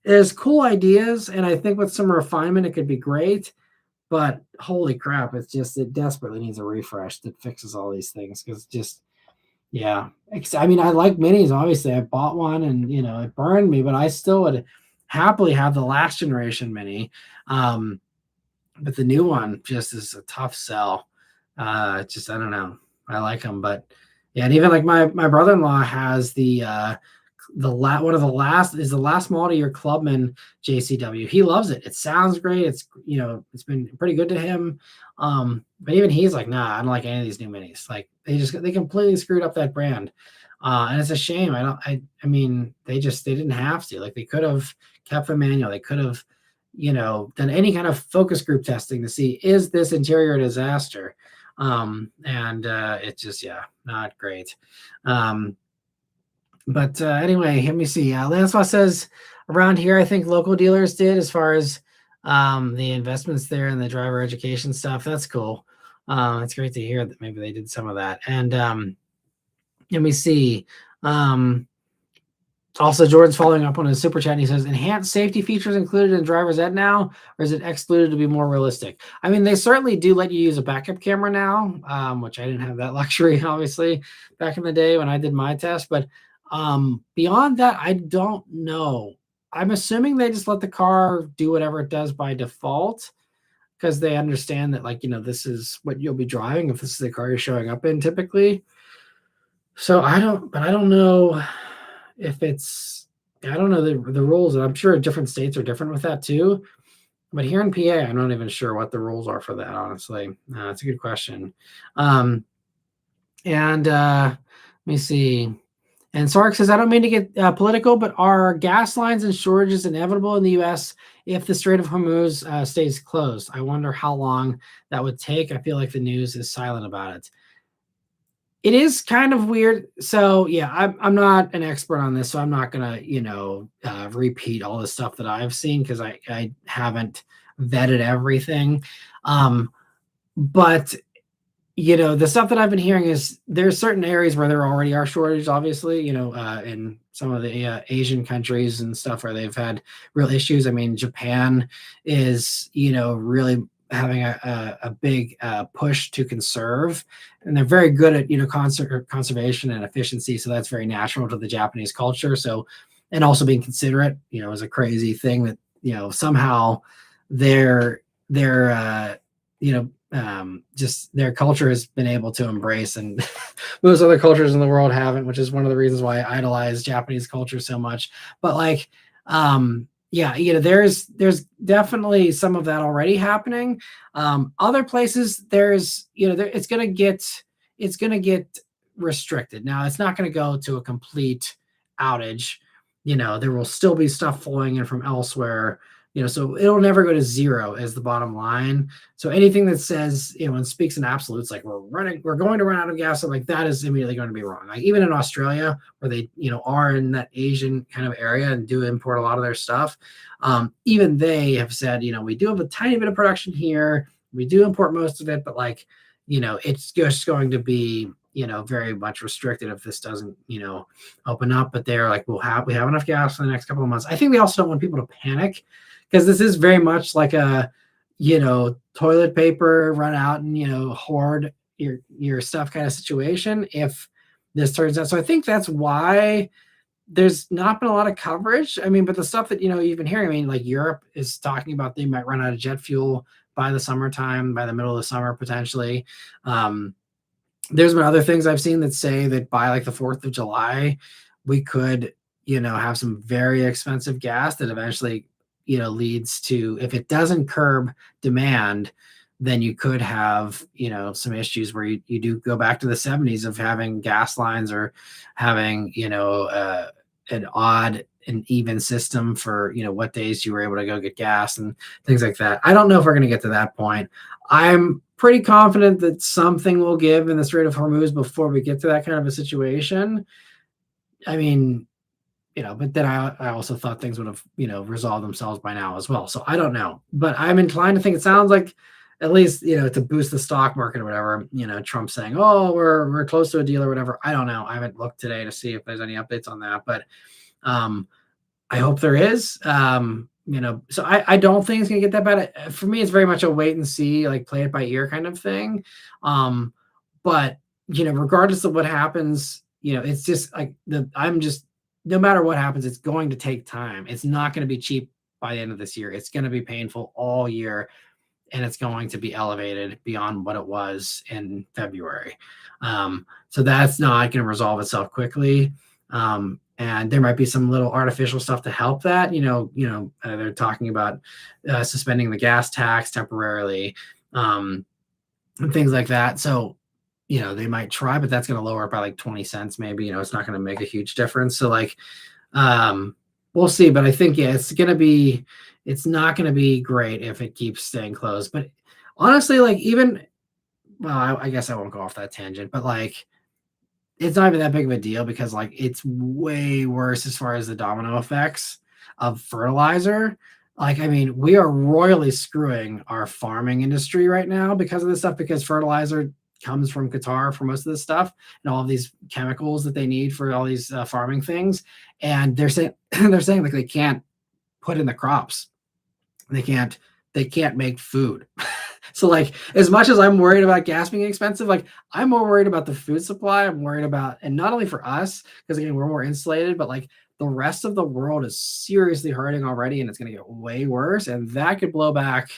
Speaker 1: there's cool ideas, and I think with some refinement it could be great. But holy crap, it desperately needs a refresh that fixes all these things, because just, yeah. I mean, I like minis. Obviously, I bought one, and it burned me, but I still would happily have the last generation mini. But the new one just is a tough sell. Just, I don't know. I like them, but yeah, and even like my brother-in-law has one of the last model year Clubman JCW. He loves it. It sounds great. It's been pretty good to him. But even he's like, nah, I don't like any of these new minis. Like they completely screwed up that brand. And it's a shame. I mean, they didn't have to. Like, they could have kept the manual. They could have, done any kind of focus group testing to see, is this interior a disaster? And it's just, yeah, not great. But anyway, let me see. Lancelot says, around here, I think local dealers did, as far as the investments there and the driver education stuff. That's cool. It's great to hear that maybe they did some of that. And let me see. Also, Jordan's following up on his super chat, and he says, enhanced safety features included in driver's ed now, or is it excluded to be more realistic? I mean, they certainly do let you use a backup camera now, which I didn't have that luxury, obviously, back in the day when I did my test. But beyond that, I don't know. I'm assuming they just let the car do whatever it does by default, because they understand that, like, this is what you'll be driving if this is the car you're showing up in typically. So I don't know if I don't know the rules, and I'm sure different states are different with that too. But here in PA, I'm not even sure what the rules are for that, honestly. That's a good question. And let me see. And Sark says, I don't mean to get political, but are gas lines and shortages inevitable in the U.S. if the Strait of Hormuz stays closed? I wonder how long that would take. I feel like the news is silent about it. It is kind of weird. So yeah, I'm not an expert on this, so I'm not gonna repeat all the stuff that I've seen, because I haven't vetted everything. But the stuff that I've been hearing is there's certain areas where there already are shortages, obviously, in some of the Asian countries and stuff where they've had real issues. I mean, Japan is really having a big push to conserve, and they're very good at conservation and efficiency, so that's very natural to the Japanese culture. So, and also being considerate is a crazy thing that somehow their just their culture has been able to embrace, and most other cultures in the world haven't, which is one of the reasons why I idolize Japanese culture so much. But like yeah, there's definitely some of that already happening. Other places, there's it's gonna get restricted. Now, it's not gonna go to a complete outage. There will still be stuff flowing in from elsewhere. So it'll never go to zero as the bottom line. So anything that says, and speaks in absolutes, like we're going to run out of gas, so like that is immediately going to be wrong. Like even in Australia, where they, are in that Asian kind of area and do import a lot of their stuff, even they have said, we do have a tiny bit of production here. We do import most of it, but like, it's just going to be, very much restricted if this doesn't, open up. But they're like, we have enough gas for the next couple of months. I think they also don't want people to panic, because this is very much like a, toilet paper run out and, hoard your stuff kind of situation if this turns out. So I think that's why there's not been a lot of coverage. I mean, but the stuff that, you've been hearing, I mean, like Europe is talking about they might run out of jet fuel by the summertime, by the middle of the summer, potentially. There's been other things I've seen that say that by like the 4th of July, we could, have some very expensive gas that eventually, leads to, if it doesn't curb demand, then you could have, some issues where you do go back to the 70s of having gas lines or having, an odd and even system for, what days you were able to go get gas and things like that. I don't know if we're going to get to that point. I'm pretty confident that something will give in the Strait of Hormuz before we get to that kind of a situation. I mean, but then I also thought things would have, resolved themselves by now as well. So I don't know, but I'm inclined to think it sounds like at least, to boost the stock market or whatever, Trump saying, oh, we're close to a deal or whatever. I don't know. I haven't looked today to see if there's any updates on that, but I hope there is. So I don't think it's gonna get that bad. For me, it's very much a wait and see, like play it by ear kind of thing. But regardless of what happens, it's just like no matter what happens, it's going to take time. It's not going to be cheap by the end of this year. It's going to be painful all year, and it's going to be elevated beyond what it was in February. So that's not going to resolve itself quickly. And there might be some little artificial stuff to help that. They're talking about suspending the gas tax temporarily, and things like that. So, they might try, but that's going to lower it by like 20 cents, maybe. It's not going to make a huge difference. So, like, we'll see. But I think, it's not going to be great if it keeps staying closed. But honestly, like, I guess I won't go off that tangent, but like, it's not even that big of a deal because like it's way worse as far as the domino effects of fertilizer. Like, I mean, we are royally screwing our farming industry right now because of this stuff, because fertilizer comes from Qatar for most of this stuff and all of these chemicals that they need for all these farming things. And they're saying like they can't put in the crops. They can't make food. So like, as much as I'm worried about gas being expensive, like I'm more worried about the food supply. I'm worried about, and not only for us, because again, we're more insulated, but like the rest of the world is seriously hurting already, and it's going to get way worse. And that could blow back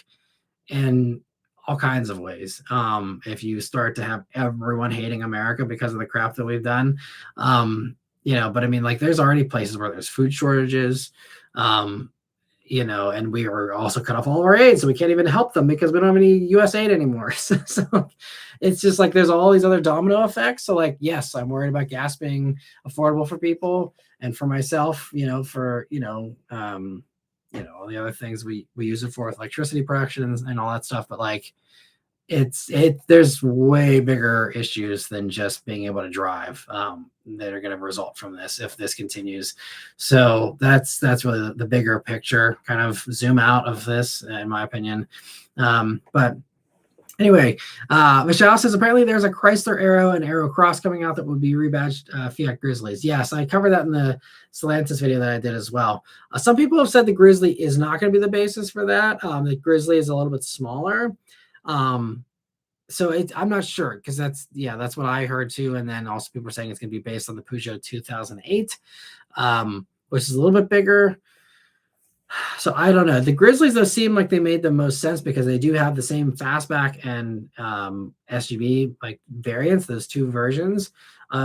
Speaker 1: in all kinds of ways. If you start to have everyone hating America because of the crap that we've done, but I mean, like there's already places where there's food shortages, and we are also cut off all of our aid, so we can't even help them because we don't have any U.S. aid anymore. So it's just like there's all these other domino effects. So like, yes, I'm worried about gas being affordable for people and for myself, for all the other things we use it for with electricity production and all that stuff. But like, there's way bigger issues than just being able to drive that are going to result from this if this continues. So that's really the bigger picture, kind of zoom out of this, in my opinion. But anyway, Michelle says apparently there's a Chrysler Arrow and Arrow Cross coming out that would be rebadged Fiat Grizzlies. Yes, I covered that in the Stellantis video that I did as well. Some people have said the Grizzly is not going to be the basis for that. The Grizzly is a little bit smaller. So I'm not sure, because that's what I heard too. And then also people are saying it's going to be based on the Peugeot 2008, which is a little bit bigger. So I don't know. The Grizzlies, though, seem like they made the most sense because they do have the same fastback and SUV like variants, those two versions.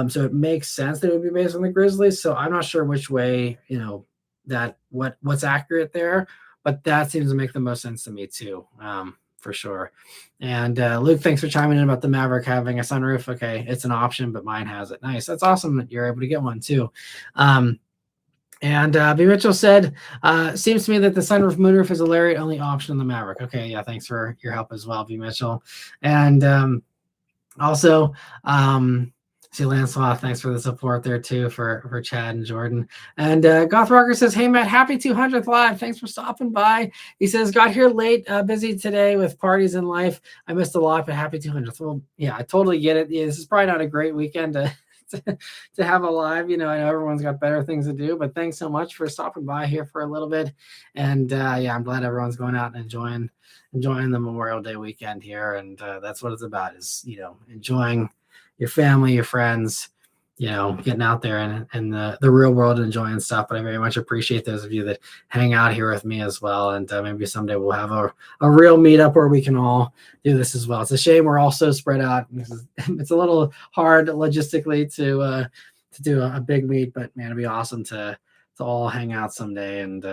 Speaker 1: So it makes sense that it would be based on the Grizzlies. So I'm not sure which way, what's accurate there, but that seems to make the most sense to me too. For sure. And Luke, thanks for chiming in about the Maverick having a sunroof. Okay, it's an option, but mine has it. Nice. That's awesome that you're able to get one too. And B. Mitchell said, seems to me that the sunroof moonroof is a Lariat only option on the Maverick. Okay, yeah, thanks for your help as well, B. Mitchell. And also, see Lancelot, thanks for the support there too for Chad and Jordan. And Goth Rocker says, hey Matt, happy 200th live. Thanks for stopping by. He says, got here late, busy today with parties in life. I missed a lot, but happy 200th. Well, yeah, I totally get it. Yeah, this is probably not a great weekend to have a live. I know everyone's got better things to do, but thanks so much for stopping by here for a little bit. And yeah, I'm glad everyone's going out and enjoying the Memorial Day weekend here. And that's what it's about, is enjoying your family, your friends, getting out there and the real world, enjoying stuff. But I very much appreciate those of you that hang out here with me as well. And maybe someday we'll have a real meetup where we can all do this as well. It's a shame we're all so spread out. It's a little hard logistically to do a big meet, but man, it'd be awesome to all hang out someday and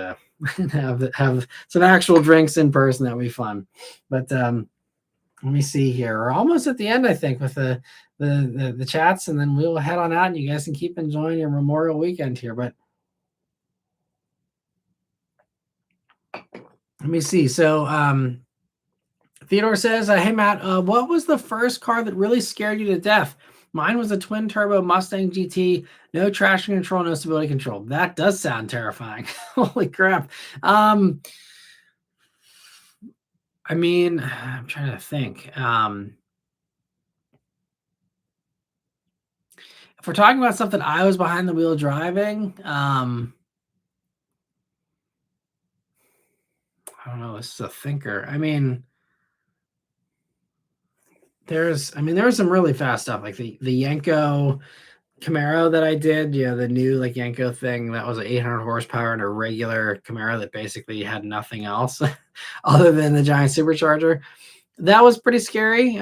Speaker 1: and have some actual drinks in person. That would be fun. But let me see here. We're almost at the end, I think, with the chats, and then we'll head on out, and you guys can keep enjoying your Memorial weekend here. But let me see. So Theodore says, "Hey Matt, what was the first car that really scared you to death?" Mine was a twin turbo Mustang GT, no traction control, no stability control. That does sound terrifying. Holy crap. I mean, I'm trying to think. If we're talking about stuff that I was behind the wheel driving, I don't know. This is a thinker. I mean, there was some really fast stuff, like the Yenko Camaro that I did. The new like Yenko thing that was an 800 horsepower and a regular Camaro that basically had nothing else other than the giant supercharger. That was pretty scary.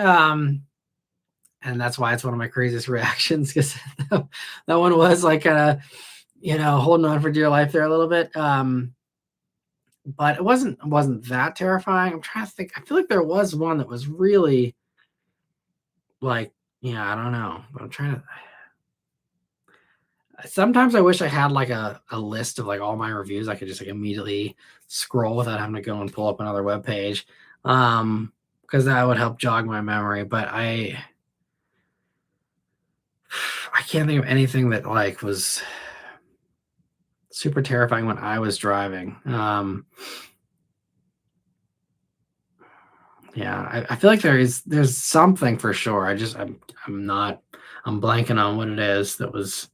Speaker 1: And that's why it's one of my craziest reactions, because that one was like kind of, holding on for dear life there a little bit. But it wasn't that terrifying. I'm trying to think. I feel like there was one that was really like, I don't know. But I'm trying to. Sometimes I wish I had like a list of like all my reviews. I could just like immediately scroll without having to go and pull up another web page, because that would help jog my memory. But I can't think of anything that like was super terrifying when I was driving. I feel like there's something for sure. I'm blanking on what it is that was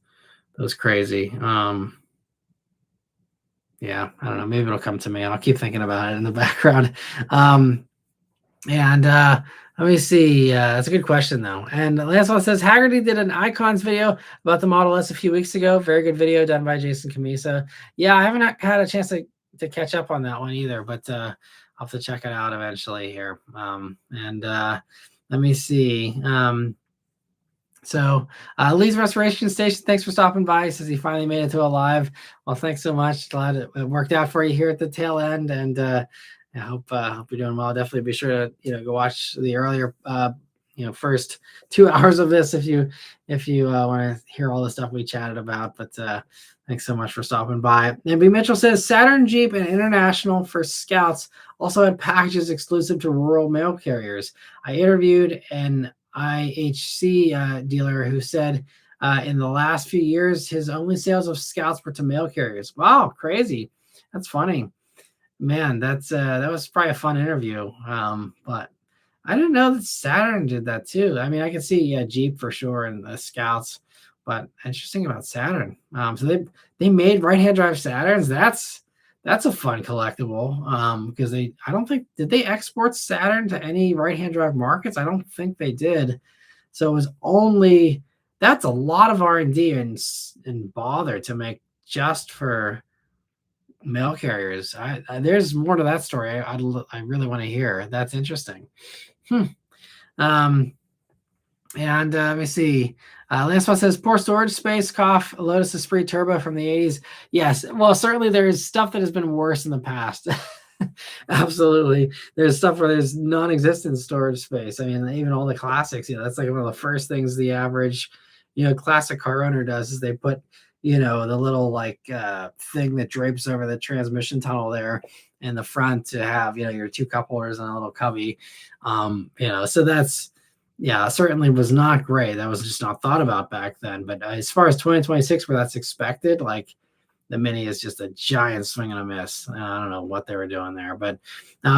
Speaker 1: crazy. I don't know. Maybe it'll come to me. I'll keep thinking about it in the background. Let me see. That's a good question, though. And last one says, Haggerty did an Icons video about the Model S a few weeks ago. Very good video done by Jason Camisa. Yeah, I haven't had a chance to catch up on that one either, but I'll have to check it out eventually here. Let me see. So Lee's Restoration Station, thanks for stopping by. He says he finally made it to a live. Well, thanks so much. Glad it worked out for you here at the tail end, and I hope you're doing well. Definitely be sure to go watch the earlier first 2 hours of this if you want to hear all the stuff we chatted about. But thanks so much for stopping by. And B. Mitchell says Saturn, Jeep, and International for Scouts also had packages exclusive to rural mail carriers. I interviewed an IHC dealer who said in the last few years his only sales of Scouts were to mail carriers. Wow, crazy. That's funny. Man, that was probably a fun interview. But I didn't know that Saturn did that too. I mean, I could see Jeep for sure and the Scouts, but interesting about Saturn. So they made right-hand drive Saturns. That's a fun collectible. Because I don't think, did they export Saturn to any right-hand drive markets? I don't think they did. So it was that's a lot of R&D and bother to make just for mail carriers. There's more to that story. I really want to hear. That's interesting. And let me see. Last one says poor storage space. Cough. Lotus Esprit Turbo from the 80s. Yes. Well, certainly there's stuff that has been worse in the past. Absolutely. There's stuff where there's non-existent storage space. I mean, even all the classics. That's like one of the first things the average, classic car owner does is they put the little like thing that drapes over the transmission tunnel there in the front to have your two cup holders and a little cubby. So that's certainly was not great. That was just not thought about back then. But as far as 2026 where that's expected, like the Mini is just a giant swing and a miss. I don't know what they were doing there. But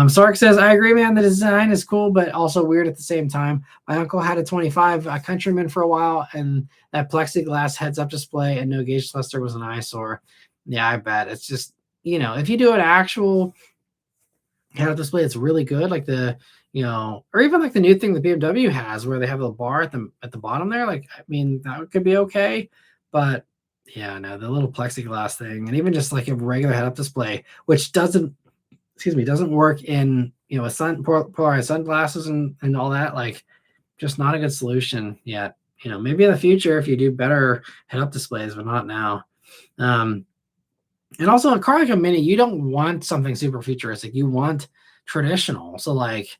Speaker 1: Sark says, I agree, man. The design is cool, but also weird at the same time. My uncle had a 25 Countryman for a while, and that plexiglass heads-up display and no gauge cluster was an eyesore. Yeah, I bet. It's just, if you do an actual head-up display, it's really good. Like the or even like the new thing the BMW has where they have a bar at the bottom there. Like, I mean, that could be okay, but yeah, no, the little plexiglass thing, and even just like a regular head-up display, which doesn't work in with polarized sunglasses and all that. Like, just not a good solution yet. Maybe in the future if you do better head-up displays, but not now. And also a car like a Mini, you don't want something super futuristic. You want traditional. So like,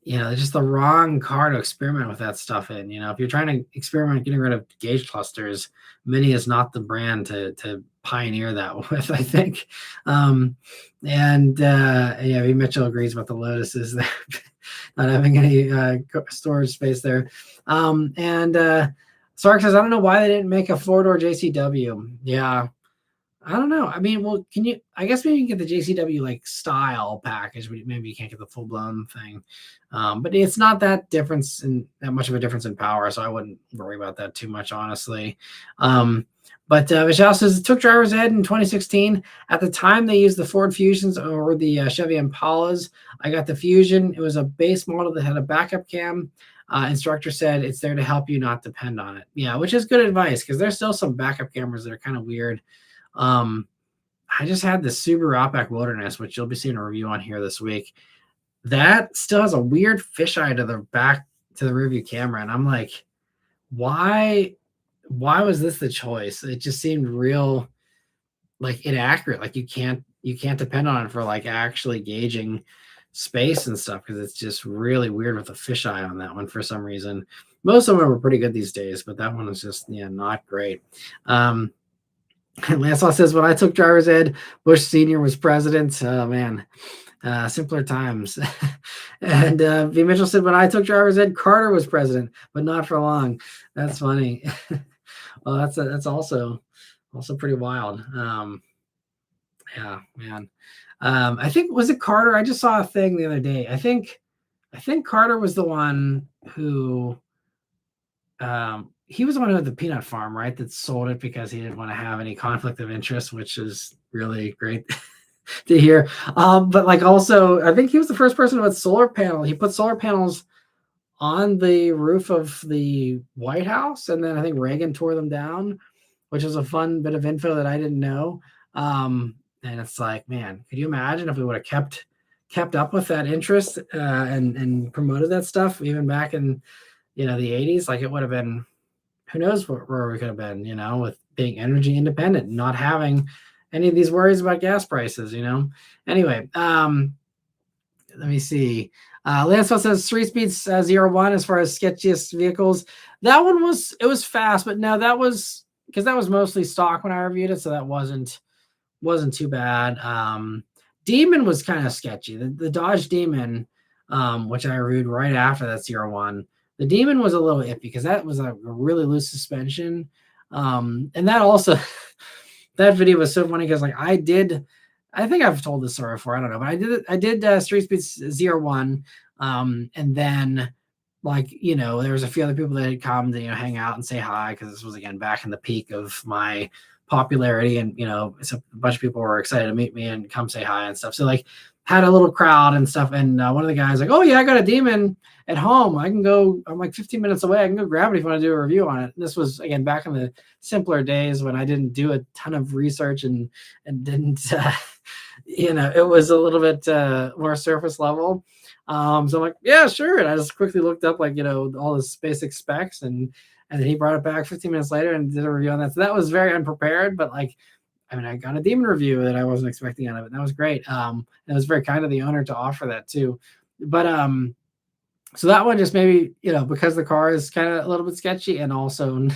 Speaker 1: it's just the wrong car to experiment with that stuff in. If you're trying to experiment getting rid of gauge clusters, Mini is not the brand to pioneer that with, I think. Yeah, Mitchell agrees about the Lotuses there, not having any storage space there. Sark says, I don't know why they didn't make a four-door JCW. Yeah. I don't know. I mean, well, I guess maybe you can get the JCW like style package, but maybe you can't get the full blown thing. But it's not that much of a difference in power, so I wouldn't worry about that too much, honestly. But Michelle says it took driver's ed in 2016. At the time, they used the Ford Fusions or the Chevy Impalas. I got the Fusion. It was a base model that had a backup cam. Instructor said it's there to help you, not depend on it. Yeah, which is good advice because there's still some backup cameras that are kind of weird. I just had the Subaru Outback Wilderness, which you'll be seeing a review on here this week. That still has a weird fisheye to the back to the rearview camera, and I'm like, why was this the choice? It just seemed real like inaccurate. Like you can't depend on it for like actually gauging space and stuff because it's just really weird with a fisheye on that one for some reason. Most of them are pretty good these days, but that one is just not great. Lancelot says, when I took driver's ed, Bush Sr. was president. Oh, man. Simpler times. And V. Mitchell said, when I took driver's ed, Carter was president, but not for long. That's funny. Well, that's also pretty wild. Yeah, man. I think, was it Carter? I just saw a thing the other day. I think Carter was the one who he was the one who had the peanut farm, right? That sold it because he didn't want to have any conflict of interest, which is really great to hear. But like also, I think he was the first person with solar panel. He put solar panels on the roof of the White House, and then I think Reagan tore them down, which was a fun bit of info that I didn't know. And it's like, man, could you imagine if we would have kept up with that interest and promoted that stuff even back in the 80s? Like it would have been, who knows where we could have been, with being energy independent, not having any of these worries about gas prices, Anyway, let me see. Lancelot says 3-speeds 0-1 as far as sketchiest vehicles. That one was fast, but no, that was because that was mostly stock when I reviewed it, so that wasn't too bad. Demon was kind of sketchy. The Dodge Demon, which I reviewed right after that 0-1. The Demon was a little iffy because that was a really loose suspension. And that also, that video was so funny because like I think I've told this story before, I don't know, but I did Street Speeds 0-1. And then like, there was a few other people that had come to, hang out and say hi because this was again back in the peak of my popularity, and so a bunch of people were excited to meet me and come say hi and stuff. So like had a little crowd and stuff, and one of the guys like, oh yeah, I got a Demon at home, I can go, I'm like 15 minutes away, I can go grab it if you want to do a review on it. And this was again back in the simpler days when I didn't do a ton of research and didn't it was a little bit more surface level. So I'm like, yeah, sure. And I just quickly looked up like all the basic specs, and then he brought it back 15 minutes later and did a review on that. So that was very unprepared, but like, I mean, I got a Demon review that I wasn't expecting out of it. And that was great. And it was very kind of the owner to offer that too. But so that one just maybe, because the car is kind of a little bit sketchy and also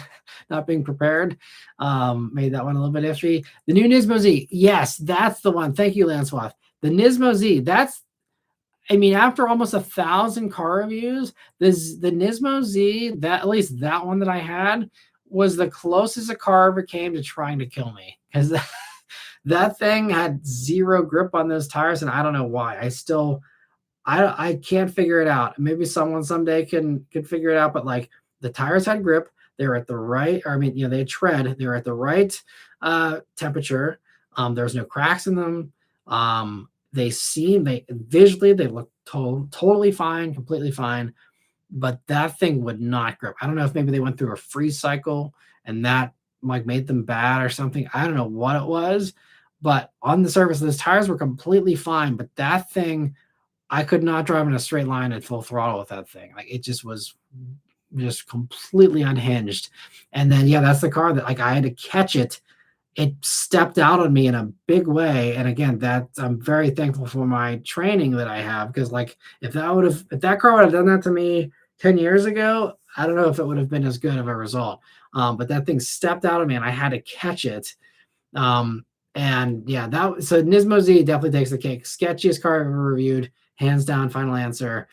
Speaker 1: not being prepared, made that one a little bit iffy. The new Nismo Z. Yes, that's the one. Thank you, Lancelot. The Nismo Z. After almost 1,000 car reviews, the Nismo Z, at least that one that I had, was the closest a car ever came to trying to kill me, because that thing had zero grip on those tires, and I don't know why. I can't figure it out. Maybe someone someday can figure it out, but like the tires had grip. They were at the right, they had tread. They were at the right temperature. There was no cracks in them. Visually they look totally fine, completely fine. But that thing would not grip. I don't know if maybe they went through a freeze cycle and that like made them bad or something. I don't know what it was, but on the surface, those tires were completely fine. But that thing, I could not drive in a straight line at full throttle with that thing. Like it just was just completely unhinged. And then yeah, that's the car that like I had to catch it. It stepped out on me in a big way. And again, that I'm very thankful for my training that I have, because like if that car would have done that to me 10 years ago, I don't know if it would have been as good of a result. But that thing stepped out of me and I had to catch it. And yeah, so Nismo Z definitely takes the cake. Sketchiest car I've ever reviewed, hands down, final answer.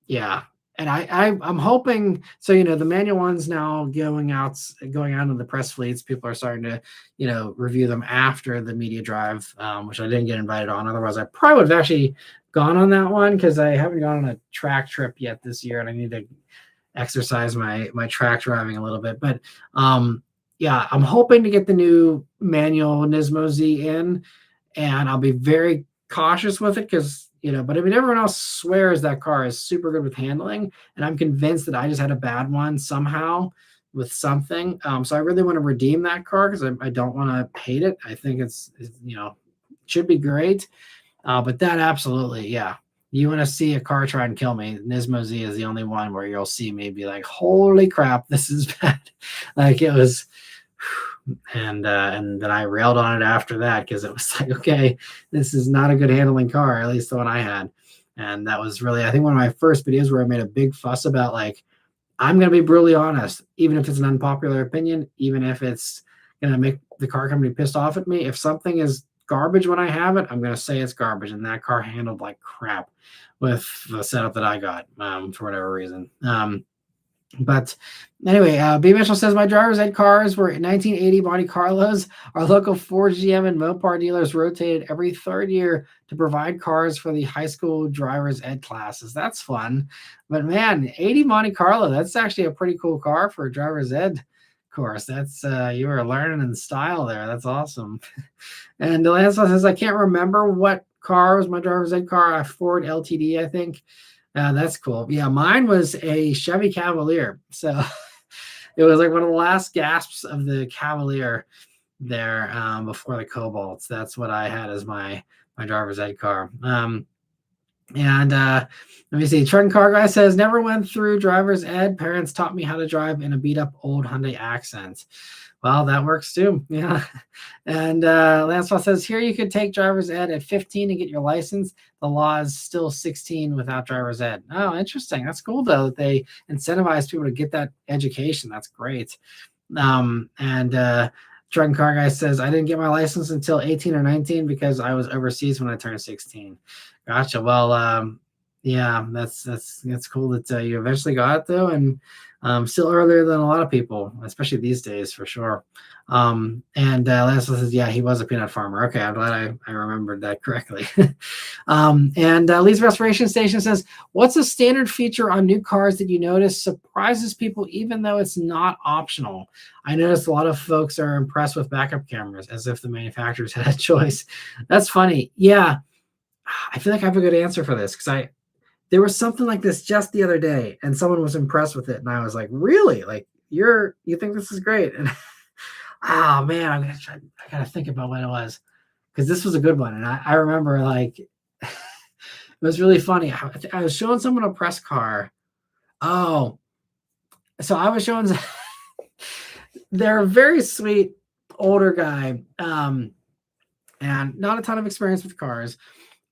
Speaker 1: Yeah. And I'm hoping, so the manual ones now going out into the press fleets. People are starting to review them after the media drive, which I didn't get invited on. Otherwise, I probably would have actually gone on that one, because I haven't gone on a track trip yet this year, and I need to exercise my track driving a little bit. But yeah, I'm hoping to get the new manual Nismo Z in, and I'll be very cautious with it because but I mean, everyone else swears that car is super good with handling, and I'm convinced that I just had a bad one somehow with something. So I really want to redeem that car because I don't want to hate it. I think it's should be great. But that absolutely, yeah. You want to see a car try and kill me, Nismo Z is the only one where you'll see me be like, holy crap, this is bad. Like it was. And then I railed on it after that, because it was like, okay, this is not a good handling car, at least the one I had. And that was really, I think, one of my first videos where I made a big fuss about like, I'm going to be brutally honest, even if it's an unpopular opinion, even if it's going to make the car company pissed off at me. If something is garbage when I have it, I'm going to say it's garbage. And that car handled like crap with the setup that I got for whatever reason. But anyway, B. Mitchell says, my driver's ed cars were 1980 Monte Carlos. Our local Ford, GM, and Mopar dealers rotated every third year to provide cars for the high school driver's ed classes. That's fun. But man, 80 Monte Carlo, that's actually a pretty cool car for a driver's ed course. That's you were learning in style there. That's awesome. And the last one says, I can't remember what car was my driver's ed car. A Ford LTD, I think. That's cool. Yeah, mine was a Chevy Cavalier. So it was like one of the last gasps of the Cavalier there before the Cobalts. That's what I had as my driver's ed car. And let me see. Trent Car Guy says, never went through driver's ed. Parents taught me how to drive in a beat up old Hyundai Accent. Well, that works too. Yeah. And Lancelot says, here you could take driver's ed at 15 and get your license. The law is still 16 without driver's ed. Oh, interesting. That's cool, though, that they incentivize people to get that education. That's great. And Drunken Car Guy says, I didn't get my license until 18 or 19 because I was overseas when I turned 16. Gotcha. Well, yeah, that's cool that you eventually got it, though, and still earlier than a lot of people, especially these days, for sure. And Lance says, yeah, he was a peanut farmer. Okay, I'm glad I remembered that correctly. And Lee's Restoration Station says, what's a standard feature on new cars that you notice surprises people even though it's not optional? I noticed a lot of folks are impressed with backup cameras, as if the manufacturers had a choice. That's funny. Yeah, I feel like I have a good answer for this, because there was something like this just the other day, and someone was impressed with it, and I was like, really? Like, you think this is great? And oh man, I gotta think about what it was, because this was a good one. And I remember, like, it was really funny. I was showing someone a press car. Oh, so I was showing they're a very sweet older guy, and not a ton of experience with cars.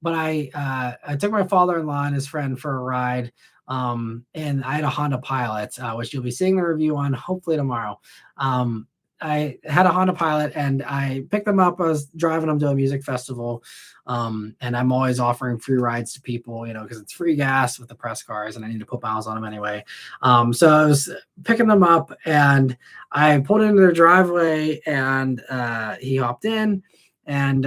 Speaker 1: But I took my father-in-law and his friend for a ride, and I had a Honda Pilot, which you'll be seeing the review on hopefully tomorrow. I had a Honda Pilot, and I picked them up. I was driving them to a music festival, and I'm always offering free rides to people, because it's free gas with the press cars, and I need to put miles on them anyway. So I was picking them up, and I pulled into their driveway, and he hopped in, and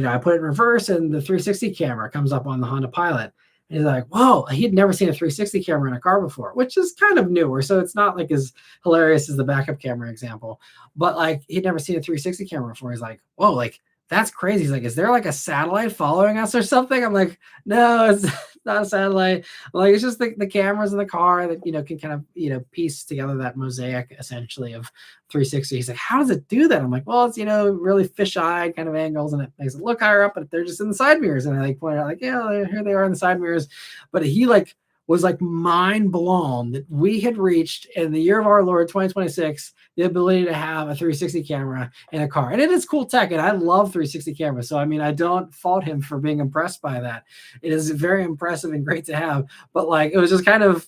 Speaker 1: I put it in reverse, and the 360 camera comes up on the Honda Pilot. And he's like, whoa, he'd never seen a 360 camera in a car before, which is kind of newer. So it's not like as hilarious as the backup camera example, but like he'd never seen a 360 camera before. He's like, whoa, like that's crazy. He's like, is there like a satellite following us or something? I'm like, no, it's not a satellite. I'm like, it's just the cameras in the car that, can kind of, piece together that mosaic essentially of 360. He's like, how does it do that? I'm like, well, it's, really fisheye kind of angles. And it makes it look higher up, but they're just in the side mirrors. And I like pointed out like, yeah, here they are in the side mirrors. But he like was like mind blown that we had reached in the year of our Lord 2026 the ability to have a 360 camera in a car. And it is cool tech, and I love 360 cameras. So I mean, I don't fault him for being impressed by that. It is very impressive and great to have. But like, it was just kind of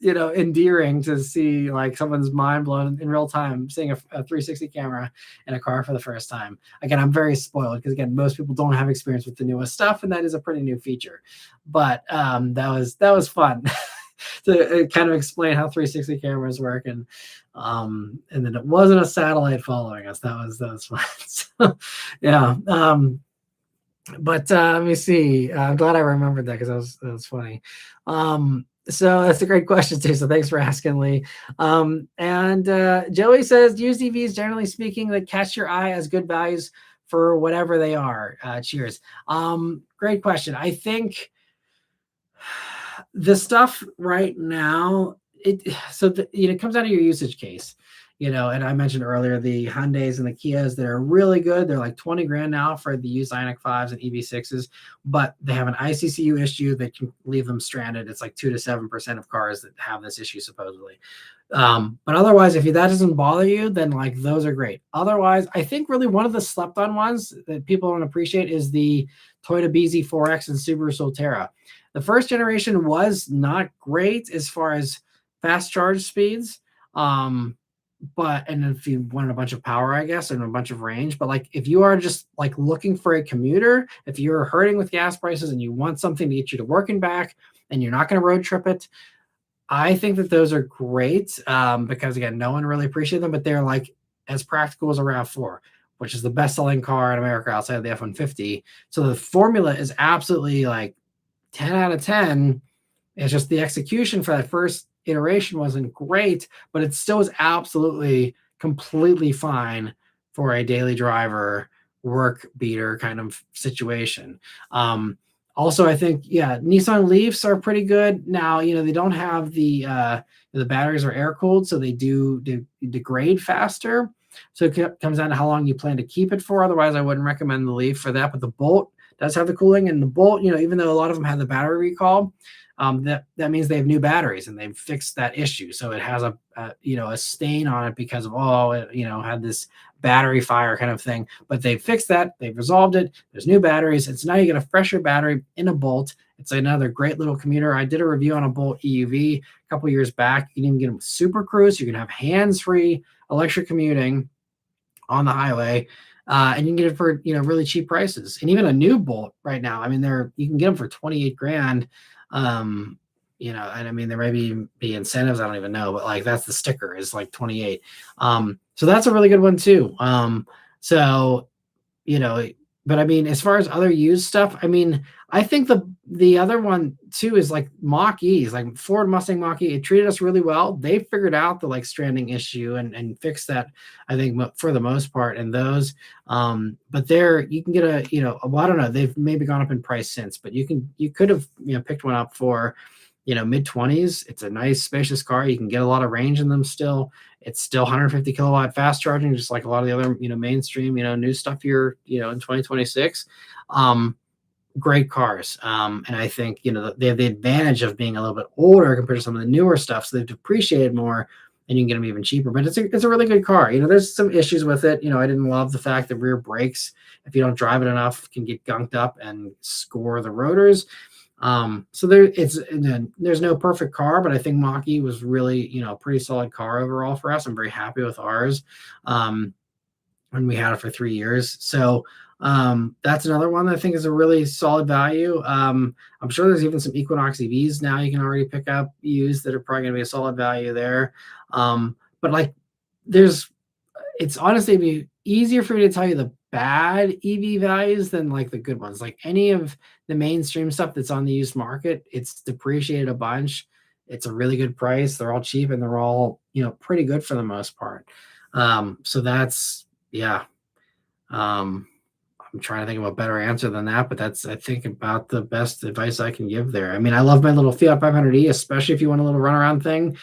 Speaker 1: endearing to see like someone's mind blown in real time seeing a 360 camera in a car for the first time. Again, I'm very spoiled because again, most people don't have experience with the newest stuff, and that is a pretty new feature. But that was fun to kind of explain how 360 cameras work, and then it wasn't a satellite following us. That was fun. So, yeah. But let me see. I'm glad I remembered that because that was funny. So that's a great question too. So thanks for asking, Lee. And Joey says used EVs, generally speaking, that catch your eye as good values for whatever they are. Cheers. Great question. I think the stuff right now, it comes out of your usage case. And I mentioned earlier the Hyundais and the Kias that are really good. They're like 20 grand now for the used Ioniq 5s and EV6s, but they have an ICCU issue that can leave them stranded. It's like 2 to 7% of cars that have this issue supposedly. But otherwise, if that doesn't bother you, then like those are great. Otherwise, I think really one of the slept on ones that people don't appreciate is the Toyota BZ4X and Subaru Solterra. The first generation was not great as far as fast charge speeds. And if you wanted a bunch of power, I guess, and a bunch of range, but like if you are just like looking for a commuter, if you're hurting with gas prices and you want something to get you to work and back, and you're not going to road trip it, I think that those are great because again, no one really appreciates them, but they're like as practical as a RAV4, which is the best selling car in America outside of the F-150. So the formula is absolutely like 10 out of 10. It's just the execution for that first iteration wasn't great, but it still was absolutely completely fine for a daily driver, work beater kind of situation. Also, I think, Nissan Leafs are pretty good. Now, they don't have the batteries are air cooled, so they do degrade faster. So it comes down to how long you plan to keep it for. Otherwise, I wouldn't recommend the Leaf for that. But the Bolt does have the cooling, and the Bolt, even though a lot of them have the battery recall, that means they have new batteries and they've fixed that issue. So it has a stain on it because of had this battery fire kind of thing. But they've fixed that. They've resolved it. There's new batteries. And so now you get a fresher battery in a Bolt. It's another great little commuter. I did a review on a Bolt EUV a couple years back. You can even get them with Super Cruise. You can have hands-free electric commuting on the highway. And you can get it for really cheap prices. And even a new Bolt right now, I mean, you can get them for 28 grand. And I mean, there may be incentives, I don't even know, but like that's the sticker is like 28. So that's a really good one too. But I mean, as far as other used stuff, I mean, I think the other one too is like Mach-E's, like Ford Mustang Mach-E. It treated us really well. They figured out the like stranding issue and fixed that, I think, for the most part. And those, but you can get well, I don't know, they've maybe gone up in price since, but you could have picked one up for mid-20s. It's a nice spacious car. You can get a lot of range in them still. It's still 150 kilowatt fast charging, just like a lot of the other mainstream new stuff here in 2026. Great cars. And I think they have the advantage of being a little bit older compared to some of the newer stuff, so they've depreciated more, and you can get them even cheaper. But it's a really good car. There's some issues with it. I didn't love the fact that rear brakes, if you don't drive it enough, can get gunked up and score the rotors. So there's no perfect car, but I think Mach-E was really, a pretty solid car overall for us. I'm very happy with ours. And we had it for 3 years. So, that's another one that I think is a really solid value. I'm sure there's even some Equinox EVs now you can already pick up used that are probably going to be a solid value there. But like it's honestly be easier for me to tell you the bad EV values than like the good ones. Like any of the mainstream stuff that's on the used market, it's depreciated a bunch. It's a really good price. They're all cheap and they're all, pretty good for the most part. So that's, yeah. I'm I'm trying to think of a better answer than that, but that's, I think, about the best advice I can give there. I mean, I love my little Fiat 500e, especially if you want a little runaround thing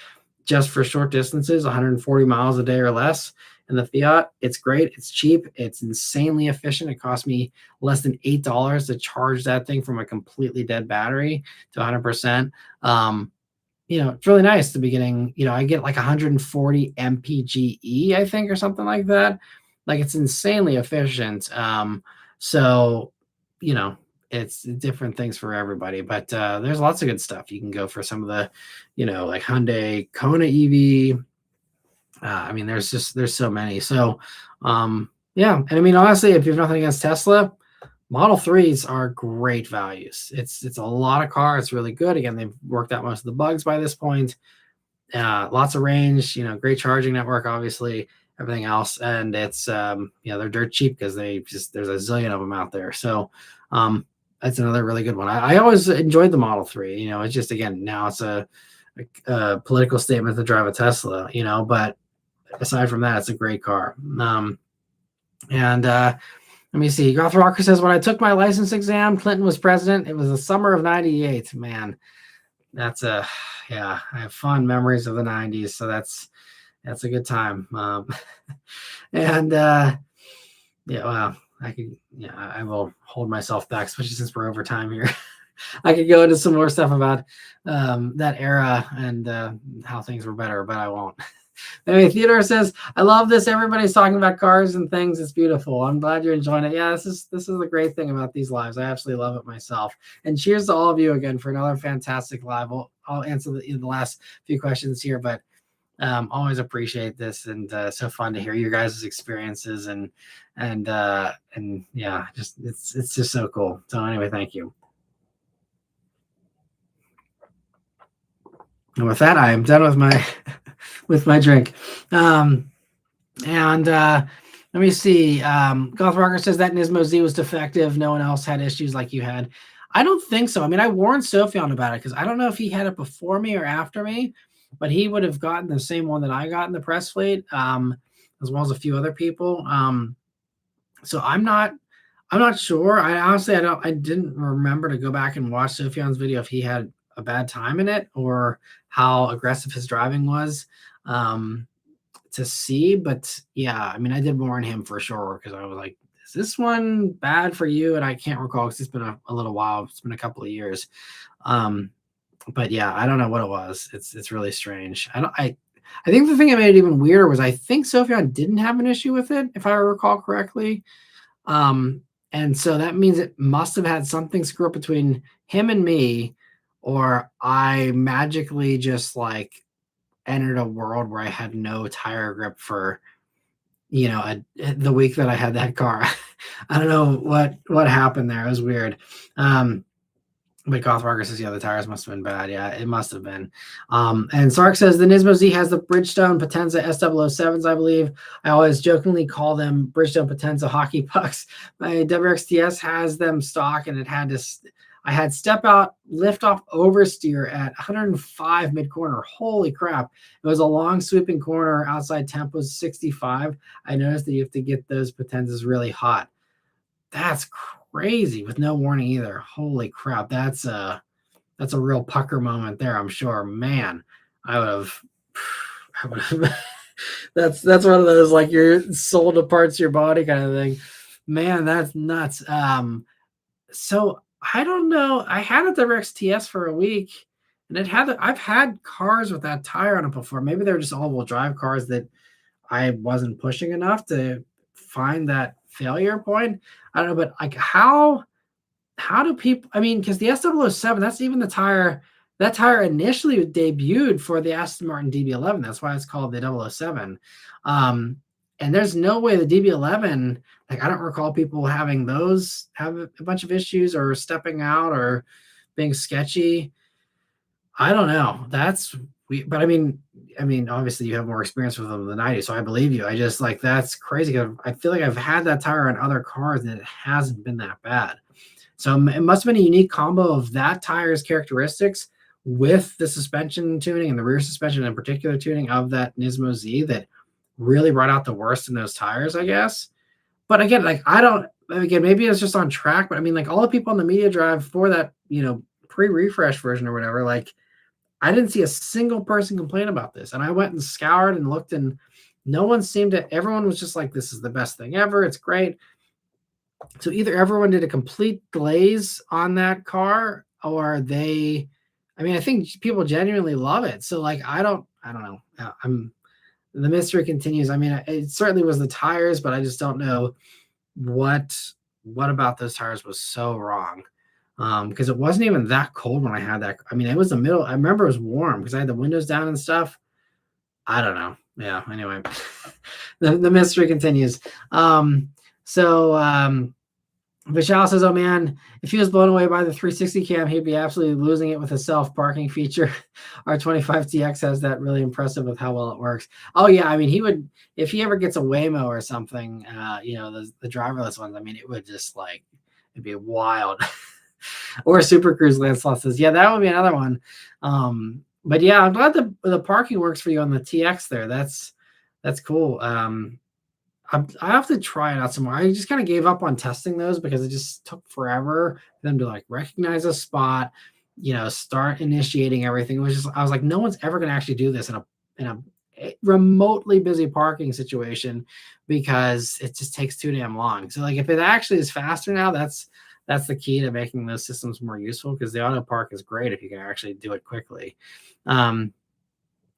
Speaker 1: just for short distances, 140 miles a day or less. And the Fiat, it's great. It's cheap. It's insanely efficient. It cost me less than $8 to charge that thing from a completely dead battery to 100%. It's really nice to be getting, I get like 140 mpge, I think, or something like that. Like, it's insanely efficient. So, you know, it's different things for everybody, but there's lots of good stuff. You can go for some of the, like Hyundai Kona EV. I mean, there's so many. So, yeah. And I mean, honestly, if you have nothing against Tesla, Model 3s are great values. It's a lot of car. It's really good. Again, they've worked out most of the bugs by this point. Lots of range, great charging network, obviously, everything else. And it's, they're dirt cheap because there's a zillion of them out there. So that's another really good one. I always enjoyed the Model 3. It's just, again, now it's a political statement to drive a Tesla, but aside from that, it's a great car. Let me see. Goth Rocker says, when I took my license exam, Clinton was president. It was the summer of '98. Man, that's I have fond memories of the '90s. So that's a good time. Well, I will hold myself back, especially since we're over time here. I could go into some more stuff about that era and how things were better, but I won't. Anyway, Theodore says, I love this. Everybody's talking about cars and things. It's beautiful. I'm glad you're enjoying it. Yeah, this is the great thing about these lives. I absolutely love it myself. And cheers to all of you again for another fantastic live. I'll answer the last few questions here, but always appreciate this, and so fun to hear your guys' experiences and yeah, just it's just so cool. So anyway, thank you. And with that, I am done with my with my drink. Let me see. Goth Rocker says that Nismo Z was defective. No one else had issues like you had. I don't think so. I mean, I warned Sophion about it because I don't know if he had it before me or after me, but he would have gotten the same one that I got in the press fleet, as well as a few other people. So I'm not sure. I didn't remember to go back and watch Sophion's video if he had a bad time in it or how aggressive his driving was to see. But yeah, I mean, I did warn him for sure because I was like, is this one bad for you? And I can't recall because it's been a little while. It's been a couple of years. But yeah, I don't know what it was. It's really strange. I think the thing that made it even weirder was I think Sophion didn't have an issue with it, if I recall correctly. And so that means it must have had something screw up between him and me, or I magically just like entered a world where I had no tire grip for, the week that I had that car. I don't know what happened there. It was weird. But Goth Rocker says, yeah, the tires must have been bad. Yeah, it must have been. And Sark says the Nismo Z has the Bridgestone Potenza S007s, I believe. I always jokingly call them Bridgestone Potenza hockey pucks. My WRXTS has them stock, and I had step out, lift off, oversteer at 105 mid corner. Holy crap. It was a long sweeping corner. Outside temp was 65. I noticed that you have to get those Potenzas really hot. That's crazy with no warning either. Holy crap. That's a real pucker moment there, I'm sure. Man, I would have that's one of those like your soul departs your body kind of thing. Man, that's nuts. So I don't know. I had a WRX-TS for a week, and I've had cars with that tire on it before. Maybe they're just all-wheel drive cars that I wasn't pushing enough to find that failure point. I don't know, but like how do people? I mean, because the S007, that's even the tire. That tire initially debuted for the Aston Martin DB11. That's why it's called the 007. And there's no way the DB11, like I don't recall people have a bunch of issues or stepping out or being sketchy. I don't know. But I mean, obviously you have more experience with them than I do, so I believe you. I just like that's crazy. I feel like I've had that tire on other cars and it hasn't been that bad. So it must have been a unique combo of that tire's characteristics with the suspension tuning and the rear suspension in particular tuning of that Nismo Z that really brought out the worst in those tires, I guess. But again, like I don't. Again, maybe it's just on track, but I mean, like all the people on the media drive for that, pre-refresh version or whatever, like I didn't see a single person complain about this. And I went and scoured and looked, and no one seemed to. Everyone was just like, "This is the best thing ever. It's great." So either everyone did a complete glaze on that car, or they. I mean, I think people genuinely love it. So like, I don't know. The mystery continues. I mean, it certainly was the tires, but I just don't know what about those tires was so wrong. Because it wasn't even that cold when I had that. I mean, it was the middle. I remember it was warm because I had the windows down and stuff. I don't know. Yeah. Anyway, the mystery continues. Vishal says, "Oh man, if he was blown away by the 360 cam, he'd be absolutely losing it with a self-parking feature. Our 25TX has that, really impressive with how well it works." Oh yeah, I mean, he would, if he ever gets a Waymo or something, the driverless ones. I mean, it would just like, it'd be wild. Or Super Cruise. Lancelot says, "Yeah, that would be another one." But yeah, I'm glad the parking works for you on the TX there. That's cool. I have to try it out some more. I just kind of gave up on testing those because it just took forever for them to like recognize a spot, start initiating everything. It was just, I was like, no one's ever going to actually do this in a remotely busy parking situation because it just takes too damn long. So like, if it actually is faster now, that's the key to making those systems more useful, because the auto park is great if you can actually do it quickly.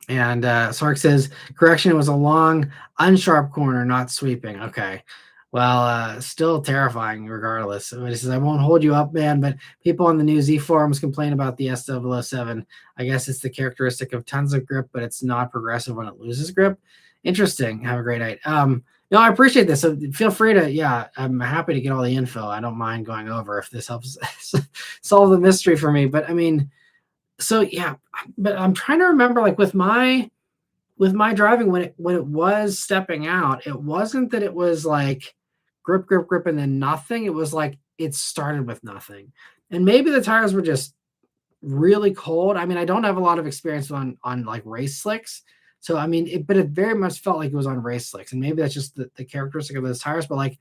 Speaker 1: And Sark says, "Correction, it was a long, unsharp corner, not sweeping." Okay. Well, still terrifying regardless. So he says, "I won't hold you up, man, but people on the new Z forums complain about the S007. I guess it's the characteristic of tons of grip, but it's not progressive when it loses grip." Interesting. Have a great night. I appreciate this. So feel free to, I'm happy to get all the info. I don't mind going over if this helps solve the mystery for me. But I mean, so yeah, but I'm trying to remember, like with my driving, when it was stepping out, it wasn't that it was like grip, grip, grip, and then nothing. It was like it started with nothing. And maybe the tires were just really cold. I mean, I don't have a lot of experience on like race slicks. So I mean, but it very much felt like it was on race slicks. And maybe that's just the characteristic of those tires, but like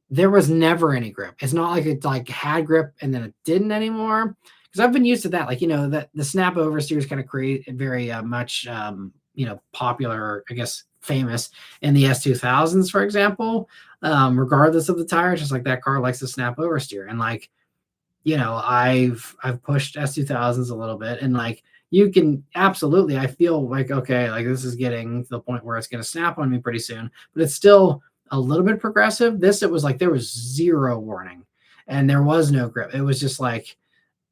Speaker 1: there was never any grip. It's not like it like had grip and then it didn't anymore. Because I've been used to that, like that the snap oversteers kind of create very much popular, I guess, famous in the S2000s, for example. Regardless of the tire, just like that car likes to snap oversteer, and like I've pushed S2000s a little bit, and like you can absolutely, I feel like okay, like this is getting to the point where it's going to snap on me pretty soon, but it's still a little bit progressive. This, it was like there was zero warning, and there was no grip. It was just like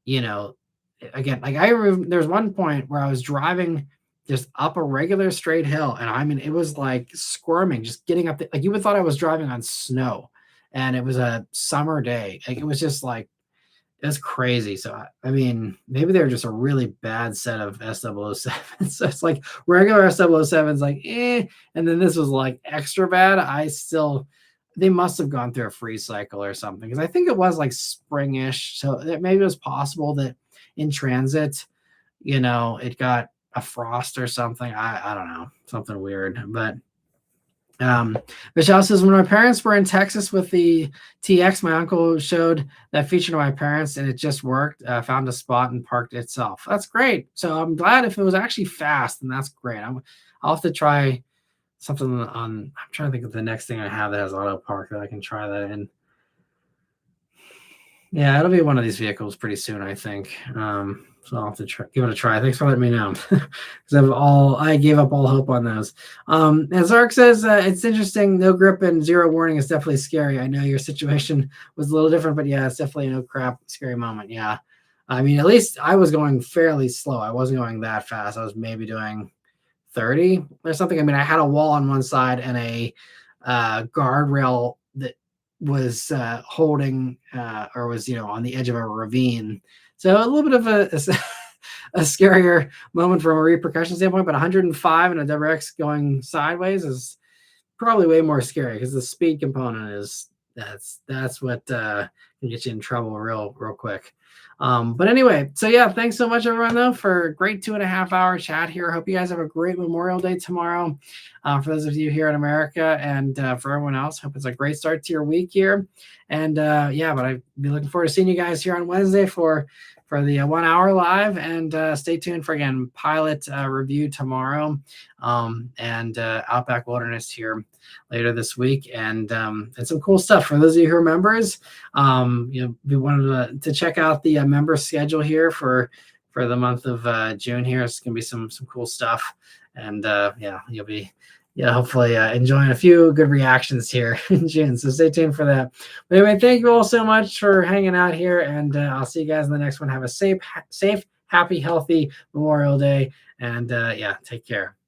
Speaker 1: again, like I remember there's one point where I was driving just up a regular straight hill, and I mean, it was like squirming, just getting up like you would thought I was driving on snow, and it was a summer day. Like it was just like, it's crazy. So I mean, maybe they're just a really bad set of S007s. So it's like regular S007s, like and then this was like extra bad. They must have gone through a freeze cycle or something, because I think it was like springish. So maybe it was possible that in transit, it got a frost or something. I don't know, something weird. But Michelle says, "When my parents were in Texas with the TX, my uncle showed that feature to my parents, and it just worked. Found a spot and parked itself." That's great. So I'm glad if it was actually fast, and that's great. I'll have to try something on. I'm trying to think of the next thing I have that has auto park that I can try that in. Yeah, it'll be one of these vehicles pretty soon, I think. So I'll have to give it a try. Thanks for letting me know, because I gave up all hope on those. As Ark says, it's interesting. No grip and zero warning is definitely scary. I know your situation was a little different, but yeah, it's definitely a no crap scary moment. Yeah, I mean, at least I was going fairly slow. I wasn't going that fast. I was maybe doing 30 or something. I mean, I had a wall on one side and a guardrail that was holding or was on the edge of a ravine. So a little bit of a scarier moment from a repercussion standpoint, but 105 and a WX going sideways is probably way more scary, because the speed component is that's what can get you in trouble real quick. But anyway, so yeah, thanks so much everyone though for a great 2.5 hour chat here. Hope you guys have a great Memorial Day tomorrow. For those of you here in America, and for everyone else, hope it's a great start to your week here. And yeah, but I'd be looking forward to seeing you guys here on Wednesday for the 1 hour live, and stay tuned for again pilot review tomorrow, and Outback Wilderness here later this week, and some cool stuff for those of you who are members. We wanted to check out the member schedule here for the month of June here. It's gonna be some cool stuff, and yeah, you'll be hopefully enjoying a few good reactions here in June. So stay tuned for that. But anyway, thank you all so much for hanging out here, and I'll see you guys in the next one. Have a safe, happy, healthy Memorial Day, and yeah, take care.